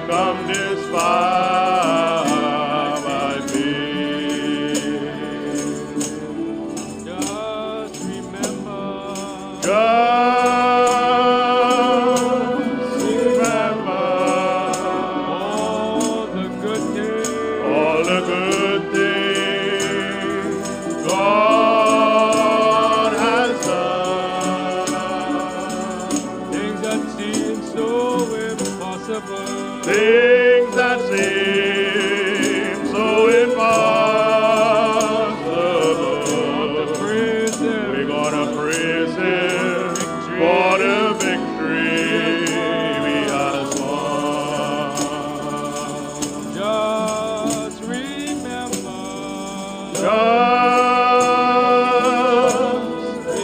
come this far by faith. Just remember. Just remember All the good things. all the good things God has done. Things that seem so impossible. Things that seem so impossible. Praise Him. We're gonna praise Him for the victory we have won. Just remember. Just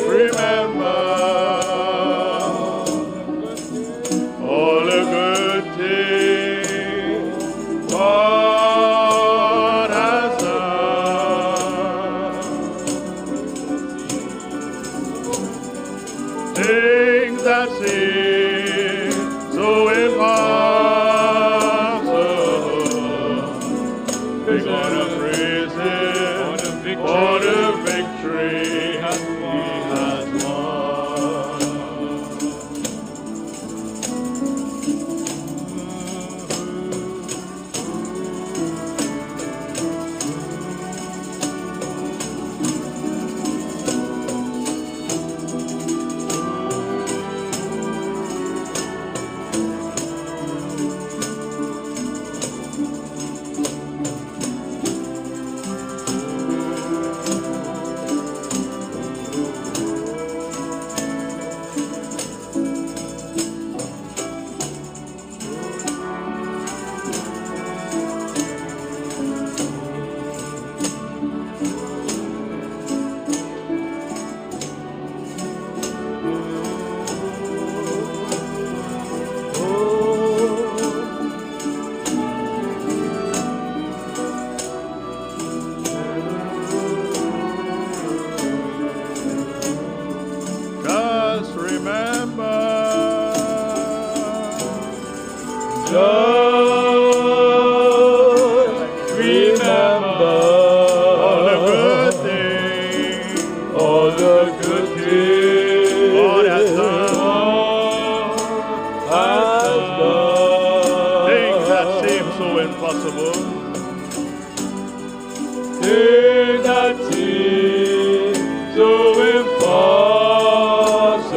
remember all the good things God has done. Things that seem so impossible. We're gonna praise Him for the victory He has won. Just remember. Just remember all the good things God has done. Things that seem so impossible. Things that seem so impossible.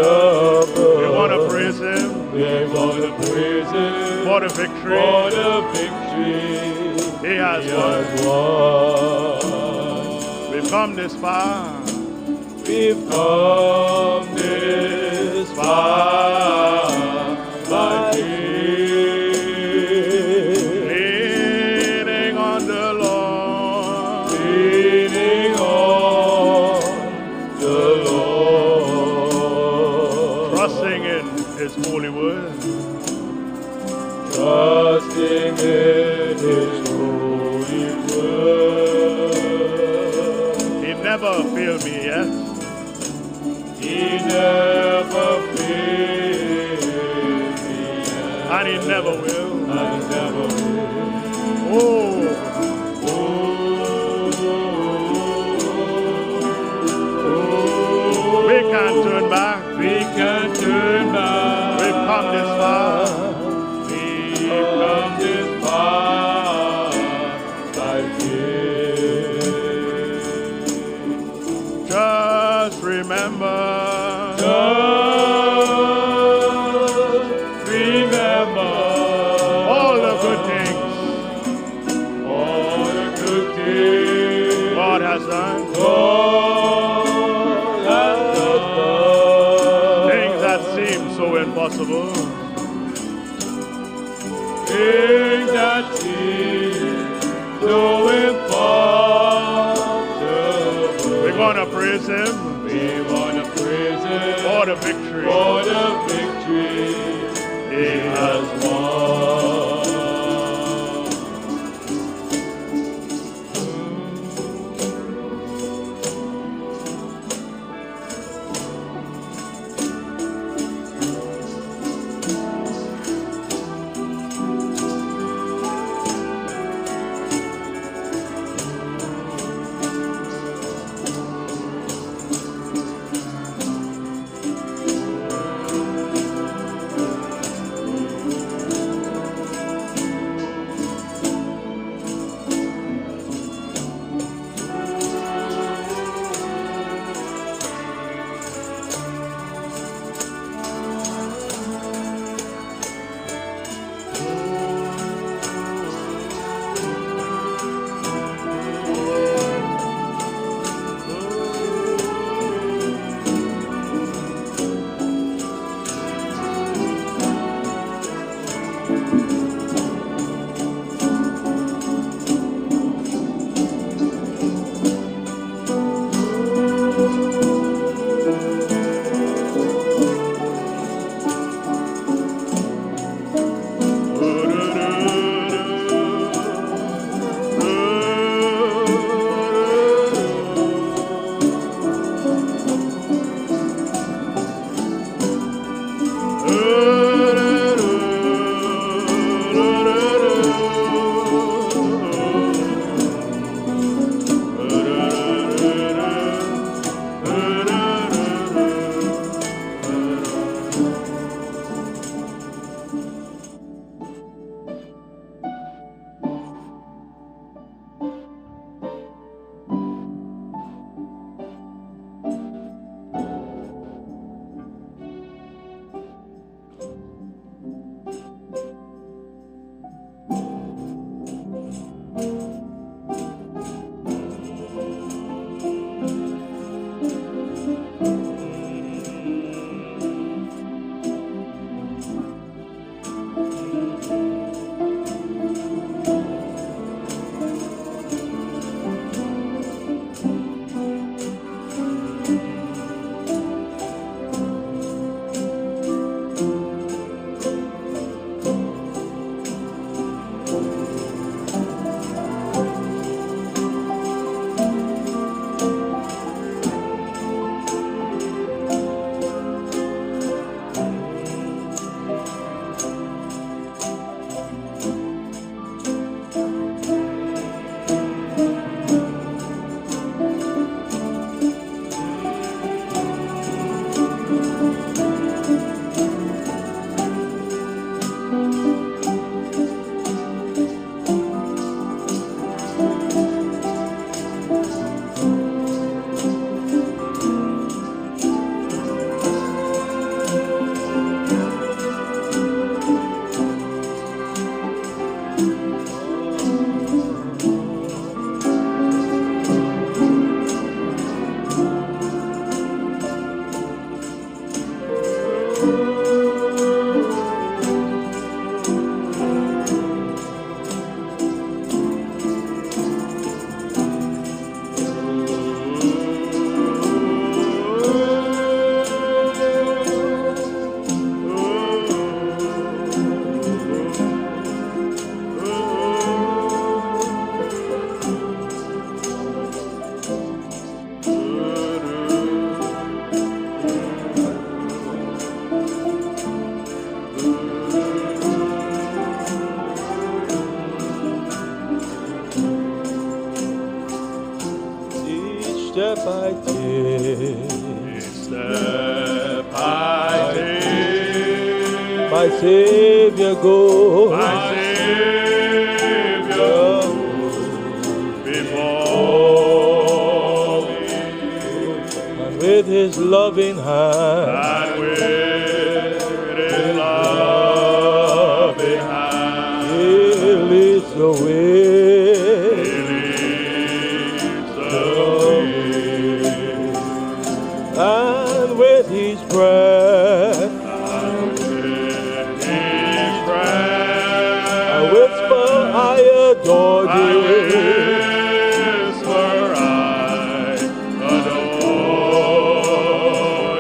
We want to praise Him We want to praise Him for the victory for the victory He has He won. has won. We've come this far. We've come this far by faith, Leaning on the Lord. leaning on the Lord, Trusting in His holy word. trusting in His holy word. He never failed me yet. He never failed me yet, And He never will. and He never will. Oh, we can't turn back. We can turn back. We've come this far. We've come this far by faith. Just remember. Just remember All the good things all the good things God has done. God has done. Things that seem so impossible. Things that seem so impossible. We're gonna praise Him We want to praise Him for the victory for the victory He has won. I take, each step I take, my Savior goes. my Savior goes before me, And with his loving hand, and with his loving hand, he leads the way. he leads the way, And with his breath, and with his breath, I whisper, I adore I thee. whisper, I adore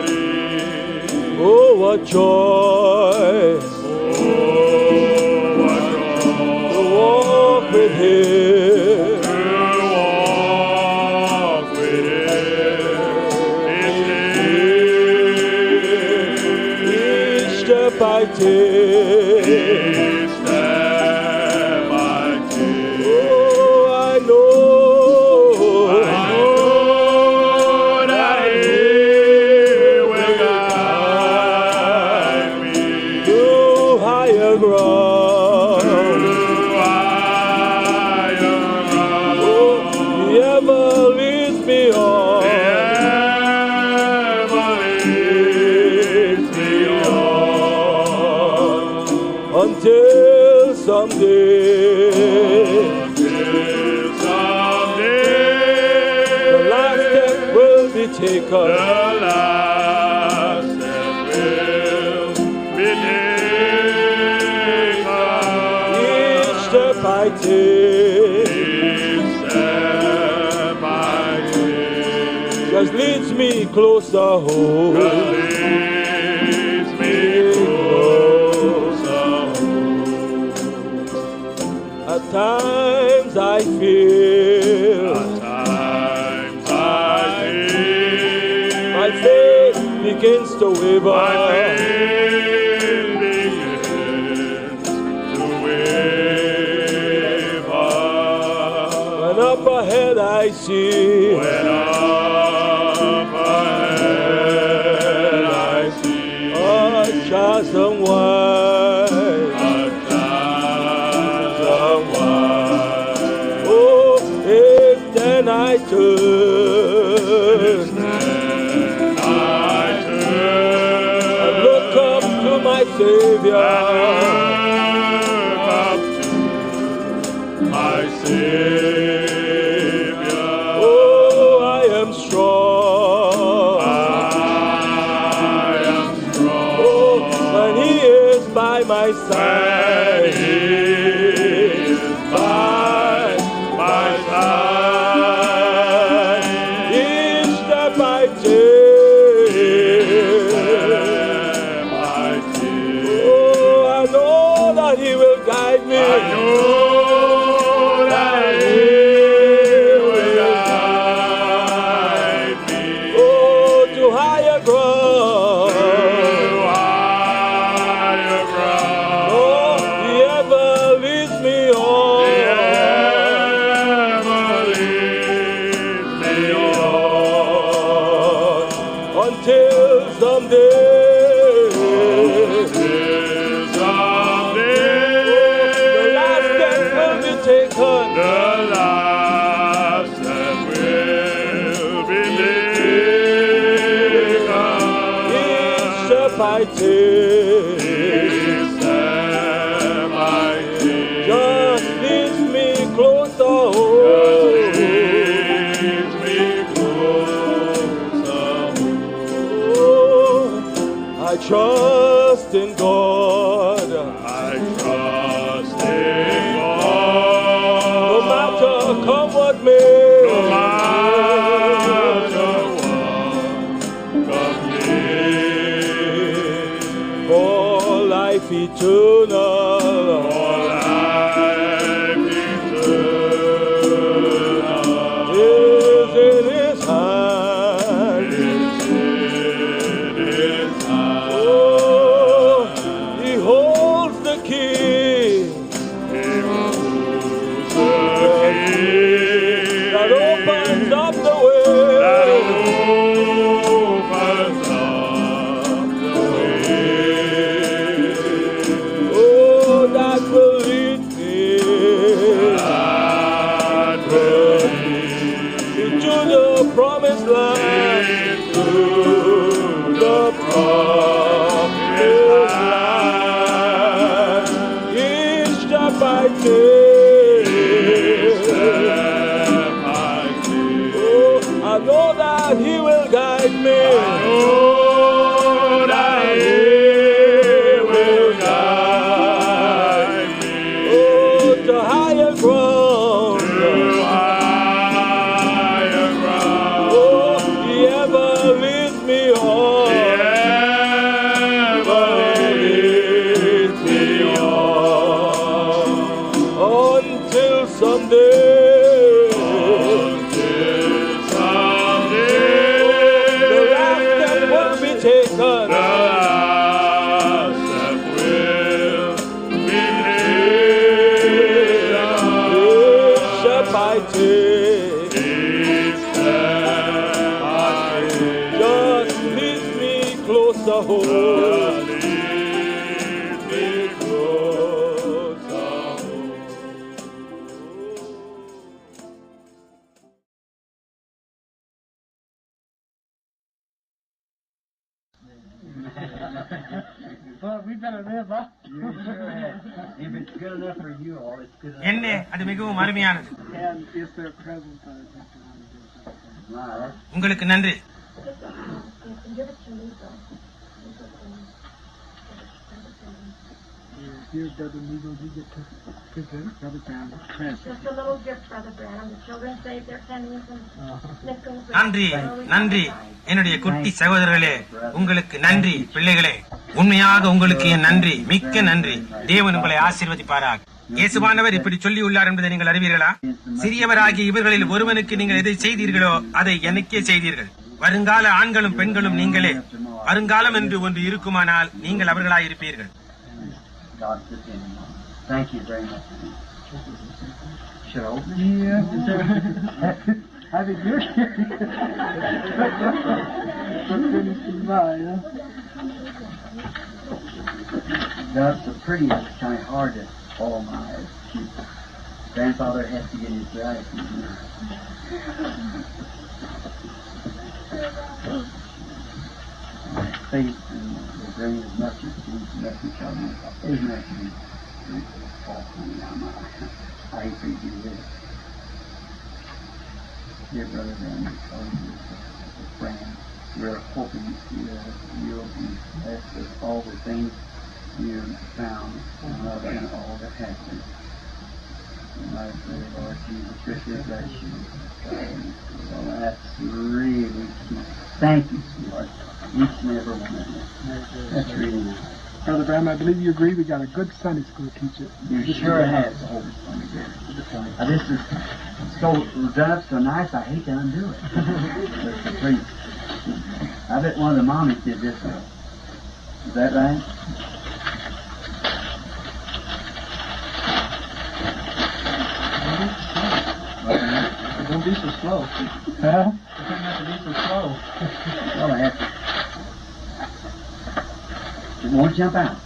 thee. Oh, what joy Oh, what to walk with him. to walk with him. Each step I take, Each step I take, oh, I know I know that he will guide me to higher ground. to higher ground. He ever leads me on Ever leads me on until someday until someday the last step will be taken. the last step will be taken. Each step I take Each step I take just leads me closer home. leads me closer home. At times I feel At times I feel my faith begins to waver. my faith begins to waver. When up ahead I see When up ahead I see a chasm wide. a chasm wide. Oh, if then I turn Then I and look up to my Savior, look up to my Savior. oh, I am strong. I am strong. Oh, when He is by my When side, He is by my side. each step I take, Step I take. oh, I know that He will guide me. I know that He will guide me Oh, to higher ground. to higher ground. Oh, He ever leads me He on ever leads me on until someday till someday the last step will be taken. the last step will be taken. Each step I take Each step I take just leads me closer just home. leads me closer. Oh, I trust in God. I trust in No God. matter come what may, No matter what comes, for life eternal for life eternal is in His hand. is in His hand. Oh, He holds the key He holds the key that opens up the way. that by day. Oh, I know that He will guide me. To higher ground. Oh, He ever leads me on. Until someday. The last step will be taken. By day. Just lead me closer home. Well, we better live up. You sure have. If it's good enough for you all, it's good enough. என்ன அது மிகவும் அருமையானது. And is there present? உங்களுக்கு நன்றி. Here, Brother Neagle, you get to present Brother Brown. Just a little gift, Brother Branham. The children saved their pennies and nickels. நன்றி நன்றி என்னுடைய குட்டி சகோதரர்களே, உங்களுக்கு நன்றி பிள்ளைகளே. உண்மையாக உங்களுக்கு என் நன்றி, மிக்க நன்றி. தேவன் உங்களை ஆசீர்வதிப்பாராக. இயேசுவானவர் இப்படி சொல்லி உள்ளார் என்பதை நீங்கள் அறிவீர்களா? சிறியவராகிய இவர்களில் ஒருவனுக்கு நீங்கள் எதை செய்தீர்களோ அதை எனக்கே செய்தீர்கள். வருங்கால ஆண்களும் பெண்களும் நீங்களே. வருங்காலம் என்று ஒன்று இருக்குமானால் நீங்கள் அவர்களாயிருப்பீர்கள். Thank you very much. Should I open it? Yeah. Have it good. That's the prettiest, kind of hard to follow my eyes. Grandfather has to get his gratitude. Faith and the grain of mustard seeds and message on me. Isn't that to be I hate for you to do this. Dear Brother Van, friend, we're hoping you'll be blessed with all the things you found and all that happened. And I pray, Lord Jesus, richly bless you. Well, that's really key. Thank you, Lord. Each and every one of you. That's really nice. Brother Bram, I believe you agree we got a good Sunday school teacher. You sure have. This is so done up so nice, I hate to undo it. I bet one of the mommies did this one. Is that right? Don't be so slow. Huh? You don't have to be so slow. Well, I have to. It won't jump out.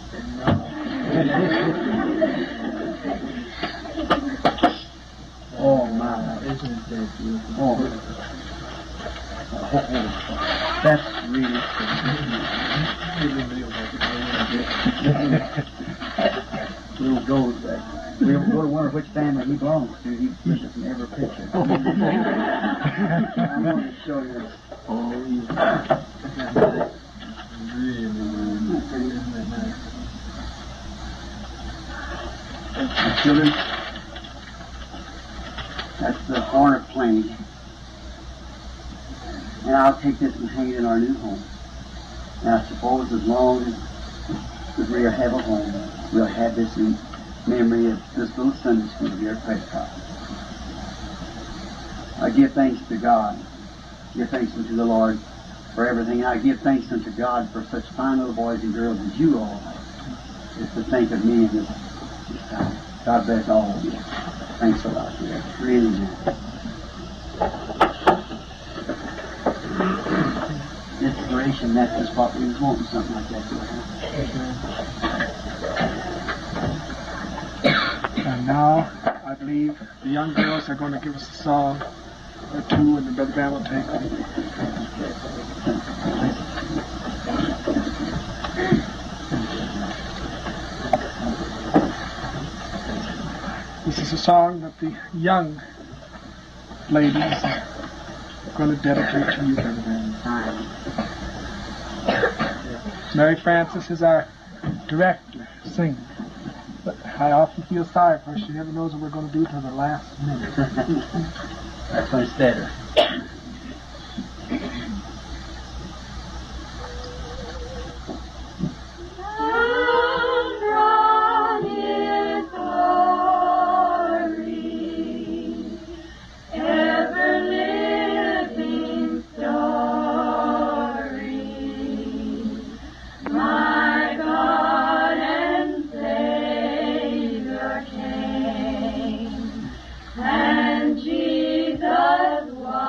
Oh my! Isn't that beautiful? Oh, that's really. Little gold back. We'll go to wonder which family he belongs to. He puts us in every picture. I'm going to show you. Oh, yeah. Children, that's the hornet plane. And I'll take this and hang it in our new home. And I suppose as long as we have a home, we'll have this in memory of this little Sunday school here at Prescott. I give thanks to God. Give thanks unto the Lord for everything. And I give thanks unto God for such fine little boys and girls as you all are. Just to think of me in this time. God bless all of you. Thanks a lot. Yeah. Really nice. Inspiration, that's just what we was wanting, something like that to happen. And now, I believe the young girls are going to give us a song or two, and then Brother Bram will take them. This is a song that the young ladies are going to dedicate to you, Brother Branham. Mary Frances is our director, singer. But I often feel sorry for her. She never knows what we're going to do till the last minute. That's when it's better. And Jesus was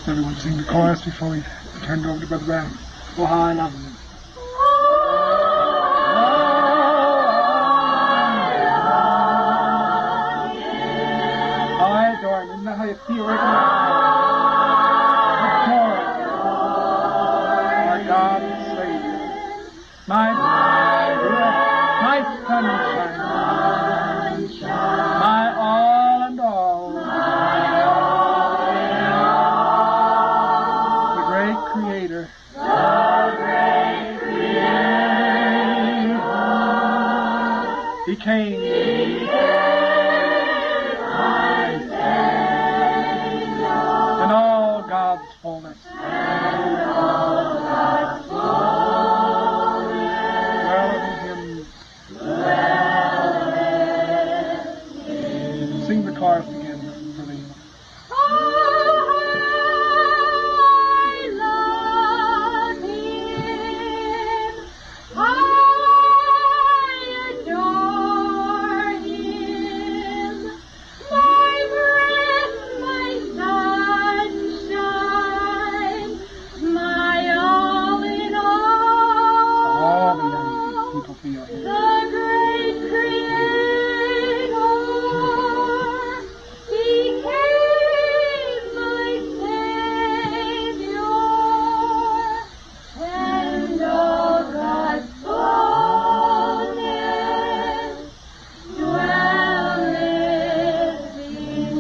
ask everyone to sing the chorus before we turn it over to Brother Brown. Oh, how I love him. I adore him. Isn't that how you feel right now? Our God and Savior. My sunshine. My all and all. The great Creator. He came. In all God's fullness. Sing the chorus again, Brother Enoch. All the young people feel him. The great Creator, He came, my Savior, and all God's fullness dwelleth in Him.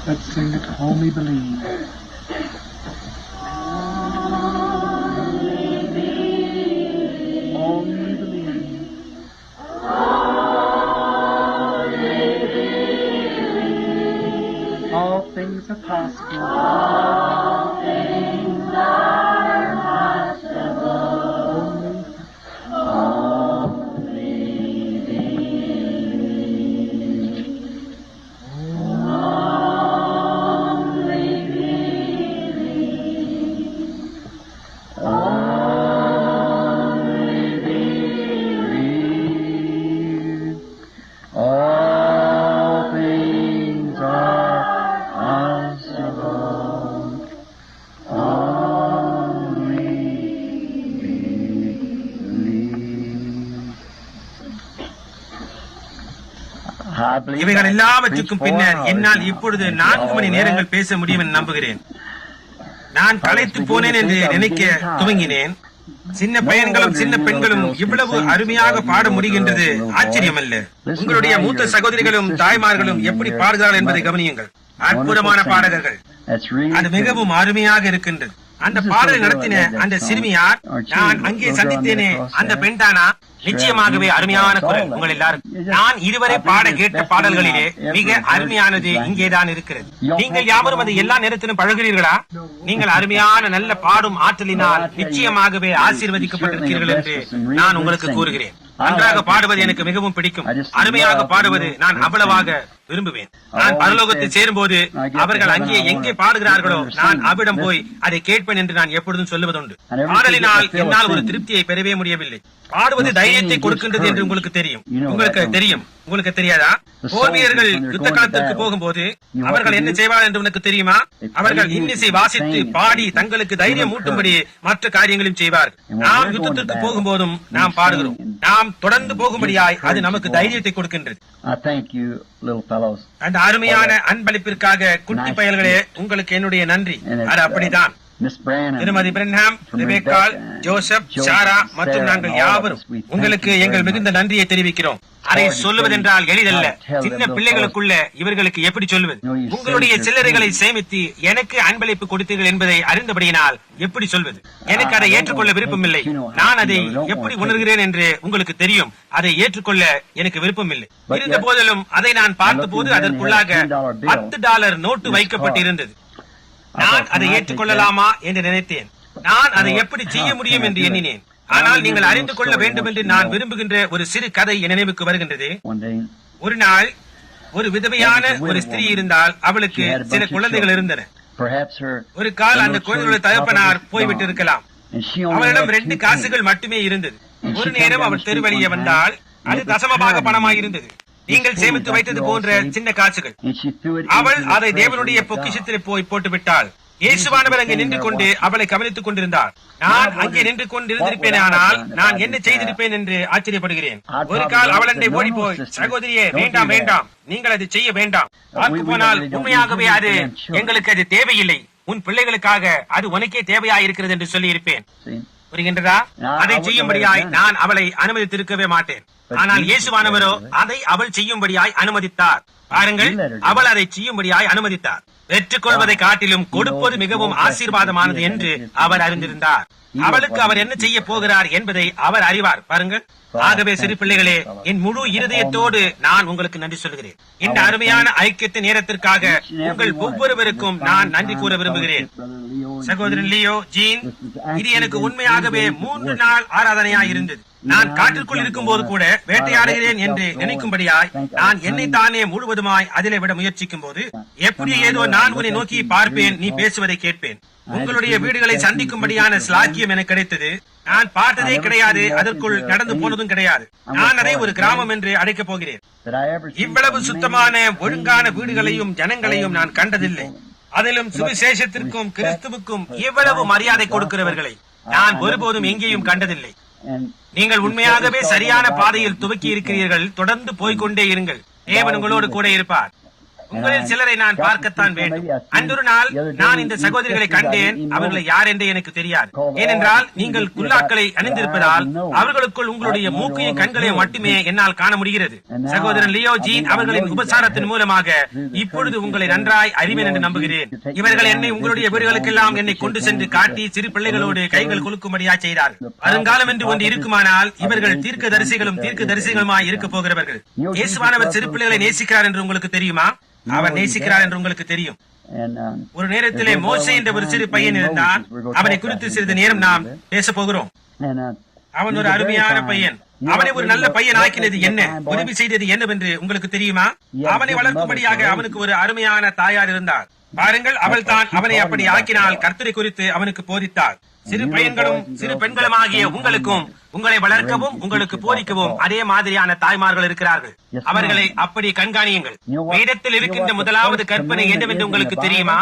Let's sing it, Only Believe. Only believe. All things are possible. All things are possible. Only believe. இவைகள் எல்லாவற்றுக்கும் பின்னர் என்னால் இப்பொழுது 4 மணி நேரங்கள் பேச முடியும் என்று நம்புகிறேன். நான் களைத்து போனேன் என்று நினைக்க துவங்கினேன். சின்ன பையன்களும் சின்ன பெண்களும் இவ்வளவு அருமையாக பாட முடிகின்றது ஆச்சரியமல்ல. உங்களுடைய மூத்த சகோதரிகளும் தாய்மார்களும் எப்படி பாடுகிறார்கள் என்பதை கவனியுங்கள். அற்புதமான பாடகர்கள். அது மிகவும் அருமையாக இருக்கின்றது. அந்த பாடலை நடத்தின அந்த சிறுமியார் நான் அங்கே சந்தித்தேனே, அந்த பெண் தானா? நிச்சயமாகவே அருமையான குரல். உங்கள் எல்லாரும் நான் இதுவரை பாட கேட்ட பாடல்களிலே மிக அருமையானது இங்கேதான் இருக்கிறது. நீங்கள் யாவரும் அது எல்லா நேரத்திலும் பழகிறீர்களா? நீங்கள் அருமையான நல்ல பாடும் ஆற்றலினால் நிச்சயமாகவே ஆசீர்வதிக்கப்பட்டிருக்கிறீர்கள் என்று நான் உங்களுக்கு கூறுகிறேன். நன்றாக பாடுவது எனக்கு மிகவும் பிடிக்கும். அருமையாக பாடுவது நான் அவ்வளவாக விரும்புவேன். நான் பரலோகத்தில் சேரும்போது அவர்கள் அங்கே எங்கே பாடுகிறார்களோ நான் அவ்விடம் போய் அதை கேட்பேன் என்று நான் எப்பொழுதும் சொல்லுவதுண்டு. பாடலினால் என்னால் ஒரு திருப்தியை பெறவே முடியவில்லை. பாடுவது தைரியத்தை கொடுக்கின்றது என்று உங்களுக்கு தெரியும். உங்களுக்கு தெரியாதா? போர் வீரர்கள் யுத்த காலத்திற்கு போகும்போது அவர்கள் என்ன செய்வார்கள் என்று உனக்கு தெரியுமா? அவர்கள் இன்னிசை வாசித்து பாடி தங்களுக்கு தைரியம் ஊட்டும்படி மற்ற காரியங்களையும் செய்வார்கள். நாம் யுத்தத்திற்கு போகும்போதும் நாம் பாடுகிறோம். நாம் தொடர்ந்து போகும்படியாய் அது நமக்கு தைரியத்தை கொடுக்கின்றது. அந்த அருமையான அன்பளிப்பிற்காக குட்டி பயல்களே, உங்களுக்கு என்னுடைய நன்றி. அது அப்படிதான். திருமதி பிரன்ஹாம், ரெபேக்கால், ஜோசப், சாரா மற்றும் நாங்கள் யாவரும் உங்களுக்கு எங்கள் மிகுந்த நன்றியை தெரிவிக்கிறோம். அதை சொல்லுவதென்றால் எளிதல்ல. சின்ன பிள்ளைகளுக்குள்ள இவர்களுக்கு எப்படி சொல்லுவது? உங்களுடைய சில்லறைகளை சேமித்து எனக்கு அன்பளிப்பு கொடுத்தீர்கள் என்பதை அறிந்தபடியினால் எப்படி சொல்வது? எனக்கு அதை ஏற்றுக்கொள்ள விருப்பமில்லை. நான் அதை எப்படி உணர்கிறேன் என்று உங்களுக்கு தெரியும். அதை ஏற்றுக்கொள்ள எனக்கு விருப்பமில்லை. இருந்த போதிலும் அதை நான் பார்த்த போது அதற்குள்ளாக $10 நோட்டு வைக்கப்பட்டிருந்தது. நான் அதை ஏற்றுக்கொள்ளலாமா என்று நினைத்தேன். நான் அதை எப்படி செய்ய முடியும் என்று எண்ணினேன். ஆனால் நீங்கள் அறிந்து கொள்ள வேண்டும் என்று நான் விரும்புகின்ற ஒரு சிறு கதை என் நினைவுக்கு வருகின்றது. ஒரு நாள் ஒரு விதவையான ஒரு ஸ்திரீ இருந்தால் அவளுக்கு சில குழந்தைகள் இருந்தன. ஒரு கால் அந்த குழந்தைகளுடைய தகப்பனார் போய்விட்டு இருக்கலாம். அவளிடம் 2 காசுகள் மட்டுமே இருந்தது. ஒரு நேரம் அவள் தெருவழியே வந்தால் அது தசமபாக பணமாக இருந்தது. நீங்கள் சேமித்து வைத்தது போன்ற சின்ன காசுகள். And she threw it அவள் into the அதை தேவனுடைய treasury of God. பொக்கிஷத்தில் போய் போட்டுவிட்டாள். இயேசுவானவர் அங்கே நின்று கொண்டு அவளை கவனித்துக் கொண்டிருந்தார். நான் அங்கே நின்று கொண்டிருந்திருப்பேன், ஆனால் நான் என்ன செய்திருப்பேன் என்று ஆச்சரியப்படுகிறேன். ஒரு கால் அவள் அண்டை ஓடி போய், சகோதரியே, வேண்டாம் வேண்டாம், நீங்கள் அதை செய்ய வேண்டாம். பார்க்க போனால் உண்மையாகவே அது எங்களுக்கு அது தேவையில்லை. உன் பிள்ளைகளுக்காக அது உனக்கே தேவையாயிருக்கிறது என்று சொல்லி இருப்பேன். See? புரிகின்றதா? அதை செய்யும்படியாய் நான் அவளை அனுமதித்திருக்கவே மாட்டேன். ஆனால் இயேசுவானவரோ அதை அவள் செய்யும்படியாய் அனுமதித்தார். பாருங்கள், அவள் அதை செய்யும்படியாய் அனுமதித்தார். பெற்றுக்கொள்வதை காட்டிலும் கொடுப்பது மிகவும் ஆசீர்வாதமானது என்று அவர் அறிந்திருந்தார். அவளுக்கு அவர் என்ன செய்ய போகிறார் என்பதை அவர் அறிவார். பாருங்கள், ஆகவே சிறு பிள்ளைகளே, என் முழு இருதயத்தோடு நான் உங்களுக்கு நன்றி சொல்கிறேன். இந்த அருமையான ஐக்கியத்தின் நேரத்திற்காக உங்கள் ஒவ்வொருவருக்கும் நான் நன்றி கூற விரும்புகிறேன். சகோதரன் லியோ, ஜீன், இது எனக்கு உண்மையாகவே 3 நாள் ஆராதனையாய் இருந்தது. நான் காற்றுக்குள் இருக்கும் போது கூட வேட்டையாடுகிறேன் என்று நினைக்கும்படியாய் நான் என்னை தானே முழுவதுமாய் அதிலே விட முயற்சிக்கும் போது, எப்படி ஏதோ நான் உன்னை நோக்கி பார்ப்பேன், நீ பேசுவதை கேட்பேன். உங்களுடைய வீடுகளை சந்திக்கும்படியான ஸ்லாக்கியம் எனக்கு கிடைத்தது. நான் பார்த்ததே கிடையாது, அதற்குள் நடந்து போனதும் கிடையாது. நான் அதை ஒரு கிராமம் என்று அழைக்கப் போகிறேன். இவ்வளவு சுத்தமான ஒழுங்கான வீடுகளையும் ஜனங்களையும் நான் கண்டதில்லை. அதிலும் சுவிசேஷத்திற்கும் கிறிஸ்துவுக்கும் இவ்வளவு மரியாதை கொடுக்கிறவர்களை நான் ஒருபோதும் எங்கேயும் கண்டதில்லை. நீங்கள் உண்மையாகவே சரியான பாதையில் துவக்கி இருக்கிறீர்கள். தொடர்ந்து போய்கொண்டே இருங்கள். தேவன் உங்களோடு கூட இருப்பார். உங்களில் சிலரை நான் பார்க்கத்தான் வேண்டும். அன்றொரு நாள் நான் இந்த சகோதரிகளை கண்டேன். அவர்களை யார் என்று எனக்கு தெரியாது. ஏனென்றால் நீங்கள் குல்லாக்களை அணிந்திருப்பதால் அவர்களுக்குள் உங்களுடைய மூக்கையும் கண்களையும் மட்டுமே என்னால் காண முடிகிறது. சகோதரன் லியோ ஜீன் அவர்களின் உபசாரத்தின் மூலமாக இப்பொழுது உங்களை நன்றாய் அறிவேன் என்று நம்புகிறேன். இவர்கள் என்னை உங்களுடைய வீடுகளுக்கெல்லாம் என்னை கொண்டு சென்று காட்டி சிறு பிள்ளைகளோடு கைகள் குலுக்கும்படியா செய்தார்கள். வருங்காலம் என்று ஒன்று இருக்குமானால் இவர்கள் தீர்க்க தரிசிகளுமாய் இருக்க போகிறவர்கள். இயேசுவானவர் சிறு பிள்ளைகளை நேசிக்கிறார் என்று உங்களுக்கு தெரியுமா? அவர் நேசிக்கிறார் என்று உங்களுக்கு தெரியும். ஒரு நேரத்திலே மோசே என்ற ஒரு சிறு பையன் இருந்தான். அவனை குறித்து சிறிது நேரம் நாம் பேச போகிறோம். அவன் ஒரு அருமையான பையன். அவனை ஒரு நல்ல பையன் ஆக்கினது என்ன, உதவி செய்தது என்னவென்று உங்களுக்கு தெரியுமா? அவனை வளர்க்கும்படியாக அவனுக்கு ஒரு அருமையான தாயார் இருந்தார். பாருங்கள், அவள் தான் அவனை அப்படி ஆக்கினால் கர்த்தரை குறித்து அவனுக்கு போதித்தார். சிறு பையன்களும் சிறு பெண்களும் ஆகிய உங்களுக்கும் உங்களை வளர்க்கவும் உங்களுக்கு போதிக்கவும் அதே மாதிரியான தாய்மார்கள் இருக்கிறார்கள். அவர்களை அப்படி கண்காணியுங்கள். வேதத்தில் இருக்கின்ற முதலாவது கற்பனை என்னவென்று உங்களுக்கு தெரியுமா?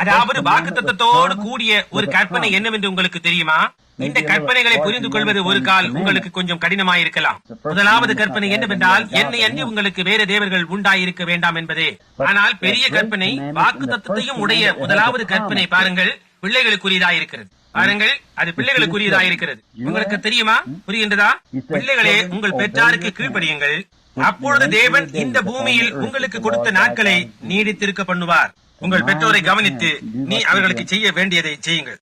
அதாவது வாக்குத்தத்தத்தோடு கூடிய ஒரு கற்பனை என்னவென்று உங்களுக்கு தெரியுமா? இந்த கற்பனைகளை புரிந்து கொள்வது ஒரு கால் உங்களுக்கு கொஞ்சம் கடினமாயிருக்கலாம். முதலாவது கற்பனை என்னவென்றால், என்னை அன்றி உங்களுக்கு வேறு தேவர்கள் உண்டாயிருக்க வேண்டாம் என்பதே. ஆனால் பெரிய கற்பனை வாக்குத்தத்தத்தையும் உடைய முதலாவது கற்பனை பாருங்கள், பிள்ளைகளுக்குரியதாயிருக்கிறது. பாருங்கள், அது பிள்ளைகளுக்குரியதாயிருக்கிறது. உங்களுக்கு தெரியுமா? புரிகின்றதா? பிள்ளைகளே, உங்கள் பெற்றாருக்கு கீழ்ப்படியுங்கள். அப்பொழுது தேவன் இந்த பூமியில் உங்களுக்கு கொடுத்த நாட்களை நீடித்திருக்க பண்ணுவார். உங்கள் பெற்றோரை கவனித்து நீ அவர்களுக்கு செய்ய வேண்டியதை செய்யுங்கள்.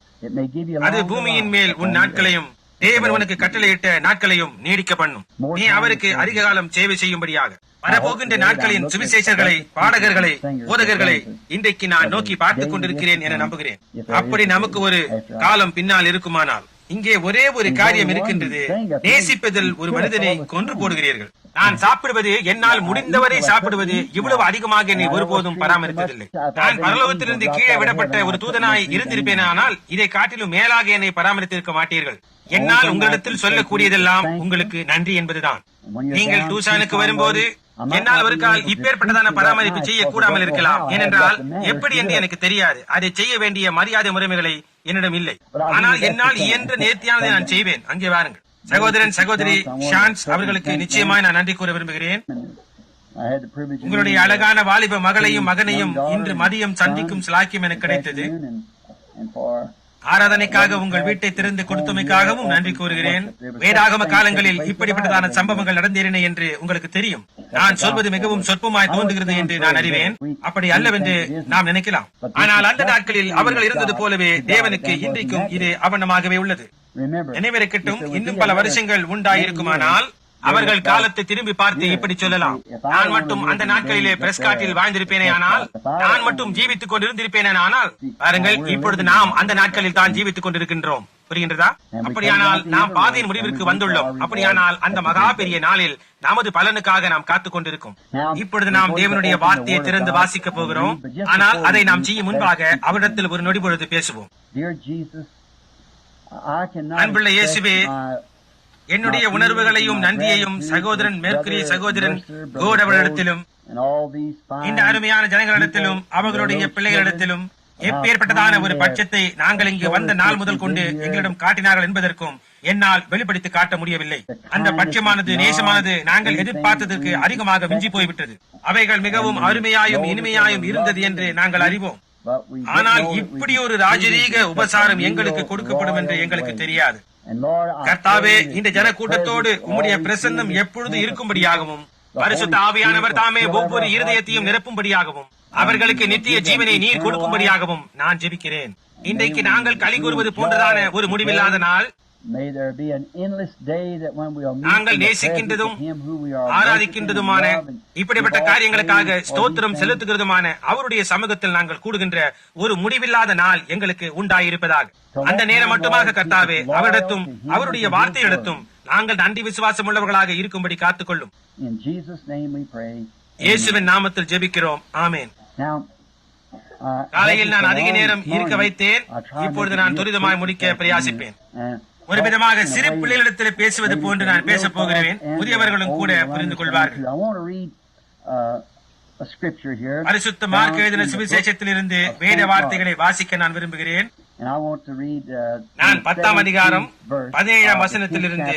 அது பூமியின் மேல் உன் நாட்களையும் தேவன் உனக்கு கட்டளையிட்ட நாட்களையும் நீடிக்க பண்ணும். நீ அவருக்கு அதிக காலம் சேவை செய்யும்படியாக. வரப்போகின்ற நாட்களின் சுவிசேஷர்களை, பாடகர்களை, போதகர்களை இன்றைக்கு நான் நோக்கி பார்த்துக் கொண்டிருக்கிறேன் என நம்புகிறேன். அப்படி நமக்கு ஒரு காலம் பின்னால் இருக்குமானால், இங்கே ஒரே ஒரு காரியம் இருக்கின்றது. நேசிப்பதில் ஒரு மனிதனை கொன்று போடுகிறீர்கள். நான் சாப்பிடுவது, என்னால் முடிந்தவரை சாப்பிடுவது, இவ்வளவு அதிகமாக என்னை ஒருபோதும் பராமரித்ததில்லை. நான் பரலோகத்திலிருந்து கீழே விடப்பட்ட ஒரு தூதனாய் இருந்திருப்பேனால் இதை காட்டிலும் மேலாக என்னை பராமரித்திருக்க மாட்டீர்கள். என்னால் உங்களிடத்தில் சொல்லக்கூடியதெல்லாம் உங்களுக்கு நன்றி என்பதுதான். நீங்கள் டூசானுக்கு வரும்போது என்னால் ஒரு கால் இப்பேற்பட்டதான பராமரிப்பு செய்யக்கூடாமல் இருக்கலாம். ஏனென்றால் எப்படி என்று எனக்கு தெரியாது. அதை செய்ய வேண்டிய மரியாதை முறைமைகளை என்னிடம் இல்லை. ஆனால் என்னால் இயன்ற நேர்த்தியானதை நான் செய்வேன். அங்கே வாருங்கள். சகோதரன் சகோதரி ஷான்ஸ் அவர்களுக்கு நிச்சயமாய் நான் நன்றி கூற விரும்புகிறேன். உங்களுடைய அழகான வாலிப மகளையும் மகனையும் இன்று மதியம் சந்திக்கும் சிலாக்கியம் எனக்கு கிடைத்தது. ஆராதனைக்காக உங்கள் வீட்டை திறந்து கொடுத்தமைக்காகவும் நன்றி கூறுகிறேன். வேதாகம காலங்களில் இப்படிப்பட்டதான சம்பவங்கள் நடந்தேறின என்று உங்களுக்கு தெரியும். நான் சொல்வது மிகவும் சொற்பமாய் தோன்றுகிறது என்று நான் அறிவேன். அப்படி அல்லவென்று நாம் நினைக்கலாம். ஆனால் அந்த நாட்களில் அவர்கள் இருந்தது போலவே தேவனுக்கு இன்றைக்கும் இது அவனமாகவே உள்ளது. நினைவிருக்கட்டும், இன்னும் பல வருஷங்கள் உண்டாயிருக்குமானால் அவர்கள் காலத்தை திரும்பி பார்த்து இப்படி சொல்லலாம், நான் மட்டும் அந்த நாட்களிலே பிரஸ்காட்டில் வாழ்ந்திருப்பேனே, ஆனால் நான் மட்டும் ஜீவித்துக் கொண்டிருந்திருப்பேனே. ஆனால் பாருங்கள், இப்பொழுது நாம் அந்த நாட்களில் தான் ஜீவித்துக் கொண்டிருக்கின்றோம். புரிகின்றதா? அப்படியானால் நாம் பாதையின் முடிவிற்கு வந்துள்ளோம். அப்படியானால் அந்த மகா பெரிய நாளில் நமது பலனுக்காக நாம் காத்துக் கொண்டிருக்கும். இப்பொழுது நாம் தேவனுடைய வார்த்தையை திறந்து வாசிக்க போகிறோம். ஆனால் அதை நாம் செய்யும் முன்பாக அவரிடத்தில் ஒரு நொடி பொழுது பேசுவோம். அன்புள்ள இயேசுவே, என்னுடைய உணர்வுகளையும் நன்றியையும் சகோதரன் மெர்க்குரி, சகோதரன் கோட் அவர்களிடத்திலும் இந்த அருமையான ஜனங்களிடத்திலும் அவர்களுடைய பிள்ளைகளிடத்திலும் எப்பேற்பட்டதான ஒரு பட்சத்தை நாங்கள் இங்கு வந்த நாள் முதல் கொண்டு எங்களிடம் காட்டினார்கள் என்பதற்கும் என்னால் வெளிப்படுத்தி காட்ட முடியவில்லை. அந்த பட்சமானது, நேசமானது நாங்கள் எதிர்பார்த்ததற்கு அதிகமாக விஞ்சி போய்விட்டது. அவைகள் மிகவும் அருமையாயும் இனிமையாயும் இருந்தது என்று நாங்கள் அறிவோம். ஆனால் இப்படி ஒரு ராஜரீக உபசாரம் எங்களுக்கு கொடுக்கப்படும் என்று எங்களுக்கு தெரியாது. கர்த்தாவே, இந்த ஜன கூட்டத்தோடு உம்முடைய பிரசன்னம் எப்பொழுது இருக்கும்படியாகவும் பரிசுத்த ஆவியானவர் தாமே ஒவ்வொரு இருதயத்தையும் நிரப்பும்படியாகவும் அவர்களுக்கு நித்திய ஜீவனை நீர் கொடுக்கும்படியாகவும் நான் ஜெபிக்கிறேன். இன்றைக்கு நாங்கள் களி கூறுவது போன்றதான ஒரு முடிவில்லாத நாள், நாங்கள் நேசிக்கின்றதும் ஆராதிக்கின்றதுமான இப்படிப்பட்ட காரியங்களுக்காக ஸ்தோத்திரம் செலுத்துகிறதுமான அவருடைய சமூகத்தில் நாங்கள் கூடுகின்ற ஒரு முடிவில்லாத நாள் எங்களுக்கு உண்டாயிருப்பதாக. அந்த நேரம் மட்டுமாக கர்த்தாவே அவரிடத்தும் அவருடைய வார்த்தையிடத்தும் நாங்கள் நன்றி விசுவாசம் உள்ளவர்களாக இருக்கும்படி காத்துக்கொள்ளும். இயேசுவின் நாமத்தில் ஜெபிக்கிறோம். ஆமேன். காலையில் நான் அதிக நேரம் இருக்க வைத்தேன். இப்பொழுது நான் துரிதமாய் முடிக்க பிரயாசிப்பேன். ஒரு விதமாக சிறு பிள்ளைகளிடத்தில் பேசுவது போன்று நான் பேசப் போகிறேன். புதியவர்களும் கூட புரிந்து கொள்வார்கள். பரிசுத்த மார்க் எழுதின சுவிசேஷத்திலிருந்து வேத வார்த்தைகளை வாசிக்க நான் விரும்புகிறேன். நான் 10ஆம் அதிகாரம் 17ஆம் வசனத்திலிருந்து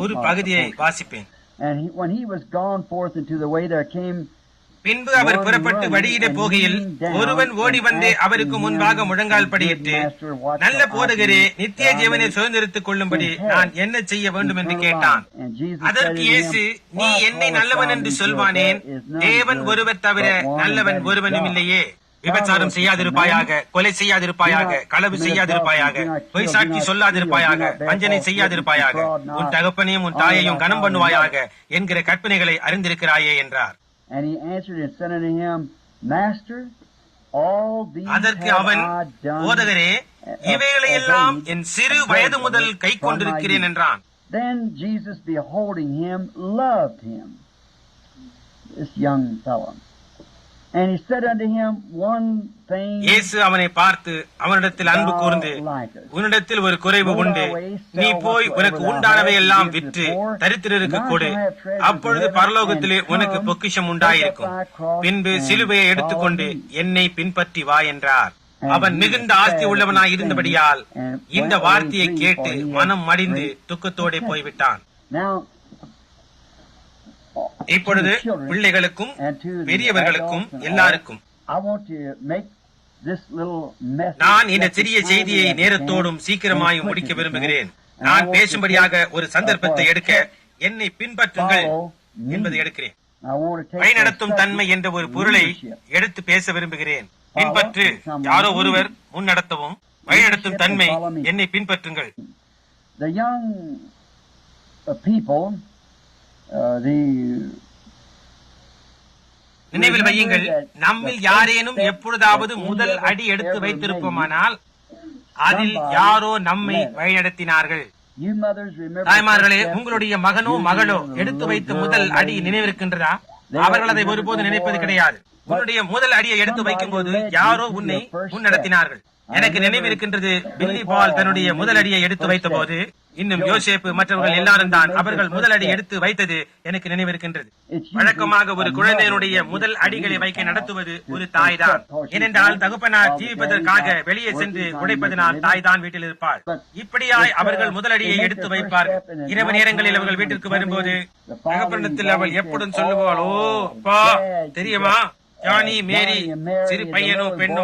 ஒரு பகுதியை வாசிப்பேன். பின்பு அவர் புறப்பட்டு வழியிட போகையில் ஒருவன் ஓடி வந்து அவருக்கு முன்பாக முழங்கால் படியிட்டு, நல்ல போதகரே, நித்திய ஜீவனை சுதந்திரித்துக் கொள்ளும்படி நான் என்ன செய்ய வேண்டும் என்று கேட்டான். அதற்கு இயேசு, நீ என்னை நல்லவன் என்று சொல்வானேன்? தேவன் ஒருவர் தவிர நல்லவன் ஒருவனும் இல்லையே. விபச்சாரம் செய்யாதிருப்பாயாக, கொலை செய்யாதிருப்பாயாக, களவு செய்யாதிருப்பாயாக, பொய் சாட்சி சொல்லாதிருப்பாயாக, வஞ்சனை செய்யாதிருப்பாயாக, உன் தகப்பனையும் உன் தாயையும் கனம் பண்ணுவாயாக என்கிற கற்பனைகளை அறிந்திருக்கிறாயே என்றார். அதற்கு அவன், போதகரே, இவைகளையெல்லாம் என் சிறு வயது முதல் கை கொண்டிருக்கிறேன் என்றான். Then Jesus, beholding him, loved him, this young fellow. And he said unto him, one thing. இயேசு அவனை பார்த்து அவனிடத்தில் அன்பு கூர்ந்து, உன்னிடத்தில் ஒரு குறைவு உண்டு. நீ போய் உனக்கு உண்டானவை எல்லாம் விற்று தரித்திரருக்கு கொடு. அப்பொழுது பரலோகத்திலே உனக்கு பொக்கிஷம் உண்டாயிருக்கும். பின்பு சிலுவையை எடுத்துக்கொண்டு என்னை பின்பற்றி வா என்றார். அவன் மிகுந்த ஆஸ்தி உள்ளவனாய் இருந்தபடியால் இந்த வார்த்தையை கேட்டு மனம் மடிந்து துக்கத்தோടെ போய்விட்டான். இப்பொழுது பிள்ளைகளுக்கும் பெரியவர்களுக்கும் எல்லாருக்கும் நான் இந்த சிறிய செய்தியை நேரத்தோடும் சீக்கிரமாயும் முடிக்க விரும்புகிறேன். நான் பேசும்படியாக ஒரு சந்தர்ப்பத்தை எடுக்க என்னை பின்பற்றுங்கள் என்பதை எடுக்கிறேன். வழிநடத்தும் தன்மை என்ற ஒரு பொருளை எடுத்து பேச விரும்புகிறேன். பின்பற்று, யாரோ ஒருவர் முன்னடத்தவும், வழிநடத்தும் தன்மை, என்னை பின்பற்றுங்கள். நினைவில் வையுங்கள், நம்மில் யாரேனும் எப்பொழுதாவது முதல் அடி எடுத்து வைத்திருப்போமானால் அதில் யாரோ நம்மை வழிநடத்தினார்கள். தாய்மார்களே, உங்களுடைய மகனோ மகளோ எடுத்து வைத்த முதல் அடி நினைவிருக்கின்றதா? அவர்கள் அதை ஒருபோது நினைப்பது கிடையாது. உன்னுடைய முதல் அடியை எடுத்து வைக்கும் போது யாரோ உன்னை முன்னடத்தினார்கள். எனக்கு நினைவிருக்கின்றது, பில்லி பால் தன்னுடைய முதல் அடியை எடுத்து வைத்த போது, இன்னும் யோசேப்பு மற்றவர்கள் எல்லாரும் தான் அவர்கள் முதல் அடி எடுத்து வைத்தது எனக்கு நினைவிருக்கின்றது. வழக்கமாக ஒரு குழந்தையினுடைய முதல் அடிகளை வைக்க நடத்துவது ஒரு தாய் தான். ஏனென்றால் தகப்பனார் ஜீவிப்பதற்காக வெளியே சென்று உழைப்பதனால் தாய் தான் வீட்டில் இருப்பாள். இப்படியாய் அவர்கள் முதல் அடியை எடுத்து வைப்பார்கள். இரவு நேரங்களில் அவர்கள் வீட்டிற்கு வரும்போது தகப்பனத்தில் அவள் எப்பொழுதும் சொல்லுவாள், ஓ பா, தெரியுமா, ஜானி, மேரி, சிறு பையனோ பெண்ணோ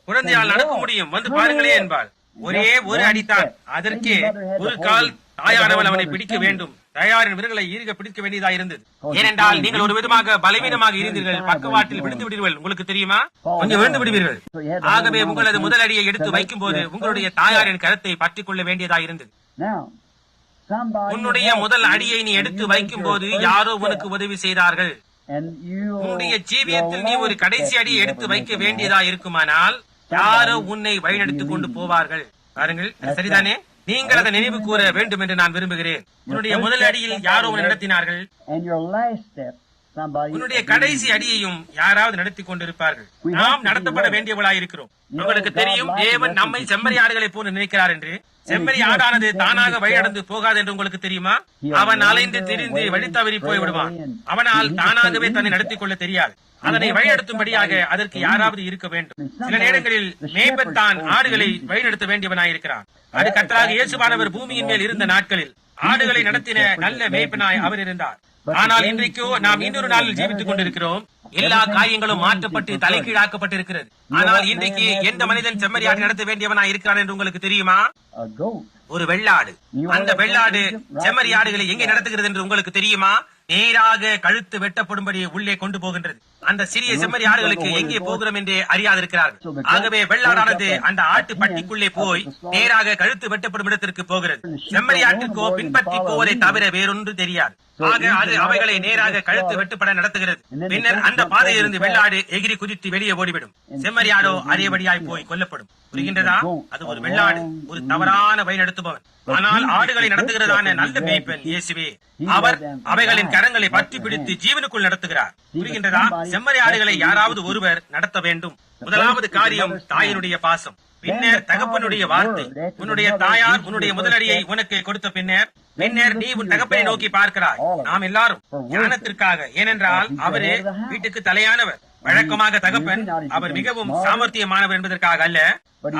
குழந்தையால் நடக்க முடியும், வந்து பாருங்களே என்பாள். ஒரே ஒரு அடித்தான். அதற்கே ஒரு கால் தாயானவள் அவனை பிடிக்க வேண்டும். தாயாரின் விரல்களை ஈர்க்க பிடிக்க வேண்டியதா இருந்தது. ஏனென்றால் நீங்கள் ஒரு விதமாக பலவீனமாக இருந்தீர்கள். பக்கவாட்டில் விழுந்து விடுவீர்கள். உங்களுக்கு தெரியுமா, கொஞ்சம் விழுந்து விடுவீர்கள். ஆகவே உங்களது முதல் அடியை எடுத்து வைக்கும் போது உங்களுடைய தாயாரின் கருத்தை பற்றிக் கொள்ள வேண்டியதா இருந்தது. உன்னுடைய முதல் அடியை நீ எடுத்து வைக்கும் போது யாரோ உனக்கு உதவி செய்தார்கள். உன்னுடைய ஜீவியத்தில் நீ ஒரு கடைசி அடியை எடுத்து வைக்க வேண்டியதா இருக்குமானால் யாரோ உன்னை வழிநடத்திக் கொண்டு போவார்கள். பாருங்கள், சரிதானே? நீங்கள் அதை நினைவு கூற வேண்டும் என்று நான் விரும்புகிறேன். உன்னுடைய முதல் அடியில் யாரோ உன்னை நடத்தினார்கள். somebody. உன்னுடைய கடைசி அடியையும் யாராவது நடத்தி கொண்டிருப்பார்கள். நாம் நடத்தப்பட வேண்டியவளாய் இருக்கிறோம். உங்களுக்கு தெரியும், தேவன் நம்மை செம்மறியாடுகளை போல நினைக்கிறார் என்று. செம்மறி ஆடானது தானாக வழிநடந்து போகாது என்று உங்களுக்கு தெரியுமா? அவன் அலைந்து திரிந்து வழி தவறி போய் விடுவான். அவனால் தானாகவே தன்னை நடத்திக் கொள்ள தெரியாது. அதனை வழிநடத்தும்படியாக அதற்கு யாராவது இருக்க வேண்டும். சில நேரங்களில் மேய்ப்பன் தான் ஆடுகளை வழிநடத்த வேண்டியவனாயிருக்கிறான். அது கர்த்தராகிய இயேசுவானவர் பூமியின் மேல் இருந்த நாட்களில் ஆடுகளை நடத்தின நல்ல மேய்ப்பனாய் அவர் இருந்தார். ஆனால் இன்றைக்கோ நாம் இன்னொரு நாளில் ஜீவித்துக் கொண்டிருக்கிறோம். எல்லா காரியங்களும் மாற்றப்பட்டு தலைகீழாக்கப்பட்டிருக்கிறது. ஆனால் இன்றைக்கு எந்த மனிதன் செம்மறியாடு நடத்த வேண்டியவனாய் இருக்கிறான் என்று உங்களுக்கு தெரியுமா? A goat. ஒரு வெள்ளாடு. அந்த வெள்ளாடு செம்மறியாடுகளை எங்கே நடத்துகிறது என்று உங்களுக்கு தெரியுமா? நேராக கழுத்து வெட்டப்படும்படி உள்ளே கொண்டு போகின்றது. அந்த சிறிய செம்மறி ஆடுகளுக்கு எங்கே போகிறோம் என்றே அறியாதிருக்கிறார்கள். ஆகவே வெள்ளாடானது அந்த ஆட்டு பட்டிக்குள்ளே போய் நேராக கழுத்து வெட்டப்படும் இடத்திற்கு போகிறது. செம்மறி ஆட்டுக்கோ பின்பற்றி போவதை தவிர வேறொன்று தெரியாது. ஆக அது அவைகளை நேராக கழுத்து வெட்டுப்பட நடத்துகிறது. பின்னர் அந்த பாதையிலிருந்து வெள்ளாடு எகிரி குதித்து வெளியே ஓடிவிடும். செம்மறியாடோ அறியபடியாய் போய் கொல்லப்படும். புரிகின்றதா? அது ஒரு வெள்ளாடு, ஒரு தவறான வழி நடத்துபவன். ஆனால் ஆடுகளை நடத்துகிறதான நல்ல மேய்ப்பன் இயேசுவே. அவர் அவைகளின் கரங்களை பற்றி பிடித்து ஜீவனுக்குள் நடத்துகிறார். புரிகின்றதா? செம்மறி ஆடுகளை யாராவது ஒருவர் நடத்த வேண்டும். முதலாவது காரியம் தாயினுடைய பாசம், பின்னர் தகப்பனுடைய வார்த்தை. உன்னுடைய தாயார் உன்னுடைய முதலடியை உனக்கு கொடுத்த பின்னர் நீ உன் தகப்பனை நோக்கி பார்க்கிறாய். நாம் எல்லாரும் ஞானத்திற்காக, ஏனென்றால் அவரே வீட்டுக்கு தலையானவர். வழக்கமாக தகப்பன் அவர் மிகவும் சாமர்த்தியமானவர் என்பதற்காக அல்ல,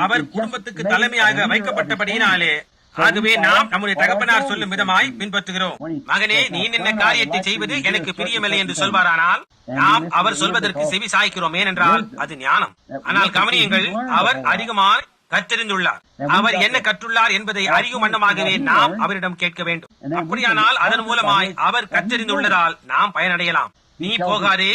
அவர் குடும்பத்துக்கு தலைமையாக வைக்கப்பட்டபடியினாலே. ஆகவே நாம் நம்முடைய தகப்பனார் சொல்லும் விதமாய் பின்பற்றுகிறோம். மகனே, நீ என்ன காரியத்தை செய்வது எனக்கு பிரியமில்லை என்று சொல்வாரானால் நாம் அவர் சொல்வதற்கு செவி சாய்க்கிறோம். ஏனென்றால் அது ஞானம். ஆனால் கவனியுங்கள், அவர் அதிகமாக கற்றறிந்துள்ளார். அவர் என்ன கற்றுள்ளார் என்பதை அறியும் வண்ணமாகவே நாம் அவரிடம் கேட்க வேண்டும். அப்படியானால் அதன் மூலமாய் அவர் கற்றறிந்துள்ளதால் நாம் பயனடையலாம். நீ போகாதே,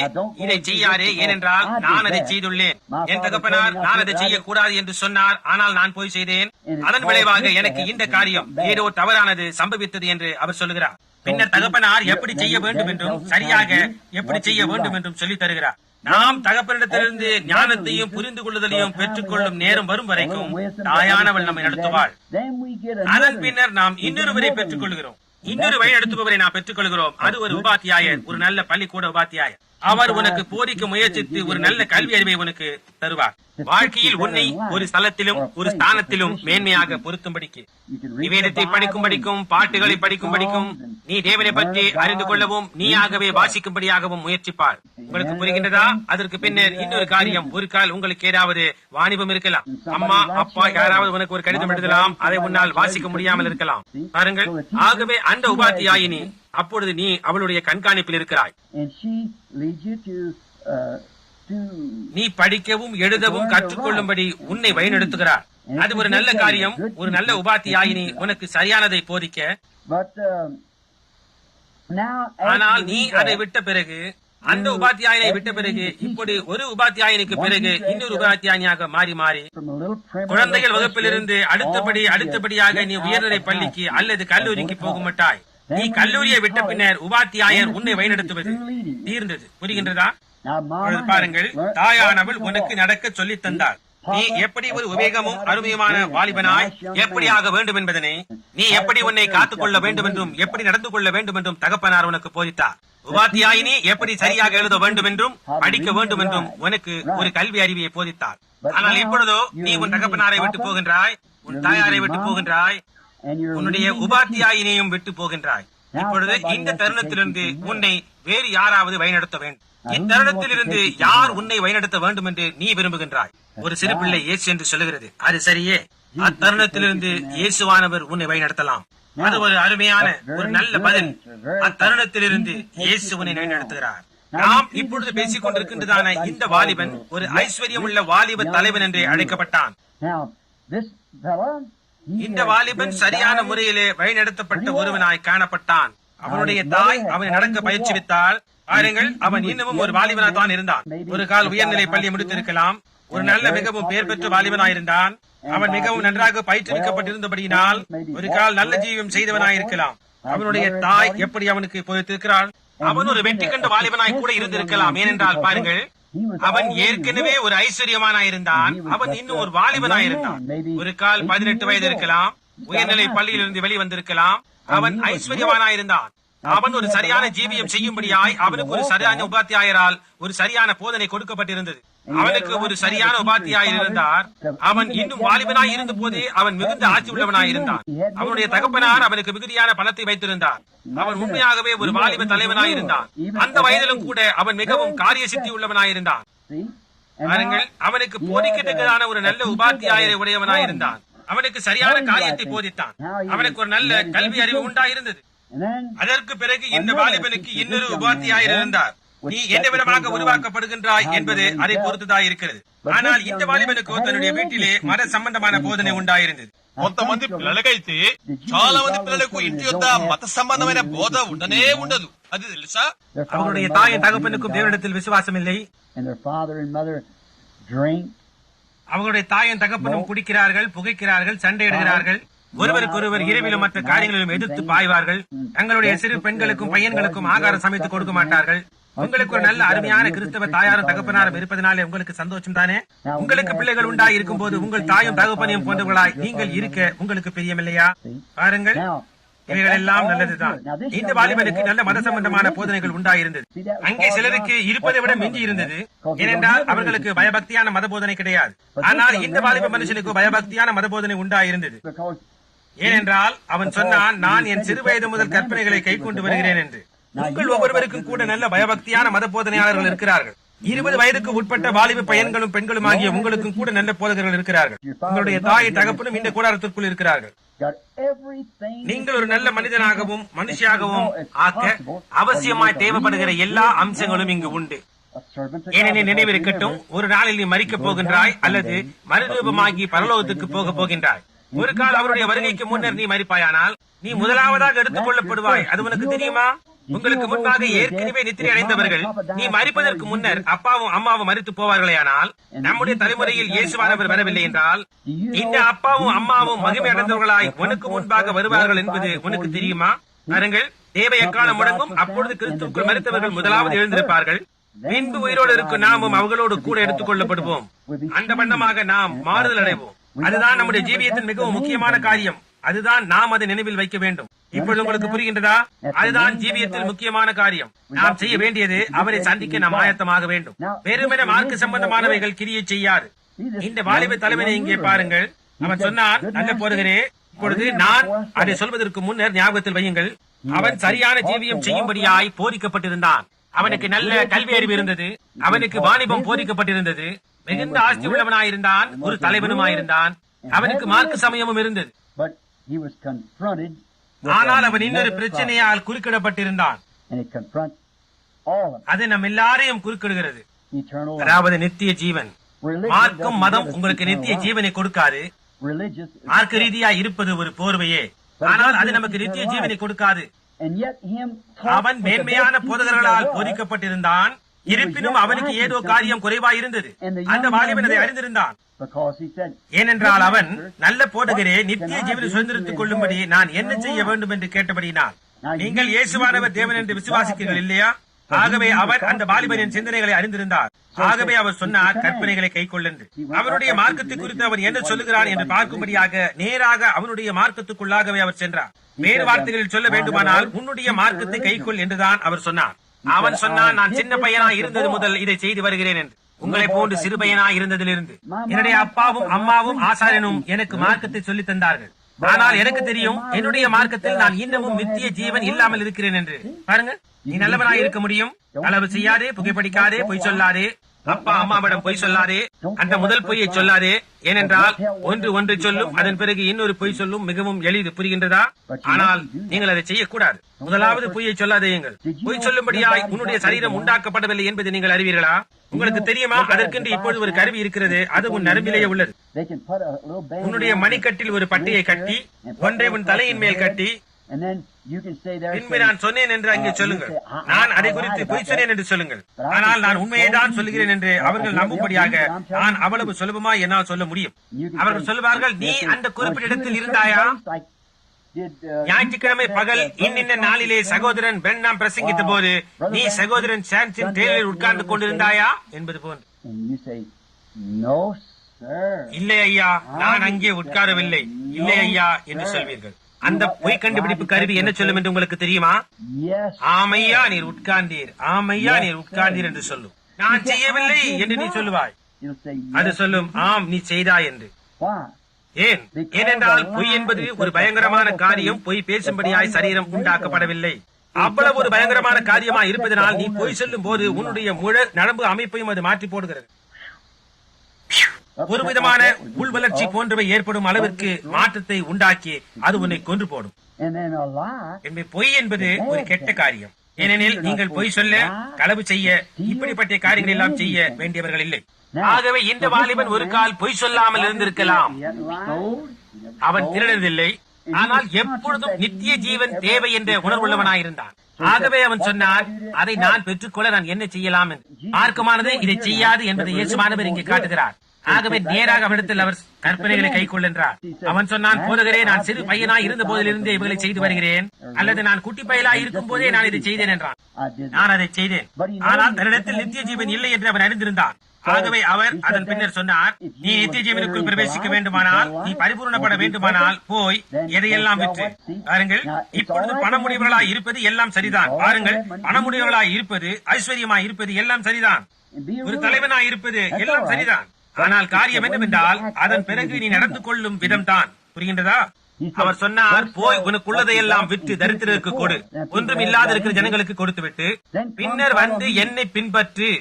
இதை செய்யாதே, ஏனென்றால் நான் அதை செய்துள்ளேன். என் தகப்பனார் நான் அதை செய்யக்கூடாது என்று சொன்னார், ஆனால் நான் போய் செய்தேன். அதன் விளைவாக எனக்கு இந்த காரியம் ஏதோ தவறானது சம்பவித்தது என்று அவர் சொல்லுகிறார். பின்னர் தகப்பனார் எப்படி செய்ய வேண்டும் என்றும் சரியாக எப்படி செய்ய வேண்டும் என்றும் சொல்லித் தருகிறார். நாம் தகப்பனிடத்திலிருந்து ஞானத்தையும் புரிந்து கொள்ளுதலையும் பெற்றுக் கொள்ளும் நேரம் வரும் வரைக்கும் தாயானவள் நம்மை நடத்துவாள். அதன் பின்னர் நாம் இன்னொருவரை பெற்றுக் கொள்கிறோம். இன்னொரு வழி நடத்துபவரை நாம் பெற்றுக் கொள்கிறோம். அது ஒரு உபாத்தியாயர், ஒரு நல்ல பள்ளிக்கூட உபாத்தியாயர். அவர் உனக்கு போதிக்க முயற்சித்து ஒரு நல்ல கல்வி அறிவை உனக்கு தருவார். வாழ்க்கையில் உன்னை ஒரு ஸ்தலத்திலும் ஒரு ஸ்தானத்திலும் மேன்மையாக பொருத்தும்படிக்கு நிவேதத்தை படிக்கும்படிக்கும் பாட்டுகளை படிக்கும்படிக்கும் நீ தேவனை பற்றி அறிந்து கொள்ளவும் நீயாகவே வாசிக்கும்படியாகவும் முயற்சிப்பார். உங்களுக்கு புரிகின்றதா? அதற்கு பின்னர் இன்னொரு காரியம், ஒரு கால் உங்களுக்கு ஏதாவது வாணிபம் இருக்கலாம். அம்மா அப்பா யாராவது உனக்கு ஒரு கடிதம் எழுதலாம், அதை உன்னால் வாசிக்க முடியாமல் இருக்கலாம். பாருங்கள், ஆகவே அந்த உபாத்தியாயினி அப்பொழுது நீ அவளுடைய கண்காணிப்பில் இருக்கிறாய். நீ படிக்கவும் எழுதவும் கற்றுக்கொள்ளும்படி உன்னை வழிநடத்துகிறார். அது ஒரு நல்ல காரியம். ஒரு நல்ல உபாத்தியாயினி உனக்கு சரியானதை போதிக்க. ஆனால் நீ அதை விட்ட பிறகு, அந்த உபாத்தியாயனை விட்ட பிறகு, இப்படி ஒரு உபாத்தியாயனுக்கு பிறகு இன்னொரு உபாத்தியாயனியாக மாறி மாறி குழந்தைகள் வகுப்பிலிருந்து அடுத்தபடியாக நீ உயர்நிலை பள்ளிக்கு அல்லது கல்லூரிக்கு போக மாட்டாய். நீ கல்லூரியை விட்ட பின்னர் உபாத்தியாயர் உன்னை வழிநடத்துவது தீர்ந்தது. புரிகின்றதா? பாருங்கள், தாயானவள் உனக்கு நடக்க சொல்லித் தந்தாள். நீ எப்படி ஒரு விவேகமும் அருமையுமான வாலிபனாய் எப்படி ஆக வேண்டும் என்பதனை, நீ எப்படி உன்னை காத்துக் கொள்ள வேண்டும் என்றும் எப்படி நடந்து கொள்ள வேண்டும் என்றும் தகப்பனார் உனக்கு போதித்தார். உபாத்தியாயினி எப்படி சரியாக எழுத வேண்டும் என்றும் படிக்க வேண்டும் என்றும் உனக்கு ஒரு கல்வி அறிவியை போதித்தார். ஆனால் இப்பொழுதோ நீ உன் தகப்பனாரை விட்டு போகின்றாய், உன் தாயாரை விட்டு போகின்றாய், உன்னுடைய உபாத்தியாயினையும் விட்டு போகின்றாய். இப்பொழுது இந்த தருணத்திலிருந்து உன்னை வேறு யாராவது வழிநடத்த வேண்டும். இத்தருணத்திலிருந்து யார் உன்னை வழிநடத்த வேண்டும் என்று நீ விரும்புகின்றாய்? ஒரு சிறு பிள்ளை இயேசு என்று சொல்லுகிறது, அது சரியே. அத்தருணத்திலிருந்து இயேசுவானவர் உன்னை வழிநடத்தலாம். அது ஒரு அருமையான ஒரு நல்ல பதில். அத்தருணத்திலிருந்து இயேசு உன்னை வழிநடத்துகிறார். நாம் இப்பொழுது பேசிக் கொண்டிருக்கின்றதான இந்த வாலிபன் ஒரு ஐஸ்வர்யம் உள்ள வாலிப தலைவன் என்று அழைக்கப்பட்டான். இந்த வாலிபன் சரியான முறையிலே வழிநடத்தப்பட்ட ஒருவனாய் காணப்பட்டான். அவனுடைய தாய் அவனை நடக்க பயிற்சிவித்தால், பாருங்கள், அவன் இன்னமும் ஒரு வாலிபனாய் தான் இருந்தான். ஒரு கால் உயர்நிலை பள்ளி முடித்திருக்கலாம். ஒரு நல்ல மிகவும் பெயர் பெற்ற வாலிபனாயிருந்தான். அவன் மிகவும் நன்றாக பயிற்றுவிக்கப்பட்டிருந்தபடியினால் ஒரு கால் நல்ல ஜீவியம் செய்தவனாயிருக்கலாம். அவனுடைய தாய் எப்படி அவனுக்கு போதித்திருக்கிறாள்? அவன் ஒரு வெற்றி கண்ட வாலிபனாய் கூட இருந்திருக்கலாம். ஏனென்றால் பாருங்கள், அவன் ஏற்கனவே ஒரு ஐஸ்வர்யமானாயிருந்தான். அவன் இன்னும் ஒரு வாலிபனாயிருந்தான். ஒரு கால் 18 வயது இருக்கலாம். உயர்நிலை பள்ளியிலிருந்து வெளிவந்திருக்கலாம். அவன் ஐஸ்வர்யவானாயிருந்தான். அவன் ஒரு சரியான ஜீவியம் செய்யும்படியாய் அவனுக்கு ஒரு சரியான உபாத்தியாயரால் ஒரு சரியான போதனை கொடுக்கப்பட்டிருந்தது. அவனுக்கு ஒரு சரியான உபாத்தியாயர் இருந்தார். அவன் இன்னும் வாலிபனாய் இருந்த போதே அவன் மிகுந்த ஆட்சி உள்ளவனாய் இருந்தான். அவனுடைய தகப்பனார் அவனுக்கு மிகுதியான பணத்தை வைத்திருந்தார். அவன் உண்மையாகவே ஒரு வாலிப தலைவனாய் இருந்தான். அந்த வயதிலும் கூட அவன் மிகவும் காரிய சித்தி உள்ளவனாய் இருந்தான். பாருங்கள், அவனுக்கு போதிக்கத்தக்கதான ஒரு நல்ல உபாத்தியாயரை உடையவனாய் இருந்தான். அவனுக்கு சரியான காரியத்தை போதித்தான். அவனுக்கு ஒரு நல்ல கல்வி அறிவு உண்டாயிருந்தது. அதற்கு பிறகு இந்த வாலிபனுக்கு இன்னொரு உபாத்தியாயர் இருந்தார். நீ எந்த விதமாக உருவாக்கப்படுகின்றாய் என்பது அதை பொறுத்துதான் இருக்கிறது. ஆனால் இந்த వాలిబనుకు తన్నుடைய வீட்டிலே మత సంబంధమైన బోధన ఉండాயிருந்தது. కొంతమంది పిల్లలకైతే చాలా మంది పిల్లలకు ఇంటి యొద్ద మత సంబంధమైన బోధ ఉండనే ఉండదు. అది తెలుసా? அவருடைய தாயின் தகப்பனுக்கும் தேவனிடத்தில் விசுவாசம் இல்லை. அவங்களுடைய தாயின் தகப்பனும் குடிக்கிறார்கள், புகைக்கிறார்கள், சண்டையிடுகிறார்கள். ஒருவருக்கொருவர் இரவிலும் மற்ற காரியங்களிலும் எதிர்த்து பாய்வார்கள். தங்களுடைய சிறு பெண்களுக்கும் பையன்களுக்கும் ஆகாரம் சமைத்து கொடுக்க மாட்டார்கள். உங்களுக்கு ஒரு நல்ல அருமையான கிறிஸ்தவ தாயாரும் தகப்பனாரும் இருப்பதனாலே உங்களுக்கு சந்தோஷம் தானே? உங்களுக்கு பிள்ளைகள் உண்டாய் இருக்கும் போது உங்கள் தாயும் தகப்பனையும் போன்றவர்களாய் நீங்கள் இருக்க உங்களுக்கு பிரியமில்லையா? பாருங்கள், இவைகள் எல்லாம் நல்லதுதான். இந்த வாலிபனுக்கு நல்ல மத சம்பந்தமான போதனைகள் உண்டாயிருந்தது. அங்கே சிலருக்கு இருப்பதை விட மிஞ்சி இருந்தது. ஏனென்றால் அவர்களுக்கு பயபக்தியான மத போதனை கிடையாது. ஆனால் இந்த வாலிப மனுஷனுக்கு பயபக்தியான மத போதனை உண்டாயிருந்தது. ஏனென்றால் அவன் சொன்னான், நான் என் சிறு வயது முதல் கற்பனைகளை கை கொண்டு வருகிறேன் என்று. உங்கள் ஒவ்வொருவருக்கும் கூட நல்ல பயபக்தியான மத போதனையாளர்கள் இருக்கிறார்கள். 20 வயதுக்கு உட்பட்ட வாலிப பையன்களும் பெண்களும் ஆகிய உங்களுக்கும் கூட நல்ல போதகர்கள் இருக்கிறார்கள். உங்களுடைய தாயை தகப்பனும் இந்த கூடாரத்திற்குள் இருக்கிறார்கள். நீங்கள் ஒரு நல்ல மனிதனாகவும் மனுஷியாகவும் ஆக்க அவசியமாய் தேவைப்படுகிற எல்லா அம்சங்களும் இங்கு உண்டு. ஏனெனில் நினைவிருக்கட்டும், ஒரு நாளில் நீ மரிக்கப் போகின்றாய் அல்லது மறுரூபமாகி பரலோகத்துக்கு போக போகின்றாய். ஒரு கால் அவருடைய வருகைக்கு முன்னர் நீ மரிப்பாயானால் நீ முதலாவதாக எடுத்துக் கொள்ளப்படுவாய். அது உனக்கு தெரியுமா? உங்களுக்கு முன்பாக ஏற்கனவே நித்திரை அடைந்தவர்கள் நீ மரிப்பதற்கு முன்னர் அப்பாவும் அம்மாவும் மரித்து போவார்களேயானால், நம்முடைய தலைமுறையில் இயேசுவானவர் வரவில்லை என்றால் இந்த அப்பாவும் அம்மாவும் மகிமை அடைந்தவர்களாய் உனக்கு முன்பாக வருவார்கள் என்பது உனக்கு தெரியுமா? பாருங்கள், தேவை எக்காலம் முடங்கும். அப்பொழுது கிறிஸ்துவுக்குள் மரித்தவர்கள் முதலாவது எழுந்திருப்பார்கள். பின்பு உயிரோடு இருக்கும் நாமும் அவர்களோடு கூட எடுத்துக் கொள்ளப்படுவோம். அந்த வண்ணமாக நாம் மாறுதல் அடைவோம். அதுதான் நம்முடைய ஜீவியத்தின் மிகவும் முக்கியமான காரியம். அதுதான் நாம் அதை நினைவில் வைக்க வேண்டும். இப்பொழுது உங்களுக்கு புரிகின்றதா? அதுதான் ஜீவியத்தில் முக்கியமான காரியம். நாம் செய்ய வேண்டியது அவரை சந்திக்க நாம் ஆயத்தமாக வேண்டும். வெறுமென மார்க்க சம்பந்தமானவைகள் கிரியை செய்யாது. இந்த வாலிப தலைவனை இங்கே பாருங்கள். அவன் சொன்னான், நல்ல போருகிறே, இப்பொழுது நான் அதை சொல்வதற்கு முன்னர் ஞாபகத்தில் வையுங்கள், அவன் சரியான ஜீவியம் செய்யும்படியாய் போதிக்கப்பட்டிருந்தான். அவனுக்கு நல்ல கல்வி அறிவு இருந்தது. அவனுக்கு வாணிபம் போதிக்கப்பட்டிருந்தது. மிகுந்த ஆஸ்தி உள்ளவனாயிருந்தான். ஒரு தலைவனுமாயிருந்தான். அவனுக்கு மார்க்க சமயமும் இருந்தது. ஆனால் அவன் இன்னொரு பிரச்சனையால் குறுக்கிடப்பட்டிருந்தான். அது நம் எல்லாரையும் குறுக்கிடுகிறது. அதாவது நித்திய ஜீவன். மார்க்கம் மதம் உங்களுக்கு நித்திய ஜீவனை கொடுக்காது. மார்க்க ரீதியா இருப்பது ஒரு போர்வையே, ஆனால் அது நமக்கு நித்திய ஜீவனை கொடுக்காது. அவன் மேன்மையான போதகர்களால் போதிக்கப்பட்டிருந்தான். இருப்பினும் அவனுக்கு ஏதோ காரியம் குறைவாயிருந்தது. அந்த வாலிபன் அதை அறிந்திருந்தான். ஏனென்றால் அவன், நல்ல போதகரே, நித்திய ஜீவனை சுதந்திரத்துக் கொள்ளும்படி நான் என்ன செய்ய வேண்டும் என்று கேட்டபடினான். நீங்கள் இயேசுவானவர் தேவன் என்று விசுவாசிக்கிறீர்கள் இல்லையா? ஆகவே அவர் அந்த வாலிபனின் சிந்தனைகளை அறிந்திருந்தார். ஆகவே அவர் சொன்னார், கற்பனைகளை கை கொள்ளென்று. அவருடைய மார்க்கத்தை குறித்து அவன் என்ன சொல்லுகிறான் என்று பார்க்கும்படியாக நேராக அவனுடைய மார்க்கத்துக்குள்ளாகவே அவர் சென்றார். வேறு வார்த்தைகளில் சொல்ல வேண்டுமானால், உன்னுடைய மார்க்கத்தை கைக்கொள் என்றுதான் அவர் சொன்னார். அவன் சொன்னான், நான் சின்ன பையனா இருந்தது முதல் இதை செய்து வருகிறேன் என்று. உங்களை போன்று சிறு பையனா இருந்ததிலிருந்து என்னுடைய அப்பாவும் அம்மாவும் ஆசாரியனும் எனக்கு மார்க்கத்தை சொல்லித் தந்தார்கள். ஆனால் எனக்கு தெரியும், என்னுடைய மார்க்கத்தில் நான் இன்னமும் நித்திய ஜீவன் இல்லாமல் இருக்கிறேன் என்று. பாருங்க, நீ நல்லவனாய் இருக்க முடியும். அளவு செய்யாதே, புகைப்படிக்காதே, பொய் சொல்லாதே, அப்பா அம்மாவிடம் பொய் சொல்லாதே, அந்த முதல் பொய்யை சொல்லாதே. ஏனென்றால் ஒன்றை சொல்லும், அதன் பிறகு இன்னொரு பொய் சொல்லும் மிகவும் எளிது. புரிகின்றதா? ஆனால் நீங்கள் அதை செய்யக்கூடாது. முதலாவது பொய்யை சொல்லாதேயுங்கள். பொய் சொல்லும்படியாய் உன்னுடைய சரீரம் உண்டாக்கப்படவில்லை என்பதை நீங்கள் அறிவீர்களா? உங்களுக்கு தெரியுமா? அதற்கென்று இப்பொழுது ஒரு கருவி இருக்கிறது. அது உன் நரம்பிலேயே உள்ளது. உன்னுடைய மணிக்கட்டில் ஒரு பட்டியை கட்டி ஒன்றை உன் தலையின் மேல் கட்டி பின்பு நான் சொன்னேன் என்று அங்கே சொல்லுங்கள். நான் அதை குறித்து பொய் சொன்னேன் என்று சொல்லுங்கள். ஆனால் நான் உண்மையை தான் சொல்லுகிறேன் என்று அவர்கள் நம்பும்படியாக நான் அவ்வளவு சுலபமா என்னால் சொல்ல முடியும். அவர்கள் சொல்லுவார்கள், நீ அந்த குறிப்பிட்ட இடத்தில் இருந்தாயா? ஞாயிற்றுக்கிழமை பகல் இன்னின்ன நாளிலே சகோதரன் பெண்ணாம் பிரசங்கித்த போது நீ சகோதரன் சான்சின் டெய்லரில் உட்கார்ந்து கொண்டிருந்தாயா என்பது போன்று. இல்லை ஐயா, நான் அங்கே உட்காரவில்லை. இல்லை ஐயா என்று சொல்வீர்கள். அந்த பொய் கண்டுபிடிப்பு கருவி என்ன சொல்லும் என்று உங்களுக்கு தெரியுமா? Yes. ஆமையா நீர் உட்கார்ந்தீர், ஆமையா நீர் உட்கார்ந்தீர் என்று சொல்லும். நான் செய்யவில்லை என்று நீ சொல்லுவாய். It'll say அது yes. சொல்லும் ஆம் நீ செய்தாய் என்று. Why? ஏன்? ஏனென்றால் பொய் என்பது ஒரு பயங்கரமான காரியம். பொய் பேசும்படியாய் சரீரம் உண்டாக்கப்படவில்லை. அவ்வளவு ஒரு பயங்கரமான காரியமாய் இருப்பதனால் நீ பொய் சொல்லும் போது உன்னுடைய முழு நரம்பு அமைப்பையும் அது மாற்றி போடுகிறது. ஒரு விதமான உள் வளர்ச்சி போன்றவை ஏற்படும் அளவிற்கு மாற்றத்தை உண்டாக்கி அது உன்னை கொன்று போடும். And then a lie. எனவே பொய் என்பது ஒரு கெட்ட காரியம். ஏனெனில் நீங்கள் பொய் சொல்ல, களவு செய்ய, இப்படிப்பட்ட காரியங்கள் எல்லாம் செய்ய வேண்டியவர்கள் இல்லை. ஆகவே இந்த வாலிபன் ஒரு கால் பொய் சொல்லாமல் இருந்திருக்கலாம். He hadn't lied. அவன் திருடவில்லை, ஆனால் எப்பொழுதும் நித்திய ஜீவன் தேவை என்ற உணர்வுள்ளவனாயிருந்தான். ஆகவே அவன் சொன்னான், அதை நான் பெற்றுக்கொள்ள நான் என்ன செய்யலாம் என்று. மார்க்கமானது இதை செய்யாது என்பதை இயேசுவானவர் இங்கே காட்டுகிறார். ஆகவே நேராக அவனிடத்தில் அவர் கற்பனைகளை கைக்கொள் என்றார். அவன் சொன்னான், போதகரே, நான் சிறு பையனாய் இருந்த போதிலிருந்தே இவர்களை செய்து வருகிறேன், அல்லது நான் குட்டி பயலாய் இருக்கும் போதே நான் இதை செய்தேன் என்றான். I did. நான் அதை செய்தேன், ஆனால் தன்னிடத்தில் நித்திய ஜீவன் இல்லை என்று அவன் அறிந்திருந்தான். ஆகவே அவர் அதன் பின்னர் சொன்னார், நீ நித்திய ஜீவனுக்குள் பிரவேசிக்க வேண்டுமானால், நீ பரிபூர்ணப்பட வேண்டுமானால் போய் எதையெல்லாம் விற்று பாருங்கள். இப்பொழுது பணமுடையவர்களாய் இருப்பது எல்லாம் சரிதான். பாருங்கள், பணமுடையவர்களாய் இருப்பது, ஐஸ்வர்யமாய் இருப்பது எல்லாம் சரிதான். ஒரு தலைவனாய் இருப்பது எல்லாம் சரிதான். ஆனால் காரியம் என்னவென்றால் அதன் பிறகு நீ நடந்து கொள்ளும் விதம்தான். புரிகின்றதா? அவர் சொன்னார், போய் உனக்குள்ளதையெல்லாம் விற்று தரித்திரருக்கு கொடு, ஒன்றும் இல்லாத இருக்கிற ஜனங்களுக்கு கொடுத்து விட்டு பின்னர் வந்து என்னை பின்பற்று,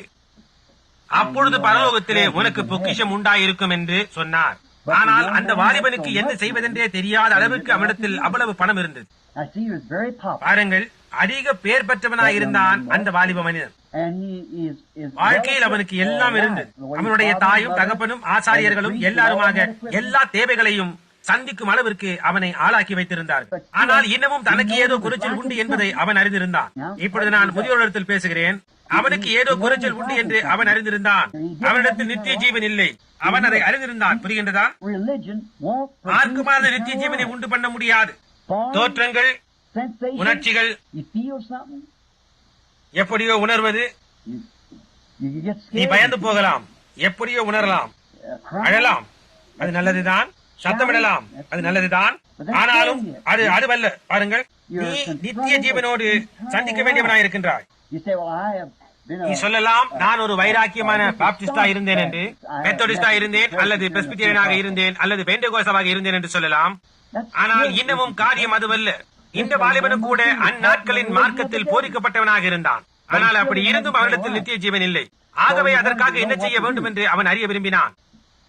அப்பொழுது பரலோகத்திலே உனக்கு பொக்கிஷம் உண்டாயிருக்கும் என்று சொன்னார். ஆனால் அந்த வாலிபனுக்கு என்ன செய்வதென்றே தெரியாத அளவுக்கு அவனிடத்தில் அவ்வளவு பணம் இருந்தது. I see he was very popular. பாருங்கள், அதிக பேர் பெற்றவனாயிருந்தான் அந்த வாலிப மனிதன். And he is வாழ்க்கையில் அவனுக்கு எல்லாம் இருந்தது. அவனுடைய தாயும் தகப்பனும் ஆசாரியர்களும் எல்லாருமாக எல்லா தேவைகளையும் சந்திக்கும் அளவிற்கு அவனை ஆளாக்கி வைத்திருந்தார்கள். ஆனால் இன்னமும் தனக்கு ஏதோ குறைச்சல் உண்டு என்பதை அவன் அறிந்திருந்தான். இப்பொழுது நான் முதியோரிடத்தில் பேசுகிறேன். அவனுக்கு ஏதோ குறைச்சல் உண்டு என்று அவன் அறிந்திருந்தான். அவனிடத்தில் நித்திய ஜீவன் இல்லை, அவன் அதை அறிந்திருந்தான். புரிகின்றதா? religion won't மார்க்கமானது நித்திய ஜீவனை உண்டு பண்ண முடியாது. தோற்றங்கள், sensation. உணர்ச்சிகள், You feel something, எப்படியோ உணர்வது, you get நீ scared. பயந்து போகலாம், எப்படியோ உணரலாம், அழலாம், அது நல்லதுதான், சத்தமிடலாம், அது நல்லதுதான். ஆனாலும் அது அதுவல்ல. பாருங்கள், நீ நித்திய ஜீவனோடு சந்திக்க வேண்டியவனாயிருக்கின்றாய். You say, well, I have been நீ a சொல்லலாம், நான் ஒரு வைராக்கியமான பாப்டிஸ்டா இருந்தேன் என்று, மெத்தடிஸ்டா இருந்தேன், அல்லது பிரெஸ்பிட்டேரியனாக இருந்தேன், அல்லது பெண்டகோஸ்தாவாக இருந்தேன் என்று சொல்லலாம். ஆனால் இன்னமும் காரியம் அதுவல்ல. இந்த வாலிபனும் கூட அந்நாட்களின் மார்க்கத்தில் போதிக்கப்பட்டவனாக இருந்தான். ஆனால் அப்படி இருந்தும் அவனிடத்தில் நித்திய ஜீவன் இல்லை. ஆகவே அதற்காக என்ன செய்ய வேண்டும் என்று அவன் அறிய விரும்பினான்.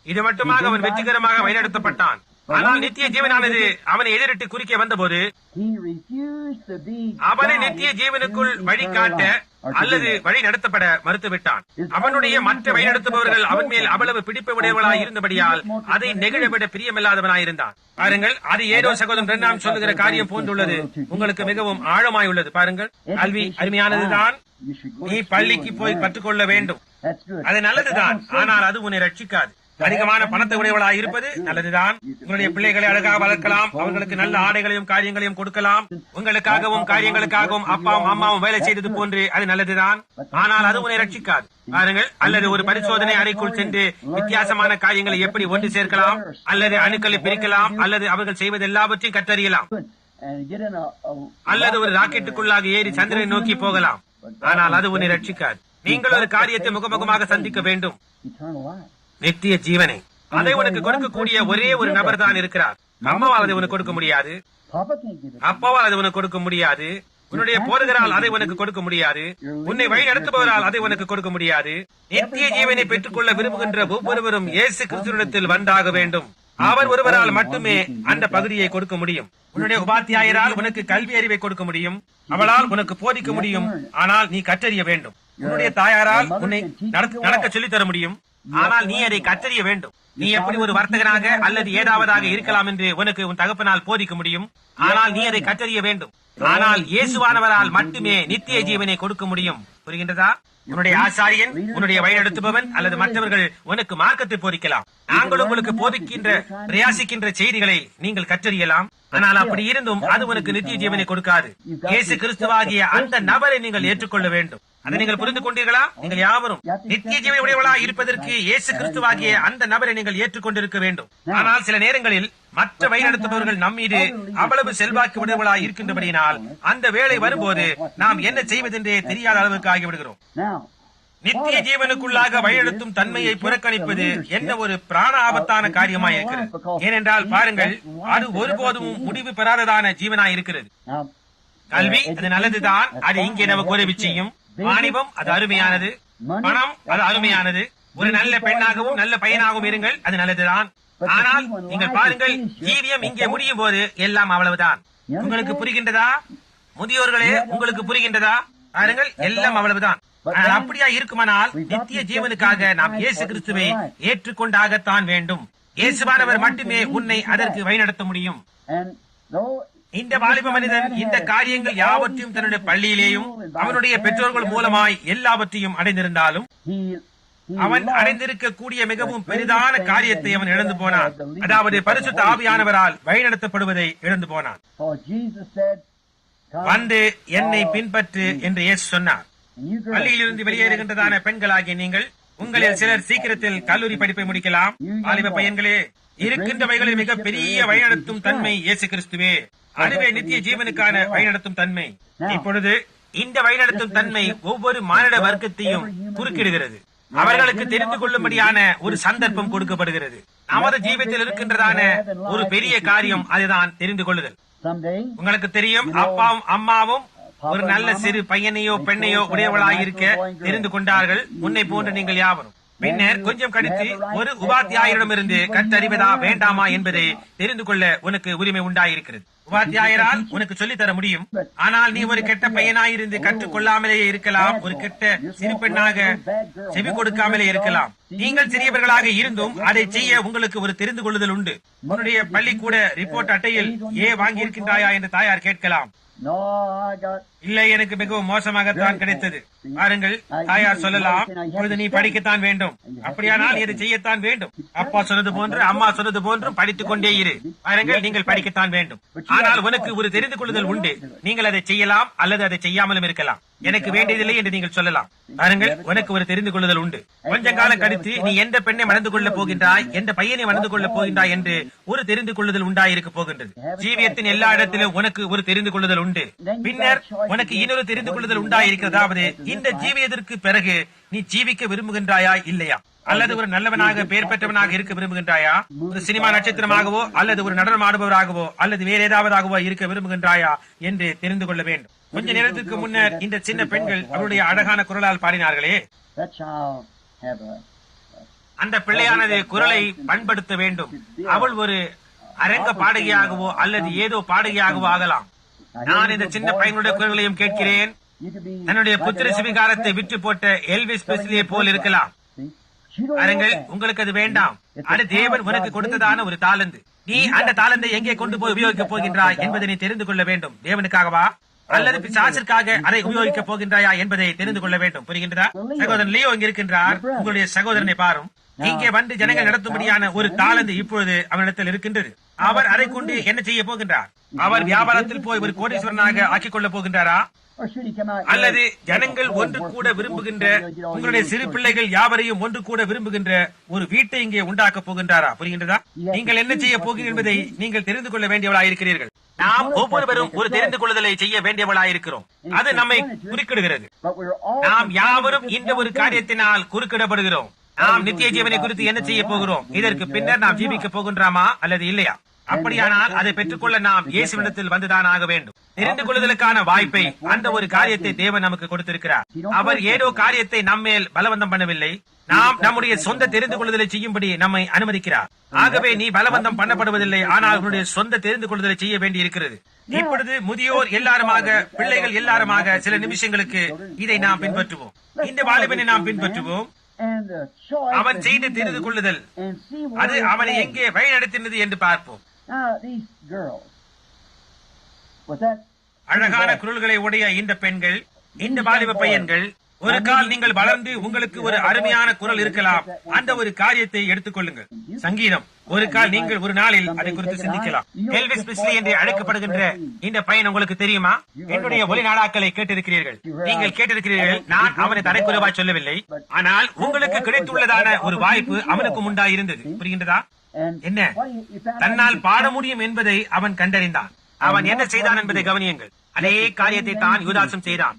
இது மட்டுமாக அவன் வெற்றிகரமாக வழிநடத்தப்பட்டான். ஆனால் நித்திய ஜீவனானது அவனை எதிரிட்டு குறுக்க வந்தபோது he refused to be அவனை guided நித்திய ஜீவனுக்குள் into வழிகாட்ட eternal life, or to அல்லது do that. வழி நடத்தப்பட மறுத்துவிட்டான். அவனுடைய மற்ற வழிநடத்துபவர்கள் அவன் மேல் அவ்வளவு பிடிப்புடையவர்களாய் இருந்தபடியால் அதை நெகிழவிட பிரியமில்லாதவனாயிருந்தான். பாருங்கள், அது ஏதோ சகோதரன் இரண்டாம் சொல்லுகிற காரியம் போன்றுள்ளது. உங்களுக்கு மிகவும் ஆழமாயுள்ளது. பாருங்கள், கல்வி அருமையானதுதான். You should go நீ to school பள்ளிக்கு and போய் learn. கற்றுக்கொள்ள வேண்டும், That's good. அது நல்லதுதான். ஆனால் அது உன்னை ரட்சிக்காது. அதிகமான பணத்தை உடையவளாய் இருப்பது நல்லதுதான். உங்களுடைய பிள்ளைகளை அழகாக வளர்க்கலாம், அவர்களுக்கு நல்ல ஆடைகளையும் காரியங்களையும் கொடுக்கலாம். உங்களுக்காகவும் காரியங்களுக்காகவும் அப்பாவும் அம்மாவும் வேலை செய்தது போன்று அது நல்லதுதான். ஆனால் அது உன்னை ரட்சிக்காது. பாருங்கள், அல்லது ஒரு பரிசோதனை அறைக்குள் சென்று வித்தியாசமான காரியங்களை எப்படி ஒன்று சேர்க்கலாம், அல்லது அணுக்களை பிரிக்கலாம், அல்லது அவர்கள் செய்வது எல்லாவற்றையும் கற்றறியலாம், And get in a அல்லது ஒரு ராக்கெட்டுக்குள்ளாக ஏறி சந்திரனை நோக்கி போகலாம். ஆனால் அது உன்னை ரட்சிக்காது. நீங்கள் ஒரு காரியத்தை முகமுகமாக சந்திக்க வேண்டும், eternal life. நித்திய ஜீவனை. அதை உனக்கு கொடுக்கக்கூடிய ஒரே ஒரு நபர் தான் இருக்கிறார். அம்மாவால் அதை உனக்கு கொடுக்க முடியாது, Papa can't give it. அப்பாவால் அதை உனக்கு கொடுக்க முடியாது, உன்னுடைய போதகரால் அதை உனக்கு கொடுக்க முடியாது, உன்னை வழி நடத்துபவரால் அதை உனக்கு கொடுக்க முடியாது. நித்திய ஜீவனை பெற்றுக்கொள்ள விரும்புகின்ற ஒவ்வொருவரும் இயேசு கிறிஸ்துவிடத்தில் வந்தாக வேண்டும். அவர் ஒருவரால் மட்டுமே அந்த பகுதியை கொடுக்க முடியும். உன்னுடைய உபாத்தியாயரால் உனக்கு கல்வி அறிவை கொடுக்க முடியும், அவளால் உனக்கு போதிக்க முடியும், ஆனால் நீ கற்றறிய வேண்டும். உன்னுடைய தாயாரால் உன்னை நடக்க சொல்லித் தர முடியும், ஆனால் நீ அதை கற்றறிய வேண்டும். நீ எப்படி ஒரு வர்த்தகனாக அல்லது ஏதாவதாக இருக்கலாம் என்று உனக்கு உன் தகப்பனால் போதிக்க முடியும், ஆனால் நீ அதை கற்றறிய வேண்டும். ஆனால் இயேசுவானவரால் மட்டுமே நித்திய ஜீவனை கொடுக்க முடியும். புரிகின்றதா? உன்னுடைய ஆசாரியன், உன்னுடைய வழிநடத்துபவன் அல்லது மற்றவர்கள் உனக்கு மார்க்கத்தை போதிக்கலாம். நாங்கள் உங்களுக்கு போதிக்கின்ற பிரயாசிக்கின்ற செய்திகளை நீங்கள் கற்றறியலாம். ஆனால் அப்படி இருந்தும் அது உனக்கு நித்திய ஜீவனை கொடுக்காது. இயேசு கிறிஸ்துவாகிய அந்த நபரை நீங்கள் ஏற்றுக்கொள்ள வேண்டும். அதை நீங்கள் புரிந்து கொண்டீர்களா? நீங்கள் யாவரும் நித்திய ஜீவனை உடையவர்களாக இருப்பதற்கு இயேசு கிறிஸ்துவாகிய அந்த நபரை நீங்கள் ஏற்றுக்கொண்டிருக்க வேண்டும். ஆனால் சில நேரங்களில் மற்ற வழிநடத்துபவர்கள் நம்மீது அவ்வளவு செல்வாக்கு உடையவர்களாக இருக்கின்றபடியினால் அந்த வேளை வரும்போது நாம் என்ன செய்வதென்றே தெரியாத அளவுக்கு ஆகிவிடுகிறோம். நித்திய ஜீவனுக்குள்ளாக வழிநடத்தும் தன்மையை புறக்கணிப்பது என்ன ஒரு பிராண ஆபத்தான காரியமாய் இருக்கிறது. ஏனென்றால் பாருங்கள், அது ஒருபோதும் முடிவு பெறாததான ஜீவனாய் இருக்கிறது. கல்வி அது நல்லதுதான், அது இங்கே நமக்கு உதவி செய்யும். வாணிபம் அது அருமையானது, பணம் அது அருமையானது, ஒரு நல்ல பெண்ணாகவும் நல்ல பையனாகவும் இருங்கள், அது நல்லதுதான். ஆனால் நீங்கள் பாருங்கள், ஜீவியம் இங்கே முடியும் போது எல்லாம் அவ்வளவுதான். உங்களுக்கு புரிகின்றதா முதியோர்களே? உங்களுக்கு புரிகின்றதா? பாருங்கள், எல்லாம் அவ்வளவுதான். அப்படியா இருக்குமானால் நித்திய ஜீவனுக்காக நாம் இயேசு கிறிஸ்துவை ஏற்றுக்கொண்டாகத்தான் வேண்டும். இயேசுவானவர் மட்டுமே உன்னை அதற்கு வழிநடத்த முடியும். இந்த வாலிப மனிதன் இந்த காரியங்கள் யாவற்றையும் தன்னுடைய பள்ளியிலேயும் அவனுடைய பெற்றோர்கள் மூலமாய் எல்லாவற்றையும் அடைந்திருந்தாலும் அவன் அடைந்திருக்கக்கூடிய மிகவும் பெரிதான காரியத்தை அவன் இழந்து போனான். அதாவது பரிசுத்த ஆவியானவரால் வழிநடத்தப்படுவதை இழந்து போனான். வந்து என்னை பின்பற்று என்று இயேசு சொன்னார். பள்ளியிலிருந்து வெளியேறுகின்றதான பெண்களாகிய நீங்கள், உங்களில் சிலர் சீக்கிரத்தில் கல்லூரி படிப்பை முடிக்கலாம். வாலிப பையன்களே, இருக்கின்றவைகளில் மிக பெரிய வழிநடத்தும் தன்மை இயேசு கிறிஸ்துவே. அதுவே நித்திய ஜீவனுக்கான வழிநடத்தும் தன்மை. இப்பொழுது இந்த வழிநடத்தும் தன்மை ஒவ்வொரு மானிட வர்க்கத்தையும் குறுக்கிடுகிறது. அவர்களுக்கு தெரிந்து கொள்ளும்படியான ஒரு சந்தர்ப்பம் கொடுக்கப்படுகிறது. நமது ஜீவியத்தில் இருக்கின்றதான ஒரு பெரிய காரியம் அதுதான் தெரிந்து கொள்ளுதல். உங்களுக்கு தெரியும், அப்பாவும் அம்மாவும் ஒரு நல்ல சிறு பையனையோ பெண்ணையோ உடையவளாயிருக்க தெரிந்து கொண்டார்கள், உன்னை போன்று நீங்கள் யாவரும். பின்னர் கொஞ்சம் கழித்து ஒரு உபாத்தியாயரிடமிருந்து கற்றறிவதா வேண்டாமா என்பதை தெரிந்து கொள்ள உனக்கு உரிமை உண்டாயிருக்கிறது. உபாத்தியாயரால் உனக்கு சொல்லித் தர முடியும். ஆனால் நீ ஒரு கெட்ட பையனாயிருந்து கற்றுக் கொள்ளாமலேயே இருக்கலாம், ஒரு கெட்ட சிறு பெண்ணாக செவி கொடுக்காமலே இருக்கலாம். நீங்கள் சிறியவர்களாக இருந்தும் அதை செய்ய உங்களுக்கு ஒரு தெரிந்து கொள்ளுதல் உண்டு. உன்னுடைய பள்ளிக்கூட ரிப்போர்ட் அட்டையில் வாங்கி இருக்கின்றாயா என்று தாயார் கேட்கலாம். இல்லை, எனக்கு மிகவும் மோசமாகத்தான் கிடைத்தது. பாருங்கள், தாயார் சொல்லலாம், இப்பொழுது நீ படிக்கத்தான் வேண்டும், அப்படியானால் இதை செய்யத்தான் வேண்டும். அப்பா சொன்னது போன்று அம்மா சொன்னது போன்றும் படித்துக் கொண்டே இரு. பாருங்கள், நீங்கள் படிக்கத்தான் வேண்டும். ஆனால் உனக்கு ஒரு தெரிந்து கொள்ளுதல் உண்டு. நீங்கள் அதை செய்யலாம் அல்லது அதை செய்யாமலும் இருக்கலாம். எனக்கு வேண்டியதில்லை என்று நீங்கள் சொல்லலாம். பாருங்கள், உனக்கு ஒரு தெரிந்து கொள்ளுதல் உண்டு. கொஞ்ச காலம் கழித்து நீ எந்த பெண்ணை மணந்து கொள்ளப் போகின்றாய், எந்த பையனை மணந்து கொள்ளப் போகின்றாய் என்று ஒரு தெரிந்து கொள்ளுதல் உண்டாயிருக்க போகின்றது. ஜீவியத்தின் எல்லா இடத்திலும் உனக்கு ஒரு தெரிந்து கொள்ளுதல் உண்டு. பின்னர் உனக்கு இன்னொரு தெரிந்து கொள்ளுதல் உண்டாயிருக்கிறதாவது, இந்த ஜீவியத்திற்கு பிறகு நீ ஜீவிக்க விரும்புகின்றாயா இல்லையா, அல்லது ஒரு நல்லவனாக பெயர் பெற்றவனாக இருக்க விரும்புகின்றாயா, ஒரு சினிமா நட்சத்திரமாகவோ அல்லது ஒரு நடனம் ஆடுபவராகவோ அல்லது வேற ஏதாவதாகவோ இருக்க விரும்புகின்றாயா என்று தெரிந்து கொள்ள வேண்டும். கொஞ்ச நேரத்திற்கு முன்னர் இந்த சின்ன பெண்கள் அவருடைய அழகான குரலால் பாடினார்களே, அந்த பிள்ளையானது குரலை பண்படுத்த வேண்டும். அவள் ஒரு அரங்க பாடகியாகவோ அல்லது ஏதோ பாடகியாகவோ ஆகலாம். நான் இந்த சின்ன பையனுடைய குரல்களையும் கேட்கிறேன். தன்னுடைய புத்திர சிவிகாரத்தை விற்று போட்ட எல்விஸ் பிரெஸ்லியை போல் இருக்கலாம். பாருங்கள், உங்களுக்கு அது வேண்டாம். அது தேவன் உனக்கு கொடுத்ததான ஒரு தாளந்து. நீ அந்த தாளந்தை எங்கே கொண்டு போய் உபயோகிக்கப் போகின்றாய் என்பதை நீ தெரிந்து கொள்ள வேண்டும். தேவனுக்காகவா அல்லது பிசாசிற்காக அதை உபயோகிக்கப் போகின்றாயா என்பதை தெரிந்து கொள்ள வேண்டும். புரிகின்றதா? சகோதரன் லியோ இங்க இருக்கின்றார். உங்களுடைய சகோதரனை பாரும். இங்கே வந்து ஜனங்கள் நடத்தும்படியான ஒரு தாளந்து இப்பொழுது அவனிடத்தில் இருக்கின்றது. அவர் அதை கொண்டு என்ன செய்ய போகின்றார்? அவர் வியாபாரத்தில் போய் ஒரு கோடீஸ்வரனாக ஆக்கிக் கொள்ள போகின்றாரா? அல்லது ஜனங்கள் ஒன்று கூட விரும்புகின்ற, உங்களுடைய சிறு பிள்ளைகள் யாவரையும் ஒன்று கூட விரும்புகின்ற ஒரு வீட்டை இங்கே உண்டாக்க போகின்றாரா? புரிகின்றதா? நீங்கள் என்ன செய்ய போகிறீர்கள் என்பதை நீங்கள் தெரிந்து கொள்ள வேண்டியவளாயிருக்கிறீர்கள். நாம் ஒவ்வொருவரும் ஒரு தெரிந்து கொள்ளுதலை செய்ய வேண்டியவளாயிருக்கிறோம். அது நம்மை குறுக்கிடுகிறது. நாம் யாவரும் இந்த ஒரு காரியத்தினால் குறுக்கிடப்படுகிறோம். நாம் நித்திய ஜீவனை குறித்து என்ன செய்ய போகிறோம்? இதற்கு பின்னர் நாம் ஜீவிக்க போகின்றோமா அல்லது இல்லையா? அப்படியானால் அதை பெற்றுக்கொள்ள நாம் இயேசுவிடத்தில் வந்துதான் ஆக வேண்டும். தெரிந்து கொள்ளுதலுக்கான வாய்ப்பை, அந்த ஒரு காரியத்தை தேவன் நமக்கு கொடுத்திருக்கிறார். அவர் ஏதோ காரியத்தை நம்மேல் பலவந்தம் பண்ணவில்லை. நாம் நம்முடைய சொந்த தெரிந்து கொள்ளுதலை செய்யும்படி நம்மை அனுமதிக்கிறார். ஆகவே நீ பலவந்தம் பண்ணப்படுவதில்லை, ஆனால் உன்னுடைய சொந்த தெரிந்து கொள்ளுதலை செய்ய வேண்டி இருக்கிறது. இப்பொழுது முதியோர் எல்லாருமாக, பிள்ளைகள் எல்லாருமாக சில நிமிஷங்களுக்கு இதை நாம் பின்பற்றுவோம். இந்த வாலிபனை நாம் பின்பற்றுவோம். அவன் செய்த தெரிந்து கொள்ளுதல் அது அவனை எங்கே வழி நடத்தினது என்று பார்ப்போம். அழகான குரல்களை உடைய இந்த பெண்கள், இந்த வாலிப பையன்கள் ஒரு கால் நீங்கள் வளர்ந்து உங்களுக்கு ஒரு அருமையான குரல் இருக்கலாம். அந்த ஒரு காரியத்தை எடுத்துக் கொள்ளுங்கள். சங்கீதம். ஒரு கால் நீங்கள் ஒரு நாளில் அதை குறித்து சிந்திக்கலாம். எல்விஸ் பிரிஸ்லி என்று அழைக்கப்படுகின்ற இந்த பையன் உங்களுக்கு தெரியுமா? என்னுடைய ஒலி நாடாக்களை கேட்டிருக்கிறீர்கள். நீங்கள் கேட்டிருக்கிறீர்கள். நான் அவனை தரைக்குறைவாய் சொல்லவில்லை. ஆனால் உங்களுக்கு கிடைத்துள்ளதான ஒரு வாய்ப்பு அவனுக்கும் உண்டாயிருந்தது. புரிகின்றதா? என்ன? தன்னால் பாட முடியும் என்பதை அவன் கண்டறிந்தான். அவன் என்ன செய்தான் என்பதை கவனியுங்கள். அதே காரியத்தை தான் யூதாசும் செய்தான்.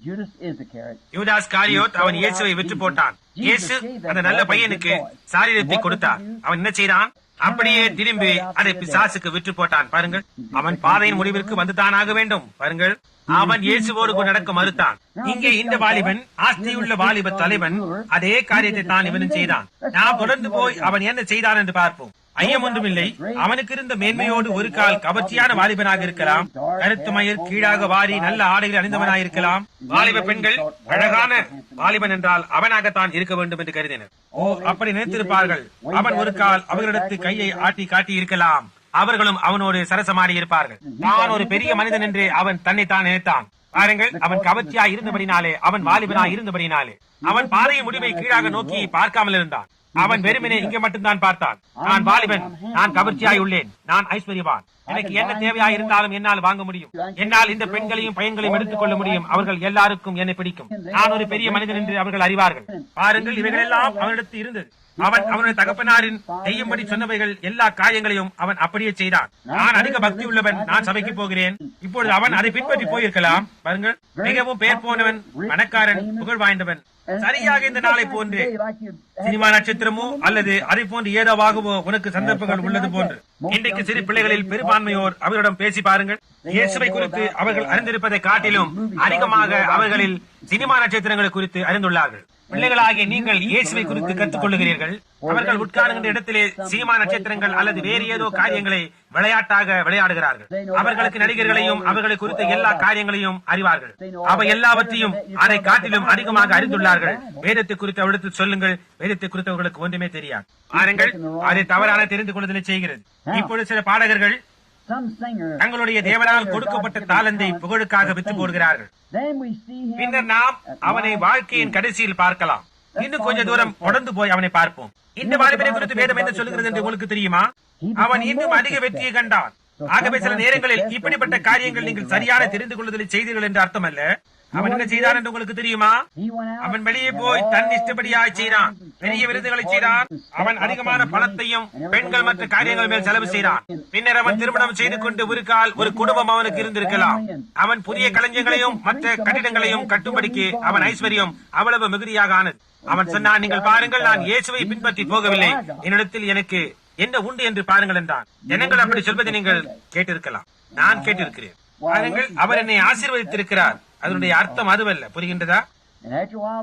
யூதாஸ் காரியோத் அவன் இயேசுவை விற்று போட்டான். இயேசு அந்த நல்ல பையனுக்கு சாரீரத்தை கொடுத்தார். அவன் என்ன செய்தான்? அப்படியே திரும்பி அதை பிசாசுக்கு விற்று போட்டான். பாருங்கள், அவன் பாதையின் முடிவிற்கு வந்துதான் ஆக வேண்டும். பாருங்கள், அவன் இயேசுவோடு நடக்க மறுத்தான். இங்கே இந்த வாலிபன், ஆஸ்தியுள்ள வாலிப தலைவன், அதே காரியத்தை தான் இவனும் செய்தான். நாம் தொடர்ந்து போய் அவன் என்ன செய்தான் என்று பார்ப்போம். ஐயம் ஒன்றுமில்லை. அவனுக்கு இருந்த மேன்மையோடு ஒரு கால் கவர்ச்சியான வாலிபனாக இருக்கலாம். கருத்து மயிர் கீழாக வாரி நல்ல ஆடைகள் அணிந்தவனாக இருக்கலாம். வாலிப பெண்கள் அழகான வாலிபன் என்றால் அவனாகத்தான் இருக்க வேண்டும் என்று கருதினர். அப்படி நினைத்திருப்பார்கள். அவன் ஒரு கால் அவர்களிடத்து கையை ஆட்டி காட்டி இருக்கலாம். அவர்களும் அவனோடு சரசமாடி இருப்பார்கள். நான் ஒரு பெரிய மனிதன் என்று அவன் தன்னைத்தான் நினைத்தான். பாருங்கள், அவன் கவர்ச்சியாய் இருந்தபடினாலே, அவன் வாலிபனாய் இருந்தபடினாலே அவன் பாதையின் முடிவை கீழாக நோக்கி பார்க்காமல் இருந்தான். அவன் வெறுமனே இங்கே மட்டும்தான் பார்த்தான். நான் வாலிபன், நான் கவர்ச்சியாய் உள்ளேன், நான் ஐஸ்வர்யவான், எனக்கு என்ன தேவையாய் இருந்தாலும் என்னால் வாங்க முடியும், என்னால் இந்த பெண்களையும் பையன்களையும் எடுத்துக் கொள்ள முடியும், அவர்கள் எல்லாருக்கும் என்னை பிடிக்கும், நான் ஒரு பெரிய மனிதன் என்று அவர்கள் அறிவார்கள். பாருங்கள், இவைகள் எல்லாம் அவனிடத்தில் இருந்தது. அவன் அவனுடைய தகப்பனாரின் செய்யும்படி சொன்னவைகள் எல்லா காரியங்களையும் அவன் அப்படியே செய்தான். நான் அதிக பக்தி உள்ளவன், நான் சபைக்கு போகிறேன். இப்பொழுது அவன் அதை பின்பற்றி போயிருக்கலாம். பாருங்கள், மிகவும் பெயர் போனவன், பணக்காரன், புகழ் வாய்ந்தவன். சரியாக இந்த நாளை போன்று சினிமா நட்சத்திரமோ அல்லது அதை போன்று ஏதோவாகவோ உனக்கு சந்தர்ப்பங்கள் உள்ளது போன்று இன்றைக்கு சிறு பிள்ளைகளில் பெரும்பான்மையோர் அவர்களிடம் பேசி பாருங்கள். இயேசுவை குறித்து அவர்கள் அறிந்திருப்பதை காட்டிலும் அதிகமாக அவர்களில் சினிமா நட்சத்திரங்களை குறித்து அறிந்துள்ளார்கள். பிள்ளைகளாகிய நீங்கள் இயேசுவை குறித்து கற்றுக் கொள்ளுகிறீர்கள். அவர்கள் உட்காருகின்ற இடத்திலே சினிமா நட்சத்திரங்கள் அல்லது வேறு ஏதோ காரியங்களை விளையாட்டாக விளையாடுகிறார்கள். அவர்களுக்கு நடிகர்களையும் அவர்களை குறித்த எல்லா காரியங்களையும் அறிவார்கள். அவை எல்லாவற்றையும் அதை காட்டிலும் அதிகமாக அறிந்துள்ளார்கள். வேதத்தை குறித்து அவரிடத்தில் சொல்லுங்கள். வேதத்தை குறித்தவர்களுக்கு ஒன்றுமே தெரியாது. பாருங்கள், அதை தவறான தெரிந்து கொள்வதிலே செய்கிறது. இப்பொழுது சில பாடகர்கள் தங்களுடைய தேவனால் கொடுக்கப்பட்ட தாளந்தை புகழுக்காக வித்து போடுகிறார்கள். பின்னர் நாம் அவனை வாழ்க்கையின் கடைசியில் பார்க்கலாம். இன்னும் கொஞ்ச தூரம் தொடர்ந்து போய் அவனை பார்ப்போம். இந்த வாலிபனை குறித்து வேதம் என்ன சொல்லுகிறது என்று உங்களுக்கு தெரியுமா? அவன் இன்னும் அதிக வெற்றியை கண்டான். ஆகவே சில நேரங்களில் இப்படிப்பட்ட காரியங்கள் நீங்கள் சரியான தெரிந்து கொள்வதில் செய்தீர்கள் என்று அர்த்தம் அல்ல. அவன் என்ன செய்தான் என்று உங்களுக்கு தெரியுமா? அவன் வெளியே போய் தன் இஷ்டப்படியாய் செய்தான். பெரிய விருதுகளை செய்தான். அவன் அதிகமான பணத்தையும் பெண்கள் மற்ற காரியங்கள் மேல் செலவு செய்தான். பின்னர் அவன் திருமணம் செய்து கொண்டு ஒரு கால் ஒரு குடும்பம் அவனுக்கு இருந்திருக்கலாம். அவன் புதிய களஞ்சியங்களையும் மற்ற கட்டிடங்களையும் கட்டும்படிக்கு அவன் ஐஸ்வர்யம் அவ்வளவு மிகுதியாக ஆனது. அவன் சொன்னான், நீங்கள் பாருங்கள், நான் இயேசுவை பின்பற்றி போகவில்லை, என்னிடத்தில் எனக்கு என்ன உண்டு என்று பாருங்கள் என்றான். ஜனங்கள் அப்படி சொல்வதை நீங்கள் கேட்டிருக்கலாம். நான் கேட்டிருக்கிறேன். பாருங்கள், அவர் என்னை ஆசீர்வதித்திருக்கிறார். அதனுடைய அர்த்தம் அதுவல்ல. புரிகின்றதா?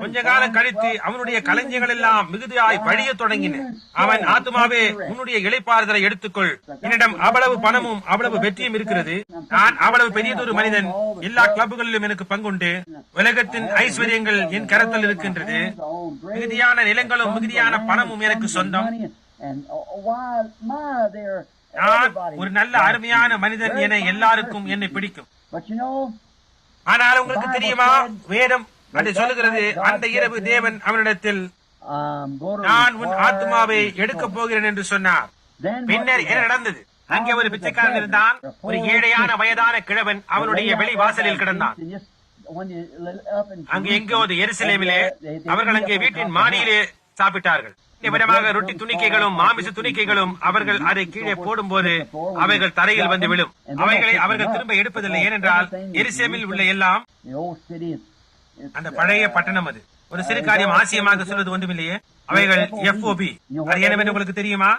கொஞ்ச காலம் கழித்து அவனுடைய களஞ்சியங்கள் எல்லாம் மிகுதியாய் வழிய தொடங்கின. அவன், ஆத்துமாவே உன்னுடைய இளைப்பாறுதலை எடுத்துக்கொள், என்னிடம் அவ்வளவு பணமும் அவ்வளவு வெற்றியும் இருக்கிறது, நான் அவ்வளவு பெரியதொரு மனிதன், எல்லா கிளப்புகளிலும் எனக்கு பங்குண்டு, உலகத்தின் ஐஸ்வர்யங்கள் என் கரத்தில் இருக்கின்றது, மிகுதியான நிலங்களும் மிகுதியான பணமும் எனக்கு சொந்தம், நான் ஒரு நல்ல அருமையான மனிதன் என எல்லாருக்கும் என்னை பிடிக்கும். ஆனால் உங்களுக்கு தெரியுமா, வேதம் அதை சொல்லுகிறது, அந்த இரவு தேவன் அவனிடத்தில், நான் உன் ஆத்மாவை எடுக்கப் போகிறேன் என்று சொன்னார். பின்னர் என்ன நடந்தது? அங்கே ஒரு பிச்சைக்காரன் இருந்தான். ஒரு ஏழையான வயதான கிழவன் அவனுடைய வெளி வாசலில் கிடந்தான். அங்கே எங்கோ எருசலேமிலே அவர்கள் அங்கே வீட்டின் மாடியிலே சாப்பிட்டார்கள். விதமாக ரொட்டி துணிக்கைகளும் மாமிச துணிக்கைகளும் அவர்கள் அதை கீழே போடும் போது அவைகள் தரையில் வந்து விழும். அவைகளை அவர்கள் திரும்ப எடுப்பதில்லை. ஏனென்றால் எருசலேமில் உள்ள எல்லாம் அந்த பழைய பட்டணம். அது ஒரு சிறு காரியம். ஆசியமாக சொல்வது ஒன்றுமில்லையே. அவைகள் FOB. அது என்னவென்று உங்களுக்கு தெரியுமா?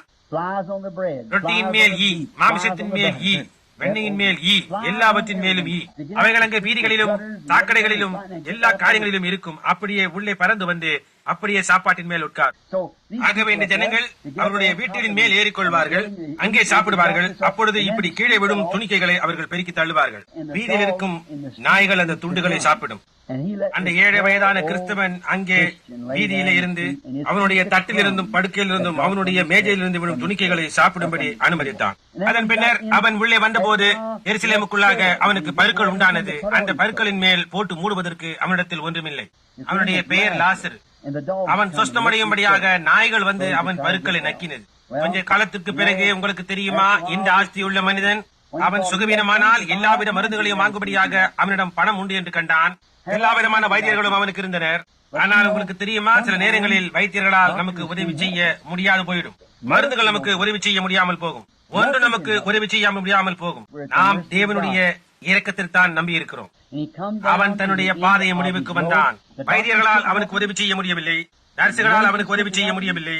ரொட்டியின் மேல் ஈ, மாமிசத்தின் மேல் ஈ, வெண்ணையின் மேல் ஈ, எல்லாவற்றின் மேலும் ஈ. அவைகள் அங்கே வீதிகளிலும் சாக்கடைகளிலும் எல்லா காரியங்களிலும் இருக்கும். அப்படியே உள்ளே பறந்து வந்து அப்படியே சாப்பாட்டின் மேல் உட்கார். ஆகவே இந்த ஜனங்கள் அவருடைய வீட்டின் மேல் ஏறிக்கொள்வார்கள், அங்கே சாப்பிடுவார்கள். அப்பொழுது இப்படி கீழே விடும் துணிக்கைகளை அவர்கள் பெருக்கி தள்ளுவார்கள். வீதியில் இருக்கும் நாய்கள் அந்த துண்டுகளை சாப்பிடும். அந்த 7 வயதான கிறிஸ்தவன் அங்கே வீதியில இருந்து அவனுடைய தட்டிலிருந்தும் படுக்கையிலிருந்தும் அவனுடைய மேஜையிலிருந்து விடும் துணிக்கைகளை சாப்பிடும்படி அனுமதித்தான். அதன் பின்னர் அவன் உள்ளே வந்தபோது எருசலேமுக்குள்ளாக அவனுக்கு பருக்கள் உண்டானது. அந்த பருக்களின் மேல் போட்டு மூடுவதற்கு அவனிடத்தில் ஒன்றுமில்லை. அவனுடைய பெயர் லாசரு. அவன் சொஸ்தமடையும்படியாக நாய்கள் வந்து அவன் பருக்களை நக்கினது. கொஞ்ச காலத்திற்கு பிறகு உங்களுக்கு தெரியுமா, இந்த ஆஸ்தியுள்ள மனிதன் அவன் சுகவீனமானால் எல்லாவித மருந்துகளையும் வாங்கும்படியாக அவனிடம் பணம் உண்டு என்று கண்டான். எல்லா விதமான வைத்தியர்களும் அவனுக்கு இருந்தனர். ஆனால் உங்களுக்கு தெரியுமா, சில நேரங்களில் வைத்தியர்களால் நமக்கு உதவி செய்ய முடியாது போயிடும். மருந்துகள் நமக்கு உதவி செய்ய முடியாமல் போகும். ஒன்று நமக்கு உதவி செய்யாமல் முடியாமல் போகும். நாம் தேவனுடைய இரக்கத்தில்தான் நம்பி இருக்கிறோம். அவன் தன்னுடைய பாதையை முடிவுக்கு வந்தான். வைத்தியர்களால் அவனுக்கு உதவி செய்ய முடியவில்லை, நர்சுகளால் அவனுக்கு உதவி செய்ய முடியவில்லை,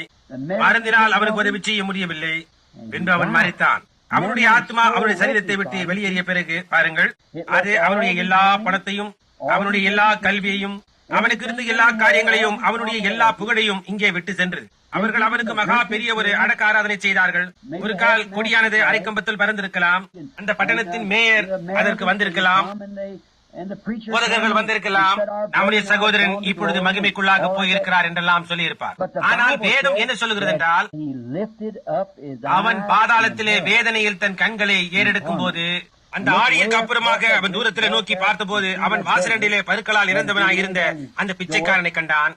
மருந்தினால் அவனுக்கு உதவி செய்ய முடியவில்லை. பின்பு அவன் மரித்தான். அவனுடைய ஆத்மா அவனுடைய சரீரத்தை விட்டு வெளியேறிய பிறகு பாருங்கள், அது அவனுடைய எல்லா பணத்தையும், அவனுடைய எல்லா கல்வியையும், அவனுக்கு இருந்த எல்லா காரியங்களையும், அவனுடைய எல்லா புகழையும் இங்கே விட்டு சென்றது. அவர்கள் அவனுக்கு மகா பெரிய ஒரு அடக்க ஆராதனை செய்தார்கள். ஒரு கால் கொடியானது அரைக்கம்பத்தில் பறந்திருக்கலாம். அந்த பட்டணத்தின் மேயர் அதற்கு வந்திருக்கலாம், போதகர்கள் வந்திருக்கலாம். நம்முடைய சகோதரன் இப்பொழுது மகிமைக்குள்ளாக போயிருக்கிறார் என்றெல்லாம் சொல்லி இருப்பார். ஆனால் வேதம் என்ன சொல்லுகிறது என்றால், அவன் பாதாளத்திலே வேதனையில் தன் கண்களை ஏறெடுக்கும் போது, அந்த ஆழிக்கு அப்புறமாக அவன் தூரத்திலே நோக்கி பார்த்தபோது அவன் வாசலண்டிலே பருக்களால் இறந்தவனாய் இருந்த அந்த பிச்சைக்காரனை கண்டான்.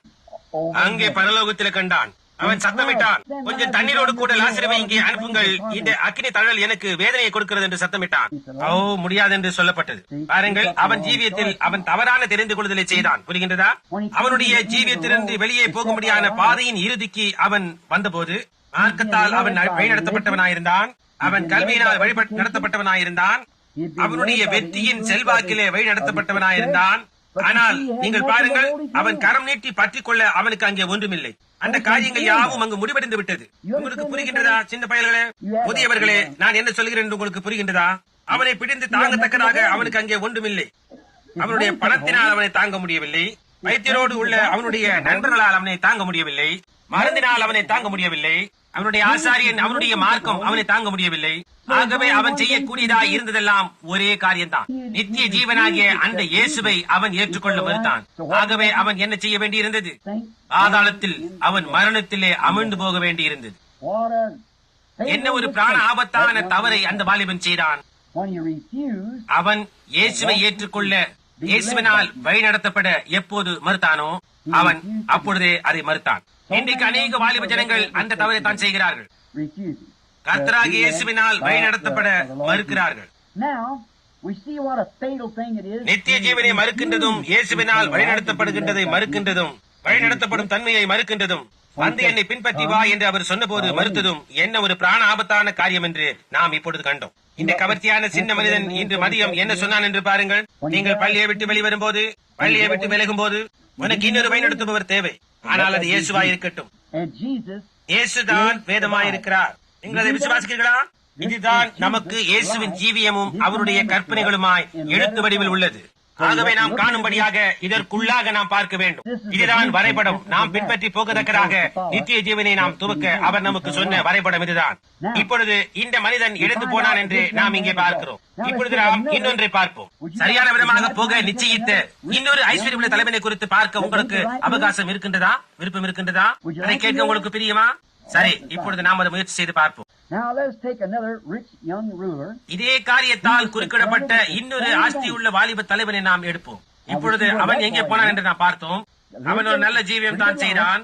அங்கே பரலோகத்திலே கண்டான். அவன் சத்தமிட்டான், கொஞ்சம் தண்ணீரோடு கூட லாசருவை இங்கே அனுப்புங்கள், இந்த அக்கினி தழல் எனக்கு வேதனையை கொடுக்கிறது என்று சத்தமிட்டான். முடியாது என்று சொல்லப்பட்டது. பாருங்கள், அவன் ஜீவியத்தில் அவன் தவறான தெரிந்து கொள்ளுதலை செய்தான். புரிகின்றதா? அவனுடைய ஜீவியத்திலிருந்து வெளியே போகும்படியான பாதையின் இறுதிக்கு அவன் வந்தபோது மார்க்கத்தால் அவன் வழிநடத்தப்பட்டவனாயிருந்தான். அவன் கல்வியினால் வழி நடத்தப்பட்டவனாயிருந்தான். அவனுடைய வெற்றியின் செல்வாக்கிலே வழி நடத்தப்பட்டவனாயிருந்தான். ஆனால் நீங்கள் பாருங்கள், அவன் கரம் நீட்டி பற்றிக் கொள்ள அவனுக்கு அங்கே ஒன்றுமில்லை. அந்த காரியங்கள் யாவும் அங்கு முடிவடைந்து விட்டது. உங்களுக்கு புரிகின்றதா சின்ன பயல்களே, புதியவர்களே, நான் என்ன சொல்கிறேன் என்று உங்களுக்கு புரிகின்றதா? அவனை பிடிந்து தாங்கத்தக்கதாக அவனுக்கு அங்கே ஒன்றுமில்லை. அவனுடைய பணத்தினால் அவனை தாங்க முடியவில்லை. வைத்தியரோடு உள்ள அவனுடைய நண்பர்களால் அவனை தாங்க முடியவில்லை. மருந்தினால் அவனை தாங்க முடியவில்லை. அவனுடைய ஆசாரியன், அவனுடைய மார்க்கம் அவனை தாங்க முடியவில்லை. ஆகவே அவன் செய்யக்கூடியதா இருந்ததெல்லாம் ஒரே காரியம்தான். நித்திய ஜீவனாகிய அந்த இயேசுவை அவன் ஏற்றுக்கொள்ள மறுத்தான். ஆகவே அவன் என்ன செய்ய வேண்டியிருந்தது? பாதாளத்தில் அவன் மரணத்திலே அமிழ்ந்து போக வேண்டியிருந்தது. என்ன ஒரு பிராண ஆபத்தான தவறை அந்த வாலிபன் செய்தான். அவன் இயேசுவை ஏற்றுக்கொள்ள, இயேசுவினால் வழி நடத்தப்பட எப்போது மறுத்தானோ அவன் அப்பொழுதே அதை மறுத்தான். இன்றைக்கு அநேக வாலிப ஜனங்கள் அந்த தவறை தான் செய்கிறார்கள். கர்த்தராகிய இயேசுவினால் வழி நடத்தப்பட மறுக்கிறார்கள். நித்திய ஜீவனை மறுக்கின்றதும், இயேசுவினால் வழிநடத்தப்படுகின்றதை மறுக்கின்றதும், வழிநடத்தப்படும் தன்மையை மறுக்கின்றதும், வந்து என்னை பின்பற்றி வா என்று அவர் சொன்னபோது மறுத்ததும் என்ன ஒரு பிராண ஆபத்தான காரியம் என்று நாம் இப்பொழுது கண்டோம். இந்த கவர்ச்சியான சின்ன மனிதன் இன்று மதியம் என்ன சொன்னான் என்று பாருங்கள். நீங்கள் பள்ளியை விட்டு வெளிவரும் போது, பள்ளியை விட்டு விலகும் போது உனக்கு இன்னொரு வழிநடத்துபவர் தேவை. ஆனால் அது இயேசுவா இருக்கட்டும். இயேசுதான் வேதமாயிருக்கிறார். நீங்கள் அதை விசுவாசிக்கிறீர்களா? இதுதான் நமக்கு இயேசுவின் ஜீவியமும் அவருடைய கற்பனைகளுமாய் எழுத்து வடிவில் உள்ளது. ஆகவே நாம் காணும்படியாக இதற்குள்ளாக நாம் பார்க்க வேண்டும். இதுதான் வரைபடம். நாம் பின்பற்றி போகத்தக்கதாக நித்திய ஜீவனை நாம் துவக்க அவர் நமக்கு சொன்ன வரைபடம் இதுதான். இப்பொழுது இந்த மனிதன் இழந்து போனான் என்று நாம் இங்கே பார்க்கிறோம். இப்பொழுது நாம் இன்னொன்றை பார்ப்போம். சரியான விதமாக போக நிச்சயித்த இன்னொரு ஐஸ்வர்யமுள்ள தலைவனை குறித்து பார்க்க உங்களுக்கு அவகாசம் இருக்கின்றதா? விருப்பம் இருக்கின்றதா? அதை கேட்க உங்களுக்கு பிரியமா? சரி, இப்பொழுது நாம் அதை முயற்சி செய்து பார்ப்போம். இதே காரியத்தால் குறுக்கிடப்பட்ட இன்னொரு ஆஸ்தியுள்ள வாலிப தலைவனை நாம் எடுப்போம். இப்பொழுது அவன் எங்கே போனான் என்று நாம் பார்த்தோம். அவன் ஒரு நல்ல ஜீவியம் தான் செய்தான்,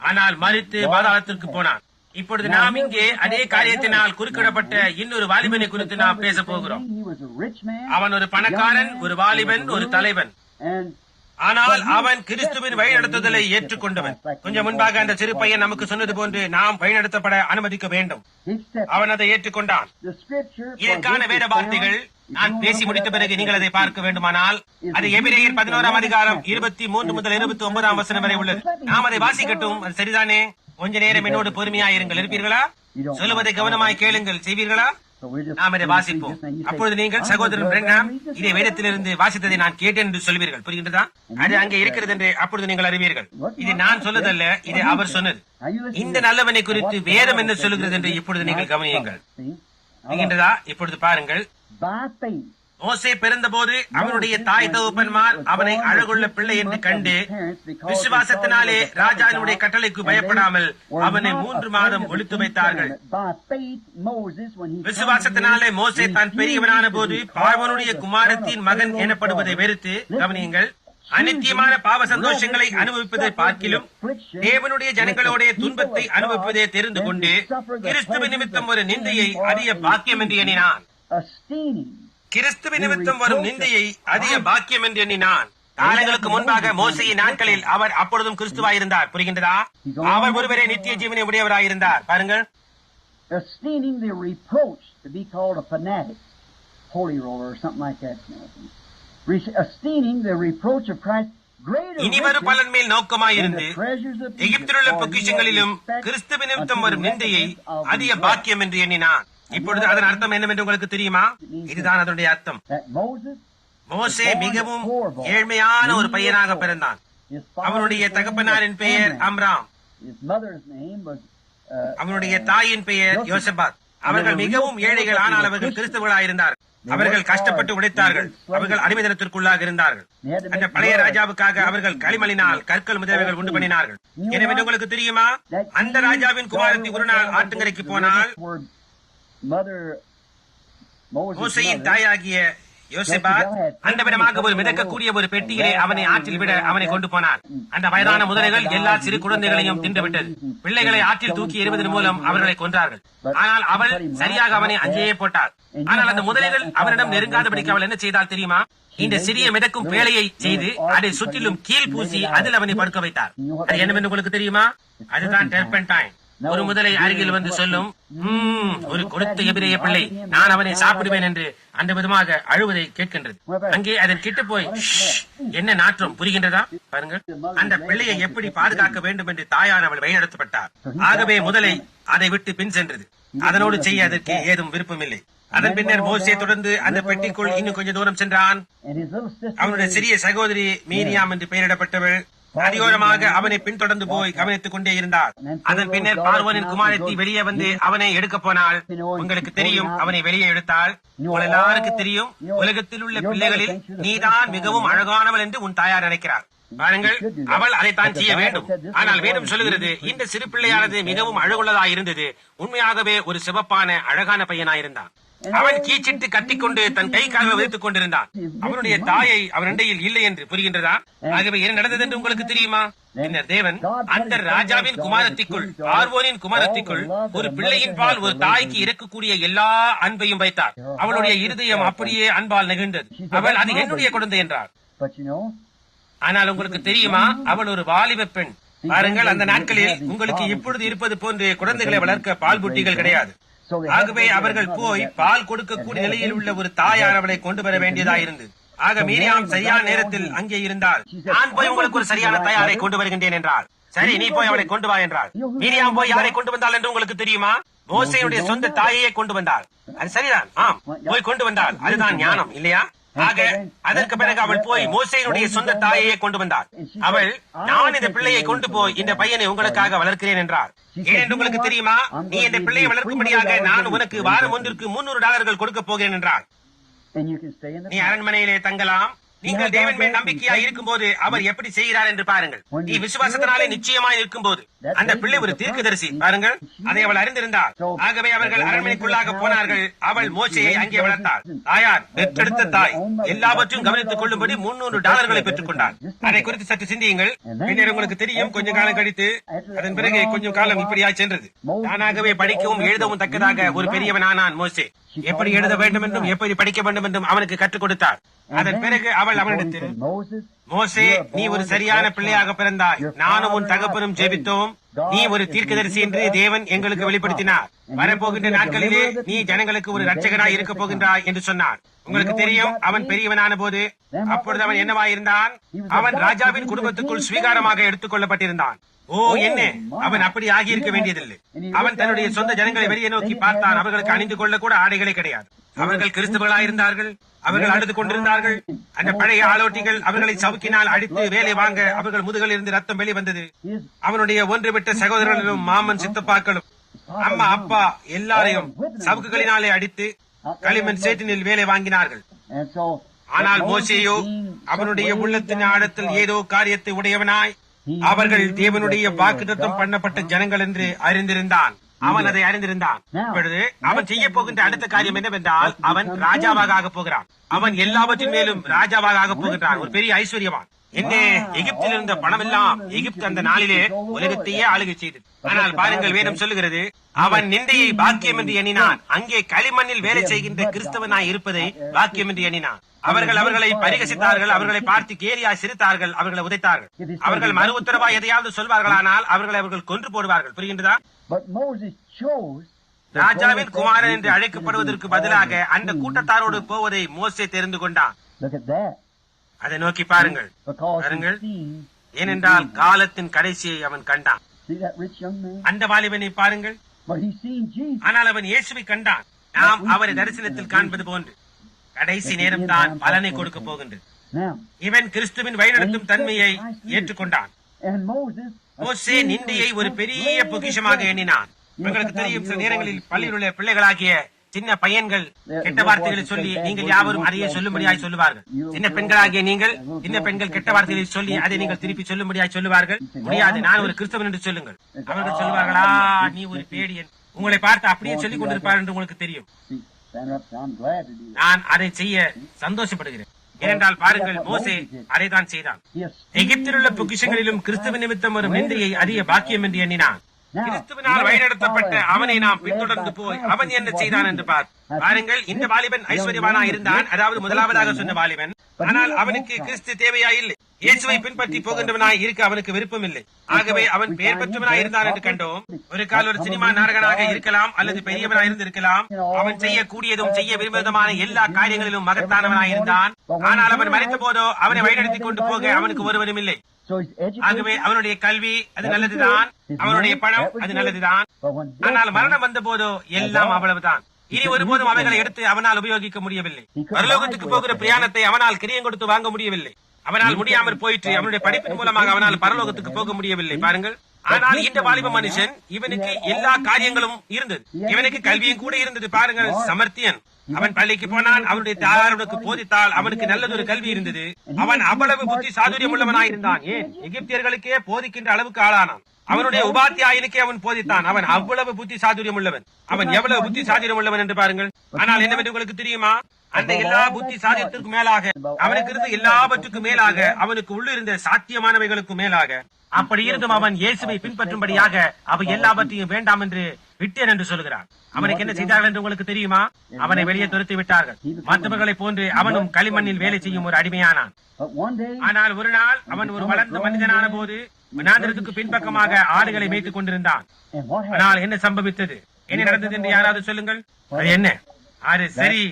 ஆனால் மரித்து பாதாளத்திற்கு போனான். இப்பொழுது நாம் இங்கே அதே காரியத்தினால் குறுக்கிடப்பட்ட இன்னொரு வாலிபனை குறித்து நாம் பேச போகிறோம். அவன் ஒரு பணக்காரன், ஒரு வாலிபன், ஒரு தலைவன். ஆனால் அவன் கிறிஸ்துவின் வழிநடத்துதலை ஏற்றுக்கொண்டவன். கொஞ்சம் முன்பாக அந்த சிறு பையன் நமக்கு சொன்னது போன்று நாம் வழிநடத்தப்பட அனுமதிக்க வேண்டும். அவன் அதை ஏற்றுக்கொண்டான். இதற்கான வேத வார்த்தைகள் நான் பேசி முடித்த பிறகு நீங்கள் அதை பார்க்க வேண்டுமானால் அது எபிரேயர் 11ஆம் அதிகாரம் 23 முதல் 29ஆம் வசனம் வரை உள்ளது. நாம் அதை வாசிக்கட்டும். அது சரிதானே? கொஞ்ச நேரம் என்னோடு பொறுமையாயிருங்கள். இருப்பீர்களா? சொல்லுவதை கவனமாய் கேளுங்கள். செய்வீர்களா? நாம் இதை வாசிப்போம். அப்பொழுது நீங்கள் சகோதரன் பிரண்ணாம் இதை வேதத்திலிருந்து வாசித்ததை நான் கேட்டேன் என்று சொல்வீர்கள். புரிகின்றதா? அது அங்கே இருக்கிறது என்று அப்பொழுது நீங்கள் அறிவீர்கள். இது நான் சொல்லதல்ல, இது அவர் சொன்னது. இந்த நல்லவனை குறித்து வேதம் என்ன சொல்லுகிறது என்று இப்பொழுது நீங்கள் கவனியுங்கள். புரிகின்றதா? இப்பொழுது பாருங்கள். மோசே பிறந்தபோது அவனுடைய தாய் தகப்பன்மார் அவனை அழகுள்ள பிள்ளை என்று கண்டு விசுவாசத்தினாலே ராஜாவினுடைய கட்டளைக்கு பயப்படாமல் அவனை 3 மாதம் ஒளித்து வைத்தார்கள். விசுவாசத்தினாலே மோசே தான் பெரியவனான போது பார்வோனுடைய குமாரத்தின் மகன் எனப்படுவதை வெறுத்து, கவனியுங்கள், அநித்தியமான பாவ சந்தோஷங்களை அனுபவிப்பதை பார்க்கிலும் தேவனுடைய ஜனங்களுடைய துன்பத்தை அனுபவிப்பதை தெரிந்து கொண்டு கிறிஸ்துவ நிமித்தம் ஒரு நிந்தையை அதிக பாக்கியம் என்று எண்ணினான். கிறிஸ்துவ நிமித்தம் வரும் நிந்தையை அதிக பாக்கியம் என்று எண்ணினான். காலங்களுக்கு முன்பாக மோசையின் நாட்களில் அவர் அப்பொழுதும் கிறிஸ்துவாயிருந்தார். புரிகின்றதா? அவர் ஒருவரே நித்திய ஜீவனை உடையவராயிருந்தார். பாருங்கள். Esteeming the reproach to be called a fanatic, holy roller or something like that. Esteeming the reproach of Christ greater இனிவரு பலன் மேல் நோக்கமாயிருந்து எகிப்திலுள்ள பொக்கிஷங்களிலும் கிறிஸ்துவ நிமித்தம் வரும் நிந்தையை அதிக பாக்கியம் என்று எண்ணினான். இப்பொழுது அதன் அர்த்தம் என்னவென்று உங்களுக்கு தெரியுமா? இதுதான் அதனுடைய அர்த்தம். மோசே மிகவும் ஏழ்மையான ஒரு பையனாக பிறந்தான். அவனுடைய தகப்பனாரின் பெயர் அம்ராம், அவனுடைய தாயின் பெயர் யோசபாத். அவர்கள் மிகவும் ஏழைகள், ஆனால் அவர்கள் கிறிஸ்தவர்களாயிருந்தார்கள். அவர்கள் கஷ்டப்பட்டு உழைத்தார்கள். அவர்கள் அடிமைத்தனத்திற்குள்ளாக இருந்தார்கள். அந்த பழைய ராஜாவுக்காக அவர்கள் களிமலினால் கற்கள் முதலவைகள் உண்டு பண்ணினார்கள். எனவே உங்களுக்கு தெரியுமா, அந்த ராஜாவின் குமாரத்தி ஒரு நாள் ஆற்றங்கரைக்கு போனால் மோசையின் தாயாகிய யோசேபாத் அந்த விதமாக ஒரு மிதக்கக்கூடிய ஒரு பெட்டியிலே அவனை ஆற்றில் விட அவனை கொண்டு போனார். அந்த வயதான முதலைகள் எல்லா சிறு குழந்தைகளையும் தின்றுவிட்டது. பிள்ளைகளை ஆற்றில் தூக்கி எறிவதன் மூலம் அவர்களை கொன்றார்கள். ஆனால் அவள் சரியாக அவனை அங்கேயே போட்டாள். ஆனால் அந்த முதலைகள் அவனிடம் நெருங்காதபடிக்கு அவள் என்ன செய்தால் தெரியுமா? இந்த சிறிய மிதக்கும் பேழையை செய்து அதை சுற்றிலும் கீழ் பூசி அதில் அவனை படுக்க வைத்தார். அது என்னவென்று உங்களுக்கு தெரியுமா? அதுதான் டெர்பென்டைன். ஒரு முதலை அருகில் வந்து சொல்லும், ஒரு கொடுத்த எபிரேய பிள்ளை, நான் அவனை சாப்பிடுவேன் என்று அந்த விதமாக அழுவதை கேட்கின்றது. அங்கே அதன் கிட்ட போய் என்ன நாற்றம், புரிகின்றதா? பாருங்கள், அந்த பிள்ளையை எப்படி பாதுகாக்க வேண்டும் என்று தாயார் அவள் வழிநடத்தப்பட்டார். ஆகவே முதலை அதை விட்டு பின் சென்றது. அதனோடு செய்ய அதற்கு ஏதும் விருப்பமில்லை. அதன் பின்னர் மோசே தொடர்ந்து அந்த பெட்டிக்குள் இன்னும் கொஞ்சம் தூரம் சென்றான். அவனுடைய சிறிய சகோதரி மீரியாம் என்று பெயரிடப்பட்டவள் அதிகோரமாக அவனை பின்தொடர்ந்து போய் கவனித்துக் கொண்டே இருந்தார். அதன் பின்னர் பார்வோனின் குமாரத்தி வெளியே வந்து அவனை எடுக்க போனாள். உங்களுக்கு தெரியும், அவனை வெளியே எடுத்தாள். உங்கள் எல்லாருக்கும் தெரியும், உலகத்தில் உள்ள பிள்ளைகளில் நீதான் மிகவும் அழகானவள் என்று உன் தாயார் நினைக்கிறார். பாருங்கள், அவள் அதைத்தான் செய்ய வேண்டும். ஆனால் வேதம் சொல்லுகிறது, இந்த சிறு பிள்ளையானது மிகவும் அழகுள்ளதாய் இருந்தது. உண்மையாகவே ஒரு சிவப்பான அழகான பையனாயிருந்தான். அவன் கீச்சிட்டு கட்டிக்கொண்டு தன் கை கால்களை வைத்துக் கொண்டிருந்தான். அவனுடைய தாயை அவன் அண்டையில் இல்லை என்று புரிகின்றதா? ஆகவே என்ன நடந்தது என்று உங்களுக்கு தெரியுமா? பின்னர் தேவன் அந்த ராஜாவின் குமாரத்திற்குள், பார்வோனின் குமாரத்திற்குள் ஒரு பிள்ளையின் பால் ஒரு தாய்க்கு இறக்கக்கூடிய எல்லா அன்பையும் வைத்தார். அவளுடைய இருதயம் அப்படியே அன்பால் நெகிழ்ந்தது. அவள் அது என்னுடைய குழந்தை என்றார். ஆனால் உங்களுக்கு தெரியுமா, அவள் ஒரு வாலிப பெண். பாருங்கள், அந்த நாட்களில் உங்களுக்கு இப்பொழுது இருப்பது போன்று குழந்தைகளை வளர்க்க பால் புட்டிகள் கிடையாது. ஆகவே அவர்கள் போய் பால் கொடுக்கக்கூடிய நிலையில் உள்ள ஒரு தாயார் அவளை கொண்டு வர வேண்டியதாயிருந்தது. ஆக மீரியாம் சரியான நேரத்தில் அங்கே இருந்தால், நான் போய் உங்களுக்கு ஒரு சரியான தாயாரை கொண்டு வருகின்றேன் என்றார். சரி, நீ போய் அவளை கொண்டு வா என்றார். மீரியாம் போய் யாரை கொண்டு வந்தாள் என்று உங்களுக்கு தெரியுமா? மோசேயுடைய சொந்த தாயையே கொண்டு வந்தாள். அது சரிதான், ஆம், போய் கொண்டு வந்தாள். அதுதான் ஞானம், இல்லையா? ஆக அதற்கு பிறகு அவள் போய் மோசேயினுடைய சொந்த தாயையே கொண்டு வந்தாள். அவள், நான் இந்த பிள்ளையை கொண்டு போய் இந்த பையனை உங்களுக்காக வளர்க்கிறேன் என்றார். ஏன் உங்களுக்கு தெரியுமா? நீ இந்த பிள்ளையை வளர்க்கும்படியாக நான் உனக்கு வாரம் ஒன்றிற்கு $300 கொடுக்க போகிறேன் என்றார். நீ அரண்மனையிலே தங்கலாம். நீங்கள் தேவன் மேல் நம்பிக்கையா இருக்கும் போது அவர் எப்படி செய்கிறார் என்று பாருங்கள். நீ விசுவாசத்தினாலே நிச்சயமாய் இருக்கும் போது அந்த பிள்ளை ஒரு தீர்க்கதரிசி. பாருங்கள், அதை அவள் அறிந்திருந்தாள். ஆகவே அவர்கள் அரண்மனைக்குள்ளாக போனார்கள். அவள் மோசேயை அங்கே வளர்த்தாள். தாயார், பெற்றெடுத்த தாய், எல்லாவற்றையும் கவனித்துக் கொள்ளும்படி $300 பெற்றுக் கொண்டாள். அதை குறித்து சற்று சிந்தியுங்கள். பின்னர் உங்களுக்கு தெரியும், கொஞ்ச காலம் கழித்து அதன் பிறகு கொஞ்சம் காலம் இப்படியாய் சென்றது. தானாகவே படிக்கவும் எழுதவும் தக்கதாக ஒரு பெரியவனானான் மோசே. எப்படி எழுத வேண்டும் என்றும் எப்படி படிக்க வேண்டும் என்றும் அவனுக்கு கற்றுக் கொடுத்தார். அதன் பிறகு அவள் அவனிடத்தில், மோசே, நீ ஒரு சரியான பிள்ளையாக பிறந்தாய். நானும் உன் தகப்பனும் ஜெபித்தோம். நீ ஒரு தீர்க்கதரிசி என்று தேவன் எங்களுக்கு வெளிப்படுத்தினார். வரப்போகின்ற நாட்களிலே நீ ஜனங்களுக்கு ஒரு இரட்சகனாய் இருக்க போகின்றாய் என்று சொன்னார். உங்களுக்கு தெரியும், அவன் பெரியவனான போது அப்பொழுது அவன் என்னவாயிருந்தான்? அவன் ராஜாவின் குடும்பத்துக்குள் ஸ்வீகாரமாக எடுத்துக் கொள்ளப்பட்டிருந்தான். ஓ, என்ன, அவன் அப்படி ஆகியிருக்க வேண்டியதில்லை. அவன் தன்னுடைய சொந்த ஜனங்களை வெளியே நோக்கி பார்த்தான். அவர்களுக்கு அணிந்து கொள்ள கூட ஆடைகளே கிடையாது. அவர்கள் கிறிஸ்தவர்களாயிருந்தார்கள். அவர்கள் அழுது கொண்டிருந்தார்கள். அந்த பழைய ஆளோட்டிகள் அவர்களை சவுக்கினால் அடித்து வேலை வாங்க அவர்கள் முதுகில் இருந்து ரத்தம் வெளிவந்தது. அவனுடைய ஒன்றுவிட்ட சகோதரர்களும் மாமன் சித்தப்பாக்களும் அம்மா அப்பா எல்லாரையும் சவுக்குகளினாலே அடித்து களிமண் சேற்றினில் வேலை வாங்கினார்கள். ஆனால் மோசேயோ அவனுடைய உள்ளத்தின் ஆழத்தில் ஏதோ காரியத்தை உடையவனாய் அவர்கள் தேவனுடைய வாக்குத்தத்தம் பண்ணப்பட்ட ஜனங்கள் என்று அறிந்திருந்தான். அவன் அதை அறிந்திருந்தான். இப்பொழுது அவன் செய்ய போகின்ற அடுத்த காரியம் என்னவென்றால், அவன் ராஜாவாக ஆகப் போகிறான். அவன் எல்லாவற்றின் மேலும் ராஜாவாக ஆகப் போகின்றான். ஒரு பெரிய ஐஸ்வர்யவான். என்ன, எகிப்தில் இருந்த பணம் எல்லாம் எகிப்து அந்த நாளிலே உலகத்தையே ஆளுகை செய்தது. ஆனால் பாருங்கள், வேதம் சொல்லுகிறது, அவன் நிந்தையை பாக்கியம் என்று எண்ணினான். அங்கே களிமண்ணில் வேலை செய்கின்ற கிறிஸ்தவனாய் இருப்பதை பாக்கியம் என்று எண்ணினான். அவர்கள் அவர்களை பரிகசித்தார்கள். அவர்களை பார்த்து கேலியாய் சிரித்தார்கள். அவர்களை உதைத்தார்கள். அவர்கள் மறு உத்தரவாய் எதையாவது சொல்வார்களானால் அவர்கள் கொன்று போடுவார்கள். புரிகின்றதா? ராஜாவின் குமாரன் என்று அழைக்கப்படுவதற்கு பதிலாக அந்த கூட்டத்தாரோடு போவதை மோசே தெரிந்து கொண்டான். அதை நோக்கி பாருங்கள். ஏனென்றால் காலத்தின் கடைசியை அவன் கண்டான். அந்த வாலிபனை பாருங்கள். ஆனால் அவன் இயேசுவை கண்டான். நாம் அவரை தரிசனத்தில் காண்பது போன்று கடைசி நேரம் தான் பலனை கொடுக்க போகின்றது. இவன் கிறிஸ்துவின் வழிநடத்தும் தன்மையை ஏற்றுக்கொண்டான். மோசே நிந்தையை ஒரு பெரிய பொக்கிஷமாக எண்ணினான். உங்களுக்கு தெரியும், சில நேரங்களில் பள்ளியில் உள்ள பிள்ளைகளாகிய சின்ன பையன்கள் கெட்ட வார்த்தைகளை சொல்லி நீங்கள் யாவரும் அதையே சொல்லும்படியாய் சொல்லுவார்கள். சின்ன பெண்களாகிய நீங்கள் சின்ன பெண்கள் கெட்ட வார்த்தைகளை சொல்லி அதை நீங்கள் திருப்பி சொல்லும்படியாய் சொல்லுவார்கள். முடியாது, நான் ஒரு கிறிஸ்தவன் என்று சொல்லுங்கள். அவர்கள் சொல்லுவார்களா, நீ ஒரு பேடியன், உங்களை பார்த்து அப்படியே சொல்லிக் கொண்டிருப்பார் என்று உங்களுக்கு தெரியும். நான் அதை செய்ய சந்தோஷப்படுகிறேன். ஏனென்றால் பாருங்கள், மோசே அதைத்தான் செய்தான். எகிப்தில் உள்ள பொக்கிஷங்களிலும் கிறிஸ்துவ நிமித்தம் வரும் நிந்தையை அதிக பாக்கியம் என்று எண்ணினான். கிறிஸ்துவினால் வழிநடத்தப்பட்ட அவனை நாம் பின்தொடர்ந்து போய் அவன் என்ன செய்தான் என்று பாருங்கள். இந்த வாலிபன் ஐஸ்வர்யவானா இருந்தான், அதாவது முதலாவதாக சொன்ன வாலிபன். ஆனால் அவனுக்கு கிறிஸ்து தேவையாயில்லை. இயேசுவை பின்பற்றி போகின்றவனாய் இருக்க அவனுக்கு விருப்பம் இல்லை. ஆகவே அவன் பெயர் பெற்றவனாய் இருந்தான் என்று கண்டோம். ஒரு கால் ஒரு சினிமா நாடகனாக இருக்கலாம் அல்லது பெரியவனாய் இருந்திருக்கலாம். அவன் செய்யக்கூடியதும் செய்ய விரும்புவதுமான எல்லா காரியங்களிலும் மகத்தானவனாய் இருந்தான். ஆனால் அவன் மறைத்த போதோ அவனை வழிநடத்திக் கொண்டு போக அவனுக்கு ஒருவரும் இல்லை. ஆகவே அவனுடைய கல்வி அது நல்லதுதான், அவனுடைய பணம் அது நல்லதுதான். ஆனால் மரணம் வந்த போதோ எல்லாம் அவ்வளவுதான். இனி ஒருபோதும் அவைகளை எடுத்து அவனால் உபயோகிக்க முடியவில்லை. பரலோகத்துக்கு போகிற பிரயாணத்தை அவனால் கிரியம் கொடுத்து வாங்க முடியவில்லை. அவனால் முடியாமல் போயிற்று. அவனுடைய படிப்பின் மூலமாக அவனால் பரலோகத்துக்கு போக முடியவில்லை. பாருங்கள். ஆனால் இந்த வாலிப மனுஷன், இவனுக்கு எல்லா காரியங்களும் இருந்தது. இவனுக்கு கல்வியும் கூட இருந்தது. பாருங்கள், சமர்த்தியன். அவன் பள்ளிக்கு போனான். அவனுடைய தாயாருக்கு போதித்தால் அவனுக்கு நல்லதொரு கல்வி இருந்தது. அவன் அவ்வளவு புத்தி சாதுரியம் உள்ளவனாயிருந்தான். ஏன், எகிப்தியர்களுக்கே போதிக்கின்ற அளவுக்கு ஆளானான். அவனுடைய உபாத்தியாயனுக்கே அவன் போதித்தான். அவன் அவ்வளவு புத்தி சாதுரியம் உள்ளவன். அவன் எவ்வளவு புத்தி சாதுரியம் உள்ளவன் என்று பாருங்கள். ஆனால் என்னவென்று உங்களுக்கு தெரியுமா? அந்த எல்லா புத்தி சாதியத்திற்கு மேலாக, அவனுக்கு இருந்த எல்லாவற்றுக்கும் மேலாக, அவனுக்கு உள்ளிருந்த சாத்தியமானவைகளுக்கு மேலாக, அப்படி இருந்தும் அவன் இயேசுவை பின்பற்றும்படியாக அவை எல்லாவற்றையும் வேண்டாம் என்று விட்டேன் என்று சொல்கிறான். அவனுக்கு என்ன செய்தார்கள் என்று உங்களுக்கு தெரியுமா? அவனை வெளியே துரத்தி விட்டார்கள். மற்றவர்களை போன்று அவனும் களிமண்ணில் வேலை செய்யும் ஒரு அடிமையானான். ஆனால் ஒரு நாள் அவன் ஒரு வளர்ந்த மனிதனான போது வனாந்திரத்துக்கு பின்பக்கமாக ஆடுகளை மேய்த்துக் கொண்டிருந்தான். ஆனால் என்ன சம்பவித்தது, என்ன நடந்தது என்று யாராவது சொல்லுங்கள். அது என்ன? அது சரி,